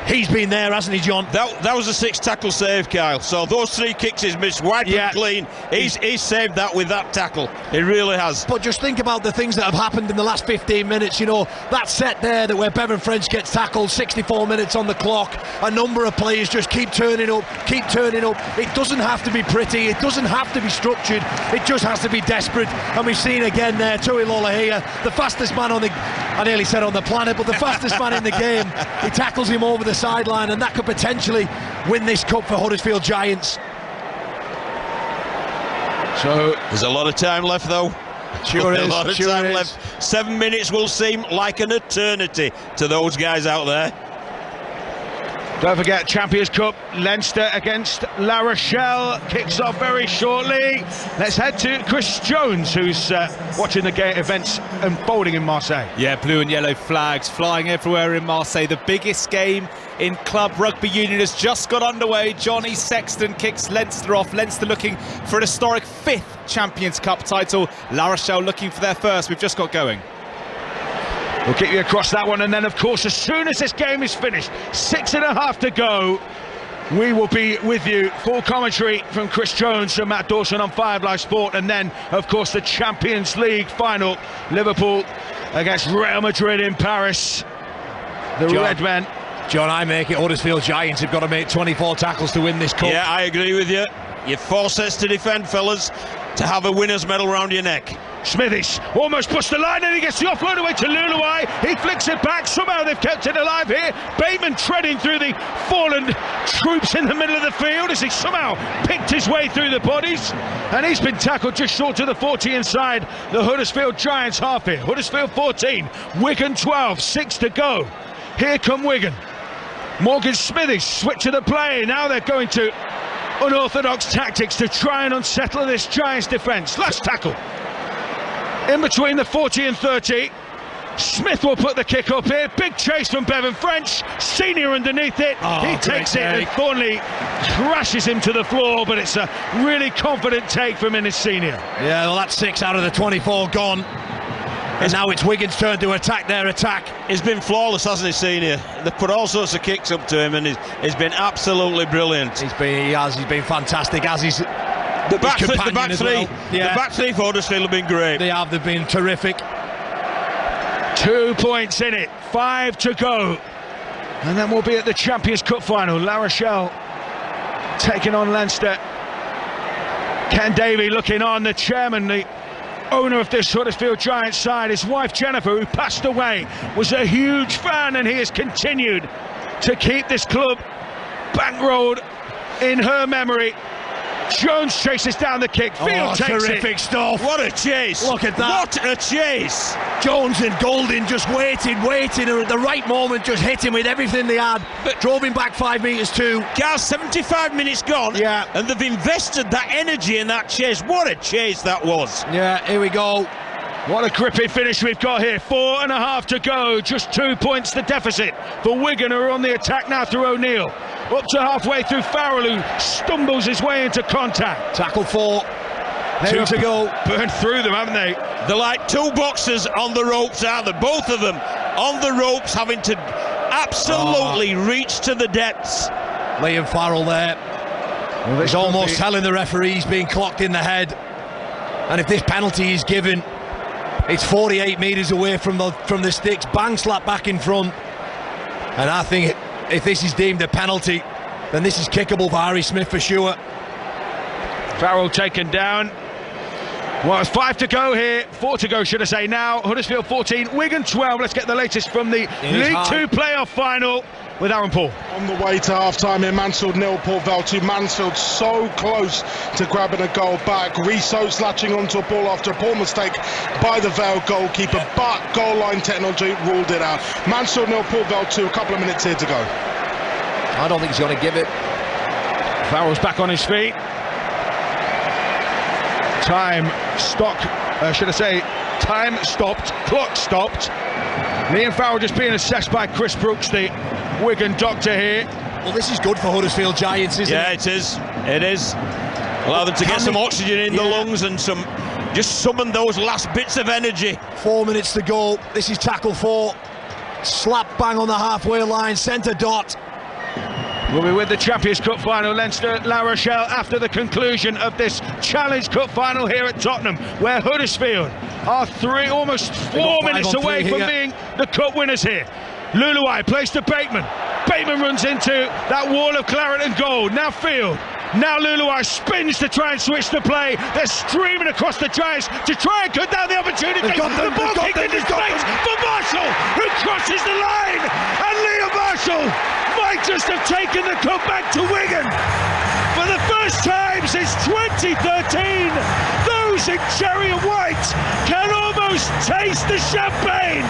he's been there, hasn't he, John? That was a 6 tackle save, Kyle. So those 3 kicks he's missed wide and clean. He's saved that with that tackle. He really has. But just think about the things that have happened in the last 15 minutes. You know, that set there where Bevan French gets tackled, 64 minutes on the clock. A number of players just keep turning up. It doesn't have to be pretty. It doesn't have to be structured. It just has to be desperate. And we've seen again there, Tui Lola here, the fastest man on the, I nearly said on the planet, but the fastest man in the game. He tackles him over the sideline, and that could potentially win this cup for Huddersfield Giants. So there's a lot of time left, though. Sure is. A lot of time left. 7 minutes will seem like an eternity to those guys out there. Don't forget, Champions Cup, Leinster against La Rochelle kicks off very shortly. Let's head to Chris Jones, who's watching the events unfolding in Marseille. Yeah, blue and yellow flags flying everywhere in Marseille. The biggest game in club rugby union has just got underway. Johnny Sexton kicks Leinster off. Leinster looking for an historic 5th Champions Cup title. La Rochelle looking for their first. We've just got going. We'll get you across that one, and then of course as soon as this game is finished, 6.5 to go, we will be with you. Full commentary from Chris Jones and Matt Dawson on 5 Live Sport, and then of course the Champions League final, Liverpool against Real Madrid in Paris. The Red Men. John, I make it Huddersfield Giants have got to make 24 tackles to win this cup. Yeah, I agree with you. You've 4 sets to defend, fellas, to have a winner's medal round your neck. Smithies almost pushed the line, and he gets the offload away to Luluai. He flicks it back. Somehow they've kept it alive here. Bateman treading through the fallen troops in the middle of the field as he somehow picked his way through the bodies, and he's been tackled just short of the 40 inside the Huddersfield Giants half here. Huddersfield 14, Wigan 12, 6 to go. Here come Wigan. Morgan Smithies switch to the play. Now they're going to unorthodox tactics to try and unsettle this Giants defence. Last tackle in between the 40 and 30. Smith will put the kick up here. Big chase from Bevan French. Senior underneath it. He takes it, and Thornley crashes him to the floor, but it's a really confident take from Innes Senior. Yeah, well, that's 6 out of the 24 gone. And now it's Wigan's turn to attack their attack. He's been flawless, hasn't he, Senior? They've put all sorts of kicks up to him, and he's been absolutely brilliant. He's been fantastic, as he's the back three for Huddersfield have been great. They've been terrific. 2 points in it, 5 to go, and then we'll be at the Champions Cup final. La Rochelle taking on Leinster. Ken Davey looking on, the chairman, the owner of this Huddersfield Giants side. His wife Jennifer, who passed away, was a huge fan, and he has continued to keep this club bankrolled in her memory. Jones chases down the kick. Field takes terrific it. stuff. What a chase. Look at that. What a chase. Jones and Golding just waiting, and at the right moment just hit him with everything they had. But drove him back 5 metres too. Gal, 75 minutes gone. Yeah. And they've invested that energy in that chase. What a chase that was. Yeah, here we go. What a gripping finish we've got here. 4.5 to go. Just 2 points the deficit for Wigan, who are on the attack now through O'Neill. Up to halfway through Farrell, who stumbles his way into contact. Tackle 4. 2 to go. Burned through them, haven't they? They're like two boxers on the ropes, aren't they? Both of them on the ropes, having to absolutely reach to the depths. Liam Farrell there. Well, he's almost telling the referee he's being clocked in the head. And if this penalty is given, it's 48 metres away from the sticks. Bang slap back in front. And I think if this is deemed a penalty, then this is kickable for Harry Smith for sure. Farrell taken down. Well, it's 5 to go here. 4 to go, should I say now. Huddersfield 14, Wigan 12. Let's get the latest from the League 2 playoff final with Aaron Paul. On the way to half-time here, Mansfield 0, Port Vale 2. Mansfield so close to grabbing a goal back. Reece Oates latching onto a ball after a poor mistake by the Vale goalkeeper, but goal line technology ruled it out. Mansfield 0, Port Vale 2. A couple of minutes here to go. I don't think he's going to give it. Farrell's back on his feet. Time stopped, clock stopped. Liam Farrell just being assessed by Chris Brooks, the Wigan doctor here. Well, this is good for Huddersfield Giants, isn't it? Yeah, it is. It is. Allow them to get some oxygen in the lungs and just summon those last bits of energy. 4 minutes to go. This is tackle 4. Slap bang on the halfway line, centre dot. We'll be with the Champions Cup final, Leinster La Rochelle, after the conclusion of this Challenge Cup final here at Tottenham, where Huddersfield are almost 4 minutes away from being the cup winners here. Luluai plays to Bateman. Bateman runs into that wall of claret and gold. Now Field. Now Luluai spins to try and switch the play. They're streaming across the Giants to try and cut down the opportunity. The ball kicked into space for Marshall, who crosses the line. And Liam Marshall might just have taken the cup back to Wigan. For the first time since 2013, those in cherry and white can almost taste the champagne.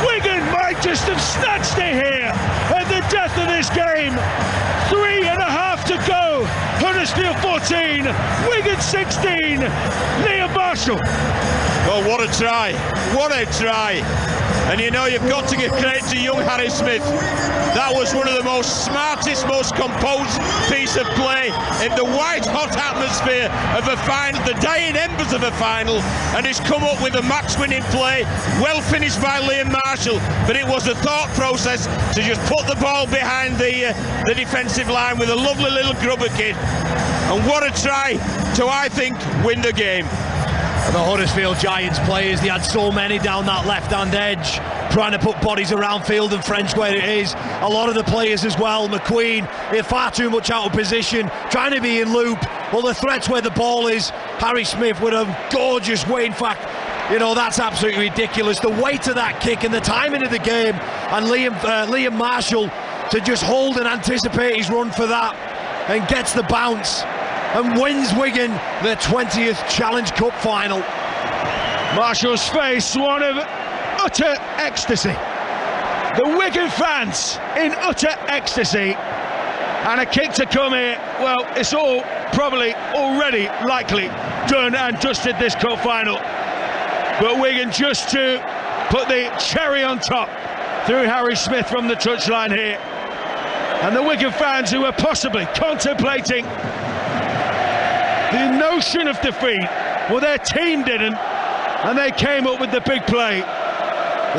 Wigan might just have snatched it here at the death of this game. 3.5 to go. Huddersfield 14, Wigan 16. Liam Marshall. Oh, what a try. What a try. And you know, you've got to give credit to young Harry Smith. That was one of the most smartest, most composed piece of play in the white-hot atmosphere of a final, the dying embers of a final, and he's come up with a match-winning play, well finished by Liam Marshall, but it was a thought process to just put the ball behind the defensive line with a lovely little grubber kid. And what a try to, I think, win the game. The Huddersfield Giants players, they had so many down that left-hand edge, trying to put bodies around Field and French where it is. A lot of the players as well, McQueen, they're far too much out of position, trying to be in loop. Well, the threat's where the ball is. Harry Smith with a gorgeous way. In fact, you know, that's absolutely ridiculous. The weight of that kick and the timing of the game, and Liam Marshall to just hold and anticipate his run for that, and gets the bounce and wins Wigan their 20th Challenge Cup final. Marshall's face, one of utter ecstasy. The Wigan fans in utter ecstasy. And a kick to come here. Well, it's all probably already likely done and dusted, this cup final. But Wigan just to put the cherry on top through Harry Smith from the touchline here. And the Wigan fans who were possibly contemplating the notion of defeat, well, their team didn't, and they came up with the big play.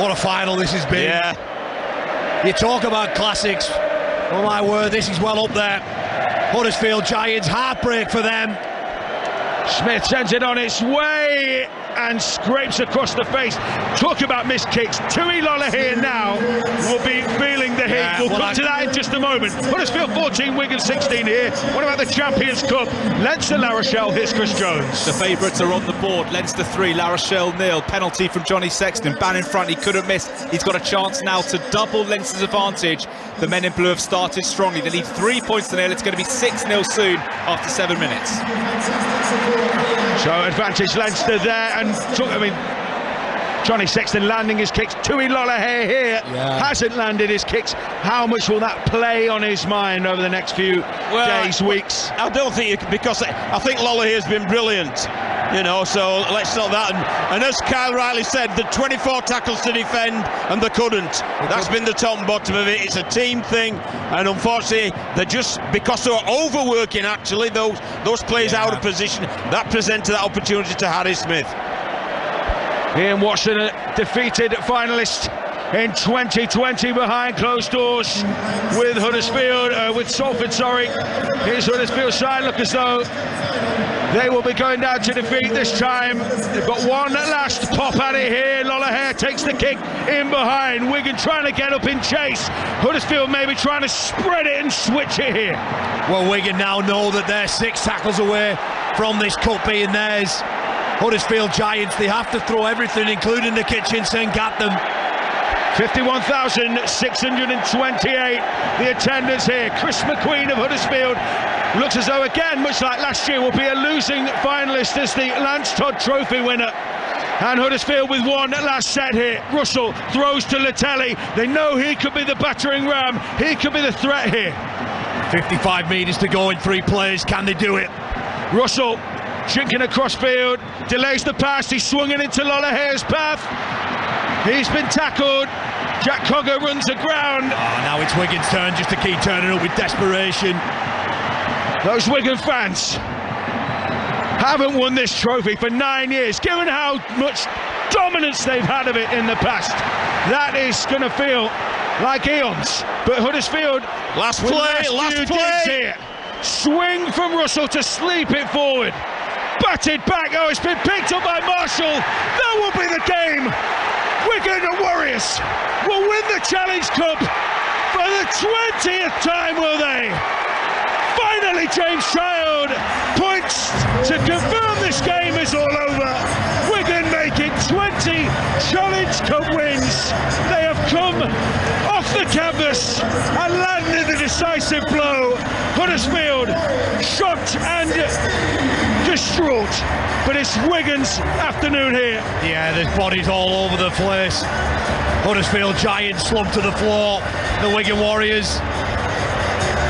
What a final this has been. Yeah. You talk about classics. Oh my word, this is well up there. Huddersfield Giants, heartbreak for them. Smith sends it on its way and scrapes across the face. Talk about missed kicks. Tui Lola here now will be feeling this. the heat. We'll come to that in just a moment. Huddersfield 14, Wigan 16 here. What about the Champions Cup? Leinster, La Rochelle, here's Chris Jones. The favourites are on the board. Leinster 3, La Rochelle 0. Penalty from Johnny Sexton. Ban in front, he couldn't miss. He's got a chance now to double Leinster's advantage. The men in blue have started strongly. They need 3 points to 0. It's going to be 6-0 soon after 7 minutes. So advantage Leinster there, and Johnny Sexton landing his kicks. Tui Lolohea here hasn't landed his kicks. How much will that play on his mind over the next few days, weeks? I don't think because I think Lolohea's been brilliant, so let's not that. And as Kyle rightly said, the 24 tackles to defend and they couldn't. That's been the top and bottom of it. It's a team thing, and unfortunately they're just, because they were overworking actually those players out of position, that presented that opportunity to Harry Smith. Ian Watson, a defeated finalist in 2020 behind closed doors with Salford, Here's Huddersfield side, look as though they will be going down to defeat this time. They've got one last pop at it here. Lolohea takes the kick in behind. Wigan trying to get up in chase. Huddersfield maybe trying to spread it and switch it here. Well, Wigan now know that they're 6 tackles away from this cup being theirs. Huddersfield Giants, they have to throw everything, including the kitchen sink, at them. 51,628 the attendance here. Chris McQueen of Huddersfield looks as though, again, much like last year, will be a losing finalist as the Lance Todd Trophy winner. And Huddersfield with one last set here. Russell throws to Latelli. They know he could be the battering ram. He could be the threat here. 55 metres to go in 3 plays. Can they do it? Russell chinking across field, delays the pass. He's swung it into Lolohea's path. He's been tackled. Jack Cogger runs aground. Now it's Wigan's turn just to keep turning up with desperation. Those Wigan fans haven't won this trophy for 9 years. Given how much dominance they've had of it in the past, that is going to feel like eons. But Huddersfield, last play here. Swing from Russell to sleep it forward. Batted back. Oh, it's been picked up by Marshall. That will be the game. Wigan Warriors will win the Challenge Cup for the 20th time, will they? Finally, James Child points to confirm this game is all over. Wigan making 20 Challenge Cup wins. They have come off the canvas and landed the decisive blow. Huddersfield shocked and distraught, but it's Wigan's afternoon here. Yeah, there's bodies all over the place. Huddersfield Giants slumped to the floor. The Wigan Warriors,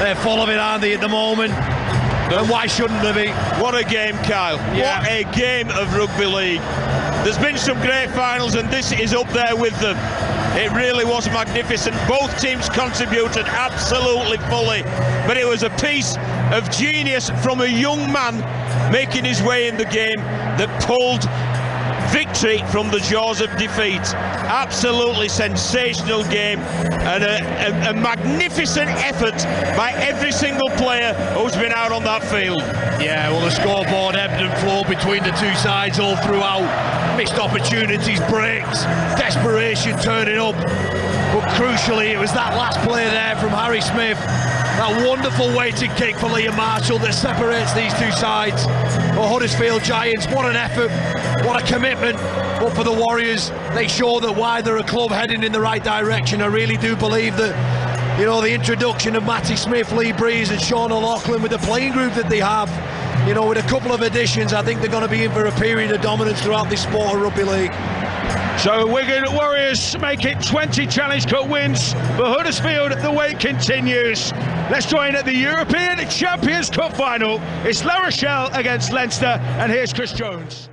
they're full of it, aren't they, at the moment? And why shouldn't they be? What a game, Kyle. Yeah. What a game of rugby league. There's been some great finals, and this is up there with them. It really was magnificent. Both teams contributed absolutely fully, but it was a piece of genius from a young man making his way in the game that pulled victory from the jaws of defeat. Absolutely sensational game, and a magnificent effort by every single player who's been out on that field. Yeah, well, the scoreboard ebbed and flowed between the two sides all throughout. Missed opportunities, breaks, desperation turning up. But crucially, it was that last play there from Harry Smith, that wonderful weighted kick for Liam Marshall that separates these two sides. For Huddersfield Giants, what an effort, what a commitment. But for the Warriors, they show that why they're a club heading in the right direction. I really do believe that, the introduction of Matty Smith, Lee Breeze and Sean O'Loughlin with the playing group that they have, with a couple of additions, I think they're going to be in for a period of dominance throughout this sport of rugby league. So Wigan Warriors make it 20 Challenge Cup wins. For Huddersfield, the wait continues. Let's join at the European Champions Cup final. It's La Rochelle against Leinster, and here's Chris Jones.